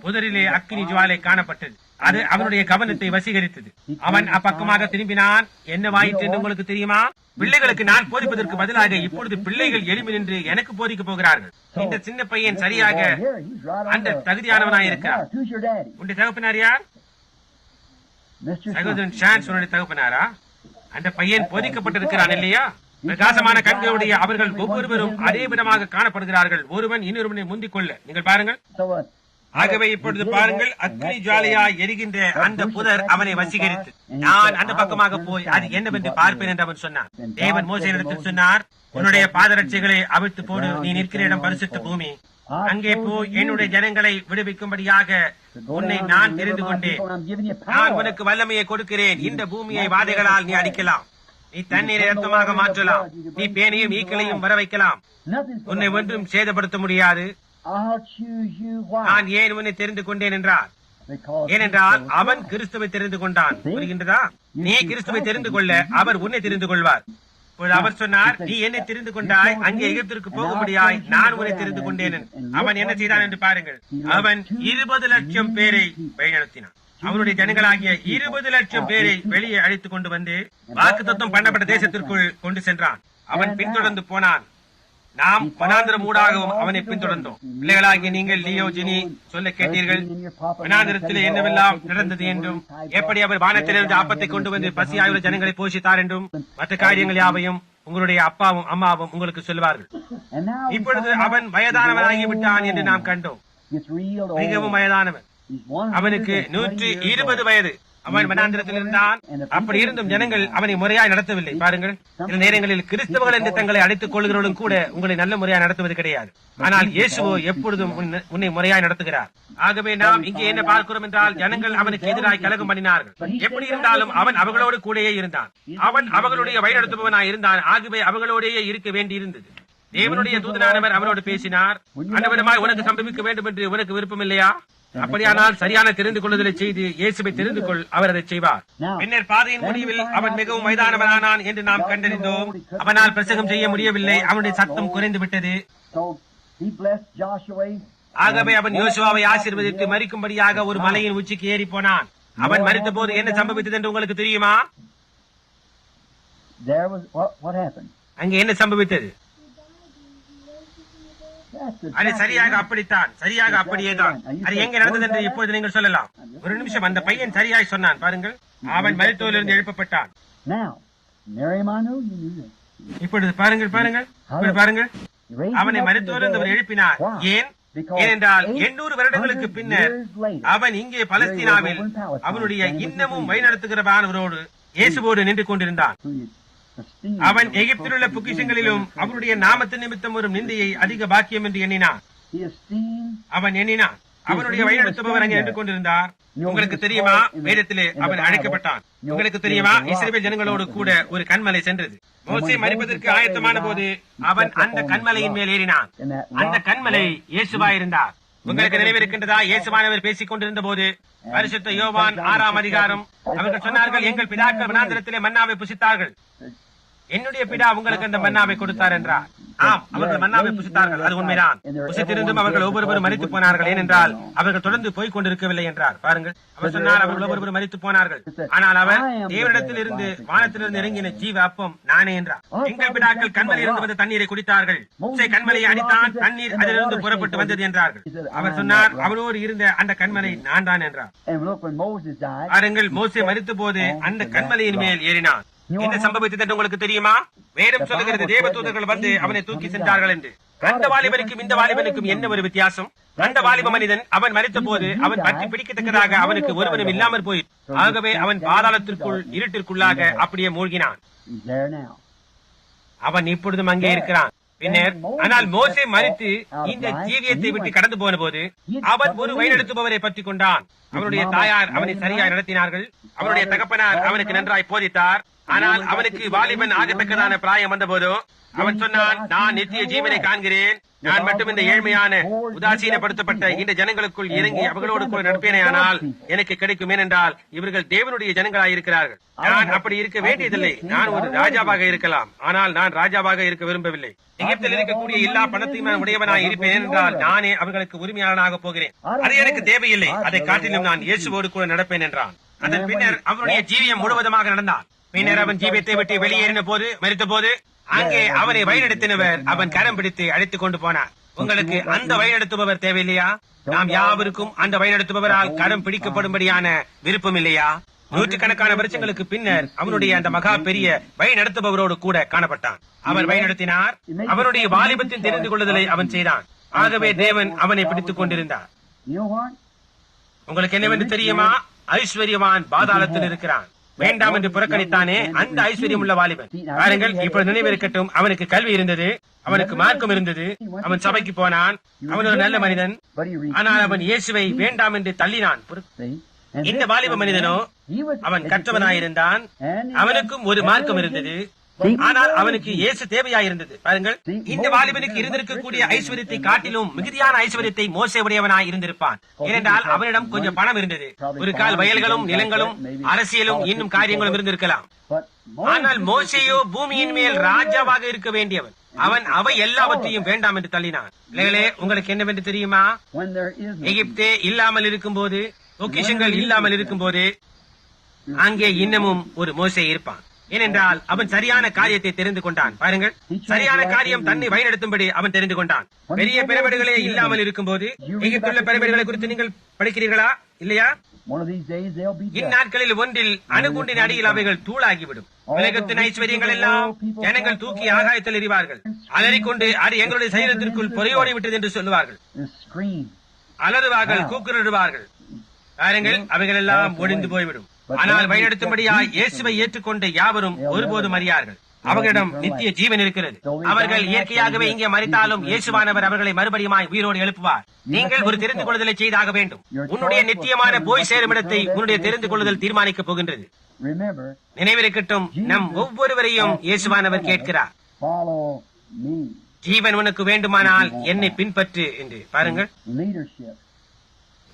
புதரிலே அக்கினி ஜுவாலை காணப்பட்டது. அது அவனுடைய கவனத்தை வசீகரித்தது. அவன் அப்பக்கமாக திரும்பினான். என்ன வாயிற்று என்று உங்களுக்கு தெரியுமா? பிள்ளைகளுக்கு நான் போதிப்பதற்கு பதிலாக இப்பொழுது பிள்ளைகள் எழுப்பி நின்று எனக்கு போதிக்க போகிறார்கள். இந்த சின்ன பையன் சரியாக அந்த தகுதியானவனாய் இருக்கிறார். உன்னுடைய தகப்பனார் யார்? சகோதரன் ஷான்ஸ் உன்னுடைய தகப்பனாரா? அந்த பையன் போதிக்கப்பட்டிருக்கிறான் இல்லையா? பிரகாசமான கண்களுடைய அவர்கள் ஒவ்வொருவரும் அதே விதமாக காணப்படுகிறார்கள். ஒருவன் இன்னொருவனை முந்திக் கொள்ள. நீங்கள் பாருங்கள். ஆகவே இப்பொழுது பாருங்கள், அக்னி ஜுவாலையா எரிகின்ற அந்த புதர் அவனை வசீகரித்து, நான் அந்த பக்கமாக போய் அது என்னவென்று பார்ப்பேன் என்று அவன் சொன்னான். தேவன் மோசேயிடத்தில் சொன்னார், உன்னுடைய பாதரட்சைகளை அவிழ்த்து போடு, நீ நிற்கிற இடம் பரிசுத்த பூமி. அங்கே போய் என்னுடைய ஜனங்களை விடுவிக்கும்படியாக உன்னை நான் தெரிந்து கொண்டேன். நான் உனக்கு வல்லமையை கொடுக்கிறேன். இந்த பூமியை வாதைகளால் நீ அடிக்கலாம், நீ தண்ணீரை ரத்தமாக மாற்றலாம், நீ பேனையும் ஈக்களையும் வர வைக்கலாம். உன்னை ஒன்றும் சேதப்படுத்த முடியாது. நான் ஏன் உன்னை தெரிந்து கொண்டேன் என்றார். ஏனென்றால் அவன் கிறிஸ்துவை தெரிந்து கொண்டான். புரிகின்றதா? நீ கிறிஸ்துவை தெரிந்து கொள்ள அவர் உன்னை தெரிந்து கொள்வார். இப்பொழுது அவர் சொன்னார், நீ என்னை தெரிந்து கொண்டாய், அங்கே எகிப்திற்கு போகும்படியாய் நான் உன்னை தெரிந்து கொண்டேன். அவன் என்ன செய்தான் என்று பாருங்கள். அவன் 20 லட்சம் பேரை வழிநடத்தினான். அவருடைய ஜனங்களாகிய 20 லட்சம் பேரை வெளியே அழைத்துக் கொண்டு வந்து வாக்குத்தத்தம் பண்ணப்பட்ட தேசத்திற்குள் கொண்டு சென்றான். அவன் பின்தொடர்ந்து போனான். நாம் வனாந்திரம் ஊடாகவும் அவனை பின்தொடர்ந்தோம். பிள்ளைகளாகிய நீங்கள் லியோ ஜினி சொல்ல கேட்டீர்கள், வனாந்திரத்தில் என்னவெல்லாம் நடந்தது என்றும், எப்படி அவர் வானத்திலிருந்து ஆப்பத்தை கொண்டு வந்து பசியாயுள்ள ஜனங்களை போஷித்தார் என்றும், மற்ற காரியங்கள் யாவையும் உங்களுடைய அப்பாவும் அம்மாவும் உங்களுக்கு சொல்வார்கள். இப்பொழுது அவன் வயதானவனாகிவிட்டான் என்று நாம் கண்டோம். மிகவும் வயதானவன். அவனுக்கு 120 வயது. அவன் வனாந்திரத்தில் இருந்தான். அப்படி இருந்தும் ஜனங்கள் அவனை முறையாய் நடத்தவில்லை. பாருங்கள், சில நேரங்களில் கிறிஸ்தவர்கள் என்று தங்களை அழைத்துக் கொள்கிறவர்களும் கூட உங்களை நல்ல முறையாய் நடத்துவது கிடையாது. ஆனால் இயேசுவோ எப்பொழுதும் உன்னை முறையாய் நடத்துகிறார். ஆகவே நாம் இங்கே என்ன பார்க்கிறோம் என்றால், ஜனங்கள் அவனுக்கு எதிராக கலகம் பண்ணினார்கள். எப்படி இருந்தாலும் அவன் அவர்களோடு கூடயே இருந்தான். அவன் அவர்களுடைய வழிநடத்துபவனாய் இருந்தான். ஆகவே அவர்களோடையே இருக்க வேண்டியிருந்தது. தேவனுடைய தூதனானவர் அவனோடு பேசினார். அந்தவிதமாய் உனக்கு சம்பவிக்க வேண்டும் என்று உனக்கு விருப்பம் இல்லையா? அப்படியானால் சரியான தெரிந்து கொள்ளுதலை செய்து இயேசுவை தெரிந்து கொள், அவர் அதை செய்வார். பின்னர் பாதையின் முடிவில் அவன் மிகவும் வயதானவனானான் என்று நாம் கண்டறிந்தோம். அவனால் பிரசங்கம் செய்ய முடியவில்லை. அவனுடைய சத்தம் குறைந்து விட்டது. ஆகவே அவன் யோசுவாவை ஆசீர்வதித்து மரிக்கும்படியாக ஒரு மலையின் உச்சிக்கு ஏறி போனான். அவன் மரித்த போது என்ன சம்பவித்தது என்று உங்களுக்கு தெரியுமா? அங்கே என்ன சம்பவித்தது? அது சரியாக அப்படித்தான், சரியாக அப்படியேதான். அது எங்க நடந்தது என்று இப்போது நீங்கள் சொல்லலாம். ஒரு நிமிஷம், அந்த பையன் சரியாய் சொன்னான். பாருங்கள், அவன் மரித்தோரிலிருந்து எழுப்பப்பட்டான். இப்பொழுது பாருங்கள், பாருங்கள், அவனை மரித்தோரிலிருந்து அவர் எழுப்பினார். ஏன்? ஏனென்றால் 800 வருடங்களுக்கு பின்னர் அவன் இங்கே பலஸ்தீனாவில் அவனுடைய இன்னமும் வழிநடத்துகிறவரோடு இயேசுவோடு நின்று கொண்டிருந்தான். அவன் எகிப்தில் உள்ள பொக்கிஷங்களிலும் அவருடைய நாமத்தின் நிமித்தம் வரும் நிந்தையை அதிக பாக்கியம் என்று எண்ணினான். அவன் எண்ணினான். அவனுடைய வழிநடத்துபவர் அங்கே நின்று கொண்டிருந்தார். உங்களுக்கு தெரியுமா, வேதத்திலே அவன் அழைக்கப்பட்டான். உங்களுக்கு தெரியுமா, இஸ்ரவேல் ஜனங்களோடு கூட ஒரு கன்மலை சென்றது. மோசே மரிப்பதற்கு ஆயத்தமான போது அவன் அந்த கன்மலையின் மேல் ஏறினான். அந்த கன்மலை இயேசுவாயிருந்தார். உங்களுக்கு நினைவிருக்கின்றதா? இயேசுவானவர் பேசிக் கொண்டிருந்த போது பரிசுத்த யோவான் 6ஆம் அதிகாரம், அவர்கள் சொன்னார்கள், எங்கள் பிதாக்கள் வனாந்திரத்திலே மன்னாவை புசித்தார்கள், என்னுடைய பிதா உங்களுக்கு அந்த மன்னாவை கொடுத்தார் என்றார். ஆம், அவர்கள் மன்னாவை புசித்தார்கள், அது உண்மைதான். புசித்திருந்தும் அவர்கள் ஒவ்வொருவரும் மரித்து போனார்கள். ஏனென்றால் அவர்கள் தொடர்ந்து போய்க் கொண்டிருக்கவில்லை என்றார். பாருங்கள், அவர் சொன்னார், அவர்கள் ஒவ்வொருவரும் மரித்து போனார்கள். ஆனால் அவர் தேவனிடத்தில் இருந்து வானத்திலிருந்து இறங்கின ஜீவ அப்பம் நானே என்றார். எங்கள் பிதாக்கள் கண்மலையில் இருந்து வந்த தண்ணீரை குடித்தார்கள். கண்மலையை அடித்தான், தண்ணீர் அதிலிருந்து புறப்பட்டு வந்தது என்றார்கள். அவர் சொன்னார், அவரோடு இருந்த அந்த கண்மலை நான் தான் என்றார். பாருங்கள், மோசே மரித்த போது அந்த கண்மலையின் மேல் ஏறினான். என்ன சம்பவித்தது என்று உங்களுக்கு தெரியுமா? வேதம் சொல்லுகிறது, தேவதூதர்கள் வந்து அவனை தூக்கி சென்றார்கள் என்று. அந்த வாலிபனுக்கும் இந்த வாலிபனுக்கும் என்ன ஒரு வித்தியாசம்? அந்த வாலிப மனிதன் அவன் மரித்த போது அவன் பற்றி பிடிக்கத்தக்கதாக அவனுக்கு ஒருவனும் இல்லாமல் போய், ஆகவே அவன் பாதாளத்திற்குள் இருட்டிற்குள்ளாக அப்படியே மூழ்கினான். அவன் இப்பொழுதும் அங்கே இருக்கிறான். பின்னர் ஆனால் மோசே மரித்து இந்த ஜீவியத்தை விட்டு கடந்து போன போது அவன் ஒரு வழிநடத்துபவரை பற்றி கொண்டான். அவனுடைய தாயார் அவனை சரியாய் நடத்தினார்கள். அவனுடைய தகப்பனார் அவனுக்கு நன்றாய் போதித்தார். ஆனால் அவனுக்கு வாலிபன் ஆகத்தக்கதான பிராயம் வந்த போதோ அவன் சொன்னான், நான் நித்திய ஜீவனை காண்கிறேன். நான் மட்டும் இந்த ஏழ்மையான உதாசீனப்படுத்தப்பட்ட இந்த ஜனங்களுக்குள் இறங்கி அவர்களோடு கூட நடப்பேனேயானால் எனக்கு கிடைக்கும். ஏனென்றால் இவர்கள் தேவனுடைய ஜனங்களாய் இருக்கிறார்கள். நான் அப்படி இருக்க வேண்டியதில்லை. நான் ஒரு ராஜாவாக இருக்கலாம், ஆனால் நான் ராஜாவாக இருக்க விரும்பவில்லை. எகிப்தில் இருக்கக்கூடிய எல்லா பணத்தையும் நான் உடையவனாய் இருப்பேன். என்றால் நானே அவர்களுக்கு உரிமையாளனாக போகிறேன். அது எனக்கு தேவையில்லை. அதை காட்டிலும் நான் இயேசுவோடு கூட நடப்பேன் என்றான். அதன் பின்னர் அவனுடைய ஜீவியம் முழுவதுமாக நடந்தான். பின்னர் அவன் ஜீவியத்தை விட்டு வெளியேறின போது, மரித்த போது அங்கே அவனை வழிநடத்தினவர் அவன் கரம் பிடித்து அழைத்துக் கொண்டு போனார். உங்களுக்கு அந்த வழிநடத்துபவர் தேவையில்லையா? நாம் யாவருக்கும் அந்த வழிநடத்துபவரால் கரம் பிடிக்கப்படும்படியான விருப்பம் இல்லையா? நூற்றுக்கணக்கான வருஷங்களுக்கு பின்னர் அவனுடைய அந்த மகா பெரிய வழி நடத்துபவரோடு கூட காணப்பட்டான். அவர் வழிநடத்தினார். அவனுடைய வாலிபத்தின் தெரிந்து கொள்ளுதலை அவன் செய்தான். ஆகவே தேவன் அவனை பிடித்துக் கொண்டிருந்தார். உங்களுக்கு என்னவென்று தெரியுமா? ஐஸ்வர்யவான் பாதாளத்தில் இருக்கிறான். வேண்டாம் என்று புறக்கணித்தானே அந்த ஐஸ்வர்யம் உள்ள வாலிபன். பாருங்கள், இப்பொழுது நினைவிருக்கட்டும், அவனுக்கு கல்வி இருந்தது, அவனுக்கு மார்க்கம் இருந்தது, அவன் சபைக்கு போனான், அவன் ஒரு நல்ல மனிதன். ஆனால் அவன் இயேசுவை வேண்டாம் என்று தள்ளினான். இந்த வாலிப மனிதனோ அவன் கற்றவனாயிருந்தான், அவனுக்கும் ஒரு மார்க்கம் இருந்தது, ஆனால் அவனுக்கு இயேசு தேவையாயிருந்தது. பாருங்கள், இந்த வாலிபனுக்கு இருந்திருக்கக்கூடிய ஐஸ்வர்யத்தை காட்டிலும் மிகுதியான ஐஸ்வர்யத்தை மோசே உடையவனாய் இருந்திருப்பான். ஏனென்றால் அவனிடம் கொஞ்சம் பணம் இருந்தது. ஒரு கால் வயல்களும் நிலங்களும் அரசியலும் இன்னும் காரியங்களும் இருந்திருக்கலாம். ஆனால் மோசேயோ பூமியின் மேல் ராஜாவாக இருக்க வேண்டியவன். அவன் அவை எல்லாவற்றையும் வேண்டாம் என்று தள்ளினான். பிள்ளைகளே, உங்களுக்கு என்னவென்று தெரியுமா? எகிப்தே இல்லாமல் இருக்கும்போது, பொக்கிஷங்கள் இல்லாமல் இருக்கும்போது அங்கே இன்னமும் ஒரு மோசே இருப்பான். ஏனென்றால் அவன் சரியான காரியத்தை தெரிந்து கொண்டான். பாருங்கள், சரியான காரியம் தன்னை வழிநடத்தும்படி அவன் தெரிந்து கொண்டான். பெரிய பிரமிடுகளே இல்லாமல் இருக்கும்போது எகிப்துள்ள பிரமிடுகளை குறித்து நீங்கள் படிக்கிறீர்களா இல்லையா? இந்நாட்களில் ஒன்றில் அணுகுண்டின் அடியில் அவைகள் தூளாகிவிடும். உலகத்தின் ஐஸ்வர்யங்கள் எல்லாம் ஜனங்கள் தூக்கி ஆகாயத்தில் எறிவார்கள். அலறிக்கொண்டு அது எங்களுடைய சரீரத்திற்குள் பொறையோடி விட்டது என்று சொல்லுவார்கள். அலறுவார்கள், கூக்குரடுவார்கள். பாருங்கள், அவைகள் எல்லாம் ஒழிந்து போய்விடும். ஆனால் வழிநடத்தும்படியாய் இயேசுவை ஏற்றுக்கொண்ட யாவரும் ஒருபோதும் அறியார்கள். அவர்களிடம் நித்திய ஜீவன் இருக்கிறது. அவர்கள் இயற்கையாகவே இங்கே மரித்தாலும் இயேசுவானவர் அவர்களை மறுபடியுமாய் உயிரோடு எழுப்புவார். நீங்கள் ஒரு தெரிந்து கொள்ளுதலை செய்தாக வேண்டும். உன்னுடைய நித்தியமான போய் சேரும் இடத்தை உன்னுடைய தெரிந்து கொள்ளுதல் தீர்மானிக்கப் போகின்றது. நினைவிருக்கட்டும், நம் ஒவ்வொருவரையும் இயேசுவானவர் கேட்கிறார், ஜீவன் உனக்கு வேண்டுமானால் என்னை பின்பற்று என்று. பாருங்கள்,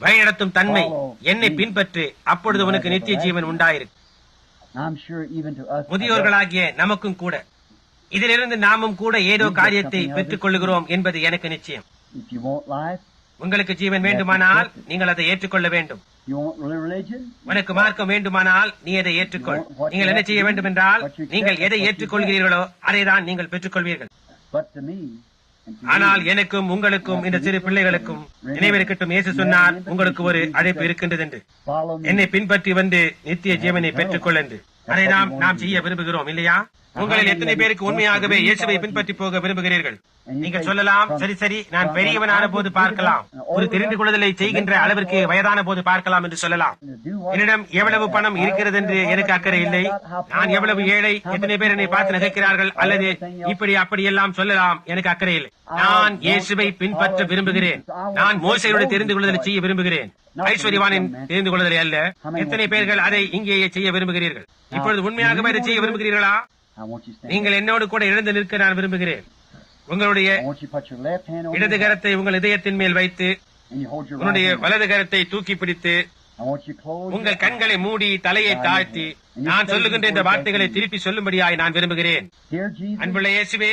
வழிநடத்தும் தன்மை, என்னை பின்பற்று, அப்பொழுது உனக்கு நித்திய ஜீவன் உண்டாயிருக்கு. முதியோர்களாகிய நமக்கும் கூட இதிலிருந்து நாமும் கூட ஏதோ காரியத்தை பெற்றுக் கொள்ளுகிறோம் என்பது எனக்கு நிச்சயம். உங்களுக்கு ஜீவன் வேண்டுமானால் நீங்கள் அதை ஏற்றுக்கொள்ள வேண்டும். உனக்கு மார்க்கம் வேண்டுமானால் நீ அதை ஏற்றுக்கொள். நீங்கள் என்ன செய்ய வேண்டும் என்றால், நீங்கள் எதை ஏற்றுக்கொள்கிறீர்களோ அதை தான் நீங்கள் பெற்றுக்கொள்வீர்கள். ஆனால் எனக்கும் உங்களுக்கும் இந்த சிறு பிள்ளைகளுக்கும் நினைவிருக்கட்டும், இயேசு சொன்னார், உங்களுக்கு ஒரு அழைப்பு இருக்கின்றது என்று. என்னை பின்பற்றி வந்து நித்திய ஜீவனை பெற்றுக்கொள் என்று. அதை நாம் செய்ய விரும்புகிறோம் இல்லையா? உங்களில் எத்தனை பேருக்கு உண்மையாகவே இயேசுவை பின்பற்றி போக விரும்புகிறீர்கள்? நீங்கள் சொல்லலாம், சரி சரி, நான் பெரியவனான போது பார்க்கலாம், ஒரு தெரிந்து கொள்ளுதலை செய்கின்ற அளவிற்கு வயதான போது பார்க்கலாம் என்று சொல்லலாம். என்னிடம் எவ்வளவு பணம் இருக்கிறது என்று எனக்கு அக்கறை இல்லை, நான் எவ்வளவு ஏழை, எத்தனை பேர் என்னை பார்த்து நகைக்கிறார்கள், அல்லது இப்படி அப்படி எல்லாம் சொல்லலாம், எனக்கு அக்கறை இல்லை. நான் இயேசுவை பின்பற்ற விரும்புகிறேன். நான் மோசேயோடு தெரிந்து கொள்ளுதலை செய்ய விரும்புகிறேன், ஐஸ்வர்யவானின் தெரிந்து கொள்ளுதலை அல்ல. எத்தனை பேர்கள் அதை இங்கேயே செய்ய விரும்புகிறீர்கள்? இப்பொழுது உண்மையாகவே அதை செய்ய விரும்புகிறீர்களா? நீங்கள் என்னோடு கூட எழுந்து நிற்க நான் விரும்புகிறேன். உங்களுடைய இடது கரத்தை உங்கள் இதயத்தின் மேல் வைத்து உன்னுடைய வலது கரத்தை தூக்கி பிடித்து உங்கள் கண்களை மூடி தலையை தாழ்த்தி நான் சொல்லுகின்ற இந்த வார்த்தைகளை திருப்பி சொல்லும்படியாய் நான் விரும்புகிறேன். அன்புள்ள இயேசுவே,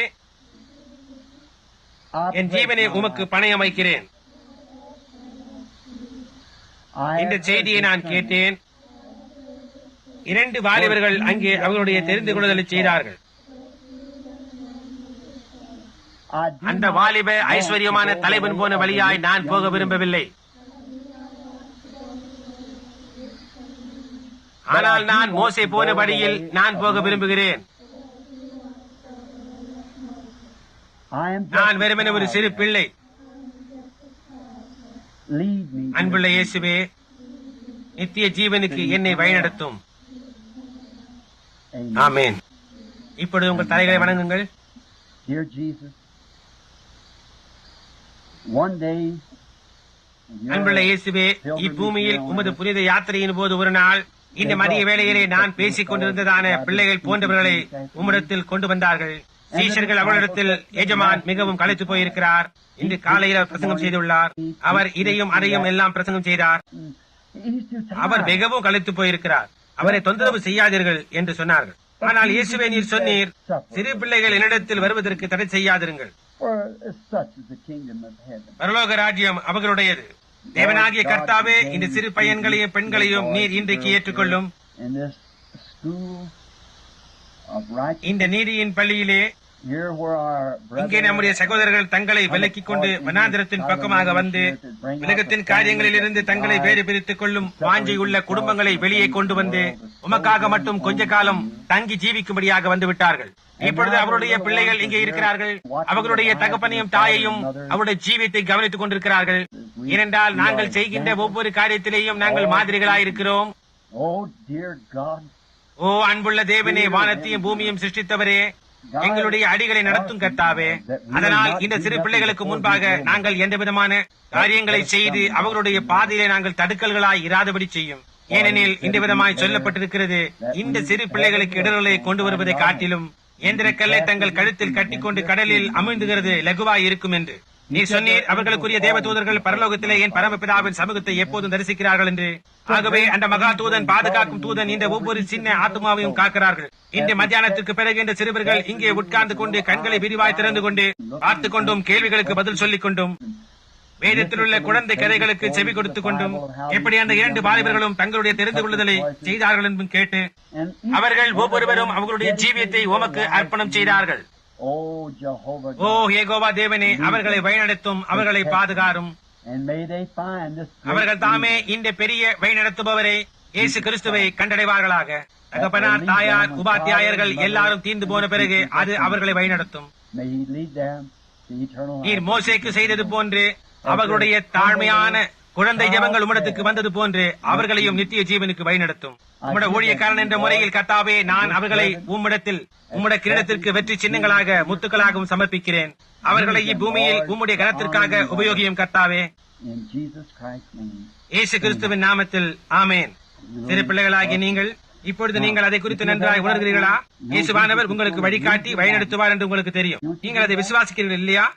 என் ஜீவனை உமக்கு பணயம் வைக்கிறேன். இந்த செய்தியை நான் கேட்டேன். 2 வாலிபர்கள் அங்கே அவர்களுடைய தெரிந்து கொள்ளுதலை செய்தார்கள். அந்த வாலிப ஐஸ்வர்யமான தலைவன் போன வழியாய் நான் போக விரும்பவில்லை. ஆனால் நான் மோசே போன வழியில் நான் போக விரும்புகிறேன். நான் வெறுமனே ஒரு சிறு பிள்ளை. அன்புள்ள இயேசுவே, நித்திய ஜீவனுக்கு என்னை வழிநடத்தும். ஆமென். இப்பொழுது உங்கள் தலைகளை வணங்குங்கள். அன்புள்ள இயேசுவே, இப்பூமியில் உமது புனித யாத்திரையின் போது ஒரு நாள் இந்த மதிய வேளையிலே நான் பேசிக் கொண்டிருந்ததான பிள்ளைகள் போன்றவர்களை உம்மிடத்தில் கொண்டு வந்தார்கள். சீஷர்கள் அவரிடத்தில், எஜமான் மிகவும் களைத்து போயிருக்கிறார், இன்று காலையில் பிரசங்கம் செய்துள்ளார், அவர் இதையும் அதையும் எல்லாம் பிரசங்கம் செய்தார், அவர் மிகவும் களைத்து போயிருக்கிறார், அவரை தொந்தரவு செய்யாதீர்கள் என்று சொன்னார்கள். ஆனால் இயேசுவே, நீர் சொன்னீர், சிறு பிள்ளைகள் என்னிடத்தில் வருவதற்கு தடை செய்யாதிருங்கள், பரலோக ராஜ்யம் அவர்களுடையது. தேவனாகிய கர்த்தாவே, இந்த சிறு பையன்களையும் பெண்களையும் நீர் இன்றைக்கு ஏற்றுக்கொள்ளும். இந்த நீதியின் பள்ளியிலே இங்கே நம்முடைய சகோதரர்கள் தங்களை விலக்கிக் கொண்டு வனாந்திரத்தின் பக்கமாக வந்து உலகத்தின் காரியங்களில் இருந்து தங்களை வேறு பிரித்துக் கொள்ளும் வாஞ்சை உள்ள குடும்பங்களை வெளியே கொண்டு வந்து உமக்காக மட்டும் கொஞ்ச காலம் தங்கி ஜீவிக்கும்படியாக வந்து விட்டார்கள். இப்பொழுது அவருடைய பிள்ளைகள் இங்கே இருக்கிறார்கள். அவர்களுடைய தகப்பனையும் தாயையும் அவருடைய ஜீவியத்தை கவனித்துக் கொண்டிருக்கிறார்கள். ஏனென்றால் நாங்கள் செய்கின்ற ஒவ்வொரு காரியத்திலேயும் நாங்கள் மாதிரிகளாயிருக்கிறோம். ஓ அன்புள்ள தேவனே, வானத்தையும் பூமியும் சிருஷ்டித்தவரே, எங்களுடைய அடிகளை நடத்தும் கர்த்தாவே, அதனால் இந்த சிறு பிள்ளைகளுக்கு முன்பாக நாங்கள் எந்த விதமான காரியங்களை செய்து அவர்களுடைய பாதையிலே நாங்கள் தடுக்கல்களாய் இராதபடி செய்யும். ஏனெனில் இந்த விதமாய் சொல்லப்பட்டிருக்கிறது, இந்த சிறு பிள்ளைகளுக்கு இடர்களை கொண்டு வருவதை காட்டிலும் இயந்திர கல்லை தங்கள் கழுத்தில் கட்டிக்கொண்டு கடலில் அமிழ்ந்துகிறது லகுவாய் இருக்கும் என்று நீ சொன்னீர். அவர்களுக்குரிய தேவ தூதர்கள் பரலோகத்திலே என் பரமபிதாவின் சமூகத்தை எப்போதும் தரிசிக்கிறார்கள் என்று. ஆகவே அந்த மகா தூதன், பாதுகாக்கும் தூதன் இந்த ஒவ்வொரு சின்ன ஆத்மாவையும் காக்கிறார்கள். இந்த மத்தியானத்திற்கு பிறகு இந்த சிறுவர்கள் இங்கே உட்கார்ந்து கொண்டு கண்களை விரிவாய் திறந்து கொண்டு பார்த்துக் கொண்டும் கேள்விகளுக்கு பதில் சொல்லிக் கொண்டும் வேதத்தில் உள்ள குழந்தை கதைகளுக்கு செவி கொடுத்துக் கொண்டும் எப்படி அந்த 2 வாலிபர்களும் தங்களுடைய தெரிந்து கொள்ளுதலை செய்தார்கள் என்றும் கேட்டு அவர்கள் ஒவ்வொருவரும் அவர்களுடைய ஜீவியத்தை உமக்கு அர்ப்பணம் செய்தார்கள். ஓ யெகோவா தேவனே, அவர்களை வழிநடத்தும், அவர்களை பாதுகாரும். அவர்கள் தாமே இந்த பெரிய வழிநடத்துபவரை இயேசு கிறிஸ்துவை கண்டடைவார்களாக. தகப்பனார், தாயார், உபாத்தியாயர்கள் எல்லாரும் தீர்ந்து போன பிறகு அது அவர்களை வழிநடத்தும். நீர் மோசேக்கு செய்தது போன்று அவர்களுடைய தாழ்மையான குழந்தை ஜெபங்கள் உம்மிடத்துக்கு வந்தது போன்று அவர்களையும் நித்திய ஜீவனுக்கு வழிநடத்தும். உம்முடைய ஊழியக்காரன் என்ற முறையில் கர்த்தாவே, நான் அவர்களை உம்முடைய கிரீடத்திற்கு வெற்றி சின்னங்களாக முத்துக்களாகவும் சமர்ப்பிக்கிறேன். அவர்களை இப்பூமியில் உம்முடைய கனத்திற்காக உபயோகியும் கர்த்தாவே, இயேசு கிறிஸ்துவின் நாமத்தில் ஆமேன். சிறு பிள்ளைகளாகிய நீங்கள் இப்பொழுது நீங்கள் அதை குறித்து நன்றாய் உணர்கிறீர்களா? இயேசுவானவர் உங்களுக்கு வழிகாட்டி வழிநடத்துவார் என்று உங்களுக்கு தெரியும். நீங்கள் அதை விசுவாசிக்கிறீர்கள் இல்லையா?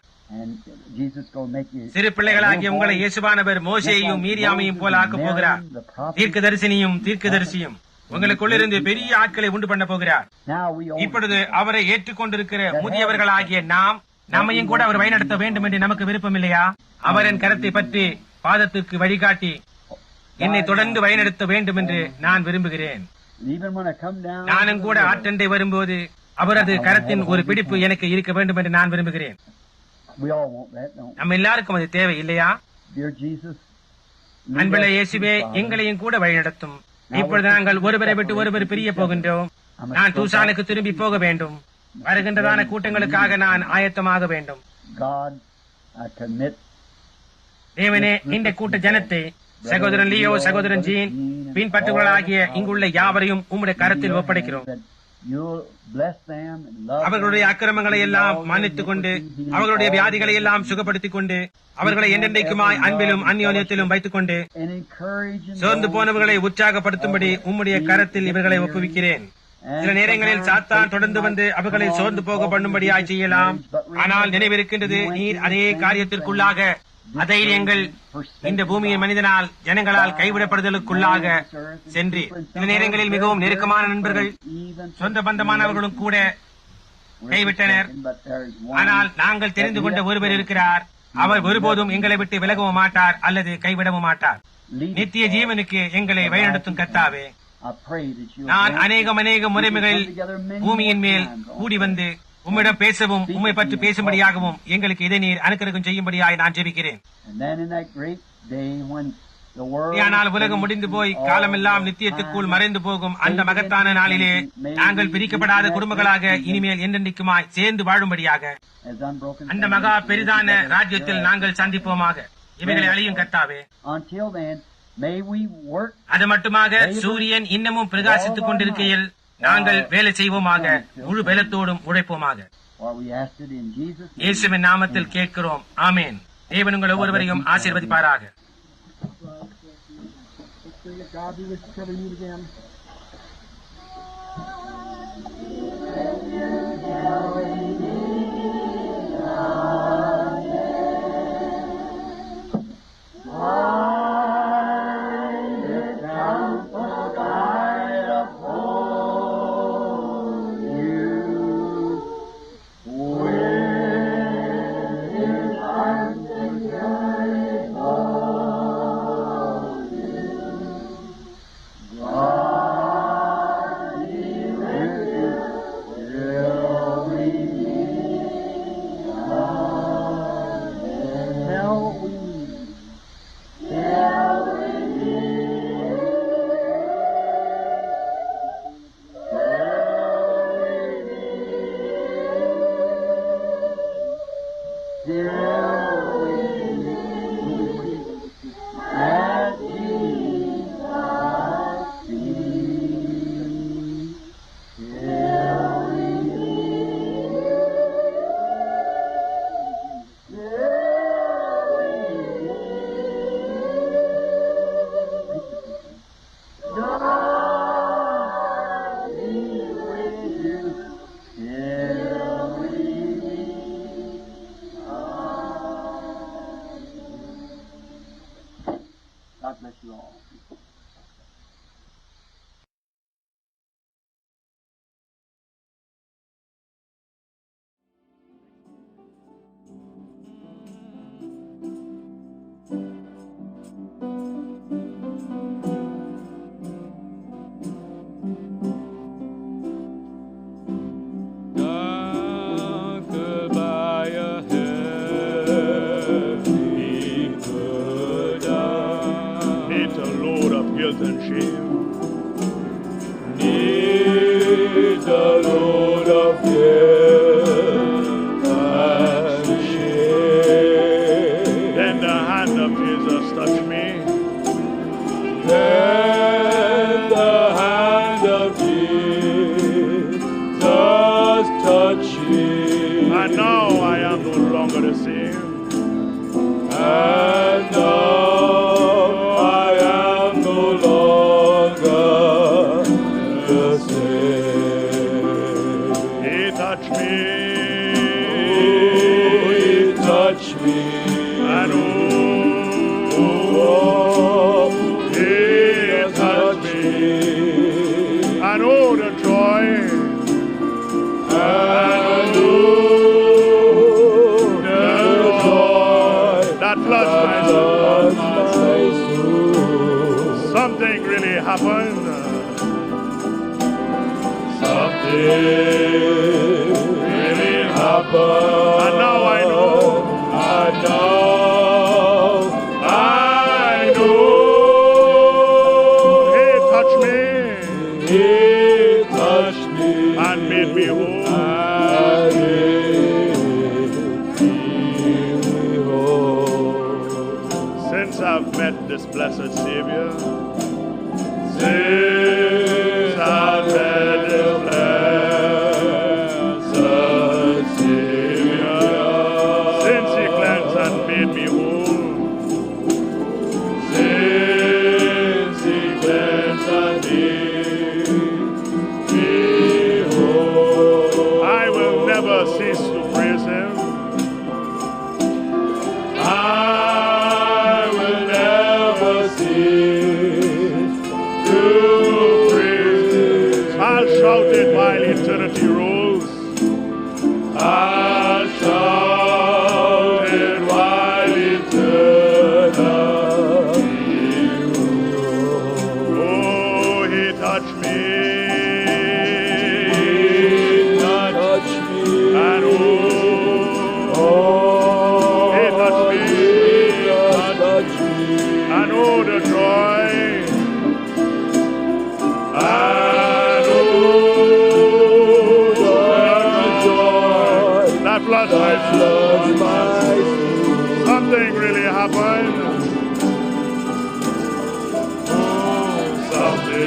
சிறு பிள்ளைகளாகிய உங்களை இயேசுவானவர் மோசேயையும் மீரியாமையும் போல ஆக்கப் போகிறார். தீர்க்கதரிசியும் உங்களுக்குள்ளிருந்து பெரிய ஆட்களை உண்டு பண்ண போகிறார். இப்பொழுது அவரை ஏற்றுக்கொண்டிருக்கிற முதியவர்களாகிய நம்மையும் கூட அவர் வழிநடத்த வேண்டும் என்று நமக்கு விருப்பம் இல்லையா? அவர் என் கரத்தை பற்றி பாதத்திற்கு வழிகாட்டி என்னை தொடர்ந்து வழிநடத்த வேண்டும் என்று நான் விரும்புகிறேன். நானும் கூட ஆற்றண்டை வரும்போது அவரது கரத்தின் ஒரு பிடிப்பு எனக்கு இருக்க வேண்டும் என்று நான் விரும்புகிறேன். நம்ம எல்லாருக்கும் அது தேவை இல்லையா? அன்புள்ள இயேசுவே, எங்களையும் கூட வழிநடத்தும். இப்பொழுது நாங்கள் ஒருவரை விட்டு ஒருவர் பிரிய போகின்றோம். நான் தூசானுக்கு திரும்பி போக வேண்டும். வருகின்றதான கூட்டங்களுக்காக நான் ஆயத்தமாக வேண்டும். தேவனே, இந்த கூட்ட ஜனத்தை சகோதரன் லியோ, சகோதரன் ஜீன், பின்பற்றுவர்களாகிய இங்குள்ள யாவரையும் உம்முடைய கரத்தில் ஒப்படைக்கிறோம். அவர்களுடைய அக்கிரமங்களை எல்லாம் மன்னித்துக் கொண்டு அவர்களுடைய வியாதிகளை எல்லாம் சுகப்படுத்திக் கொண்டு அவர்களை என்றென்றைக்குமாய் அன்பிலும் அந்யோன்யத்திலும் வைத்துக் கொண்டு சோர்ந்து போனவர்களை உற்சாகப்படுத்தும்படி உம்முடைய கரத்தில் இவர்களை ஒப்புவிக்கிறேன். சில நேரங்களில் சாத்தான் தொடர்ந்து வந்து அவர்களை சோர்ந்து போக பண்ணும்படியாய் செய்யலாம். ஆனால் நினைவிருக்கின்றது, நீர் அதே காரியத்திற்குள்ளாக அதைரியங்கள் இந்த பூமியின் மனிதனால் ஜனங்களால் கைவிடப்படுதலுக்குள்ளாக சென்று சில நேரங்களில் மிகவும் நெருக்கமான நண்பர்கள், சொந்த பந்தமானவர்களும் கூட கைவிட்டனர். ஆனால் நாங்கள் தெரிந்து கொண்ட ஒருவர் இருக்கிறார். அவர் ஒருபோதும் எங்களை விட்டு விலகவும் மாட்டார் அல்லது கைவிடவும் மாட்டார். நித்திய ஜீவனுக்கு எங்களை வழிநடத்தும் கர்த்தாவே, நான் அநேக முறைமைகளில் பூமியின் மேல் கூடி வந்து உம்மிடம் பேசவும் உம்மை பற்றி பேசும்படியாகவும் எங்களுக்கு இதை நீர் அனுக்கிரகம் செய்யும்படியாய் நான் ஜெபிக்கிறேன். ஆனால் உலகம் முடிந்து போய் காலமெல்லாம் நித்தியத்துக்குள் மறைந்து போகும் அந்த மகத்தான நாளிலே நாங்கள் பிரிக்கப்படாத குடும்பங்களாக இனிமேல் என்றென்றைக்குமாய் சேர்ந்து வாழும்படியாக அந்த மகா பெரிதான ராஜ்யத்தில் நாங்கள் சந்திப்போமாக. இவைகளை அழியும் கர்த்தாவே. அது மட்டுமாக சூரியன் இன்னமும் பிரகாசித்துக் கொண்டிருக்கையில் நாங்கள் வேலை செய்வோமாக, முழு பலத்தோடும் உழைப்போமாக. இயேசுவின் நாமத்தில் கேட்கிறோம். ஆமேன். தேவன் உங்கள் ஒவ்வொருவரையும் ஆசீர்வதிப்பாராக. Oh guilt and shame. Need the load of guilt and shame. Then the hand of Jesus touched me. Then the hand of Jesus touched me. And now I am no longer the same. And now I am no longer the same. He touched me. Oh, He touched me. And Oh, He touched me. And oh, the joy. And oh, the joy That floods my floods my soul. soul. Something really happened. Something really happened. And now I know. And now I know. He touched me He touched me and made me whole. and made me whole. Since I've met this blessed Savior, Since I've met this blessed Savior, since He cleansed and made me whole, since He cleansed and made me whole, I will never cease to praise Him. I will never cease to praise Him. I'll shout it while eternity rolls. I'll shout it while eternity rolls. Oh, He touched me. He touched me. And oh, He touched me. touched me. And oh, the joy. And oh, the joy That floods my that floods my soul. Something really happened. Something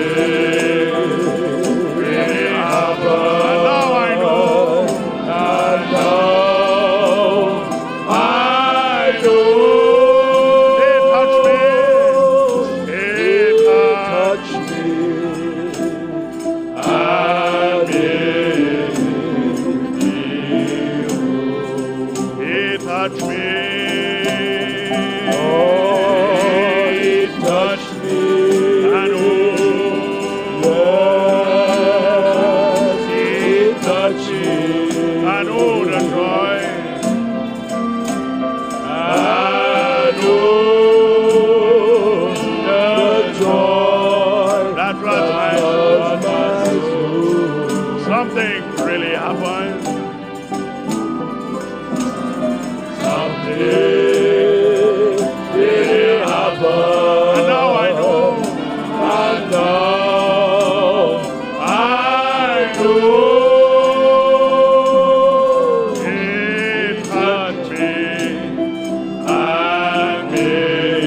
really happened. And now I know. And now I know. He touched me. He touched Touch me and make me whole. He touched me. Oh, He touched me. And oh, Yes, He touched me. and oh, the joy. And oh, the joy That floods my floods soul. my soul. Something really happened. Something really happened. And now I know. And now I know. He touched me. And made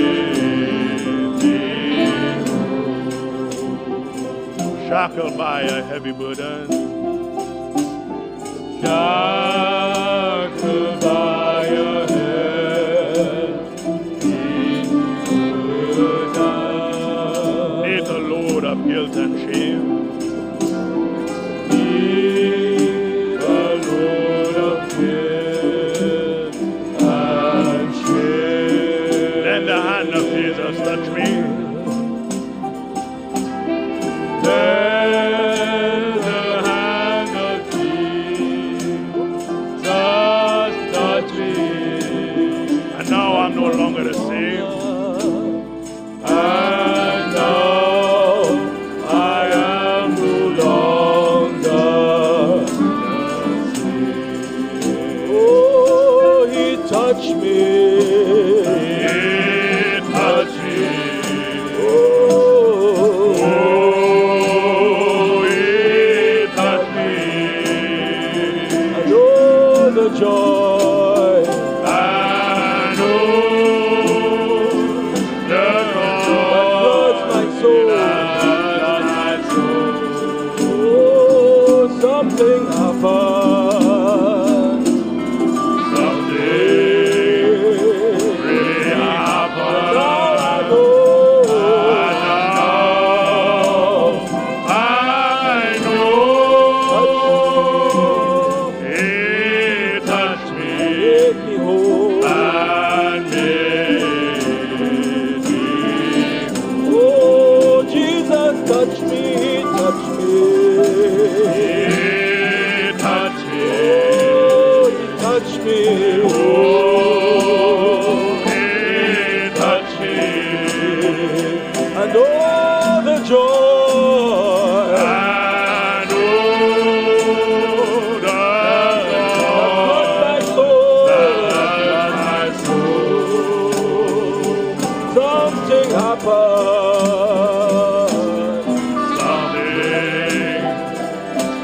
me Shackled by a heavy burden. shackled by a heavy burden. Neath a load of guilt and shame. Neath a load of guilt and shame. Then the hand of Jesus touched me. Then the hand of Jesus touched me. And now I'm no longer the same. And now I am no touched me, he touched me. He touched me. Oh, he touched me. Oh, he touched me. And oh, the joy. And oh, the My soul. my soul. Something happened. Something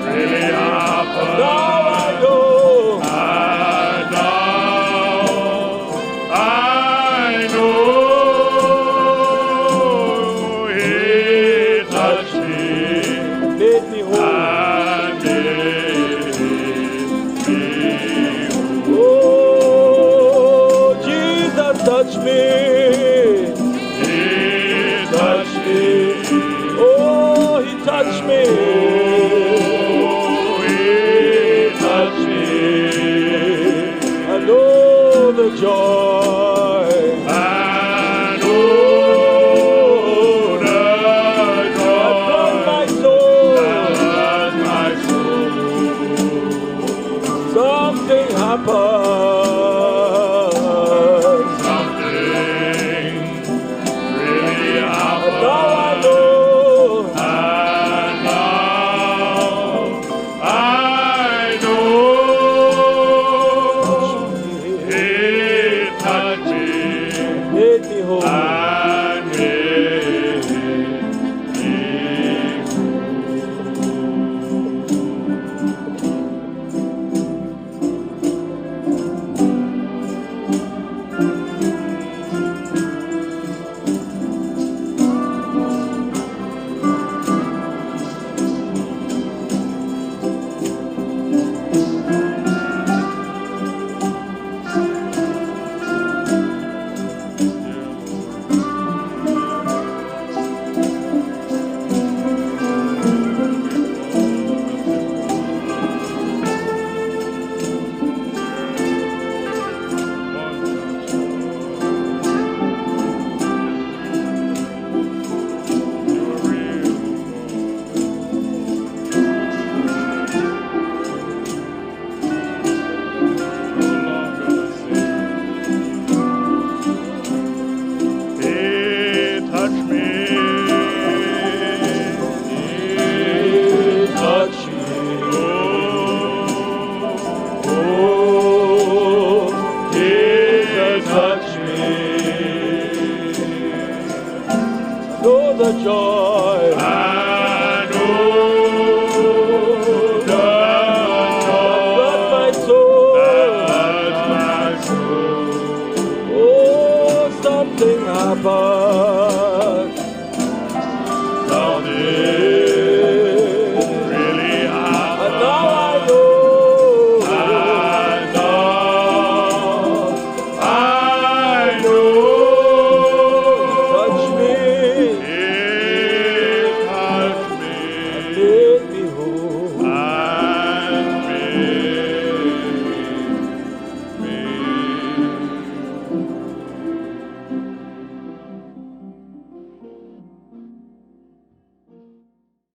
really happened. Now I know. And now I know he touched me Made me whole. and made me Oh, Jesus touched me. He touched me. Oh, he touched me. Oh, he touched me. I know the joy. And oh, the From joy my soul. and my soul. Something happened. Something really And happened. now I know. And now I know he touched me Made me whole. and made me the joy. I know the That's my soul. that's my soul. Oh, something happened. Something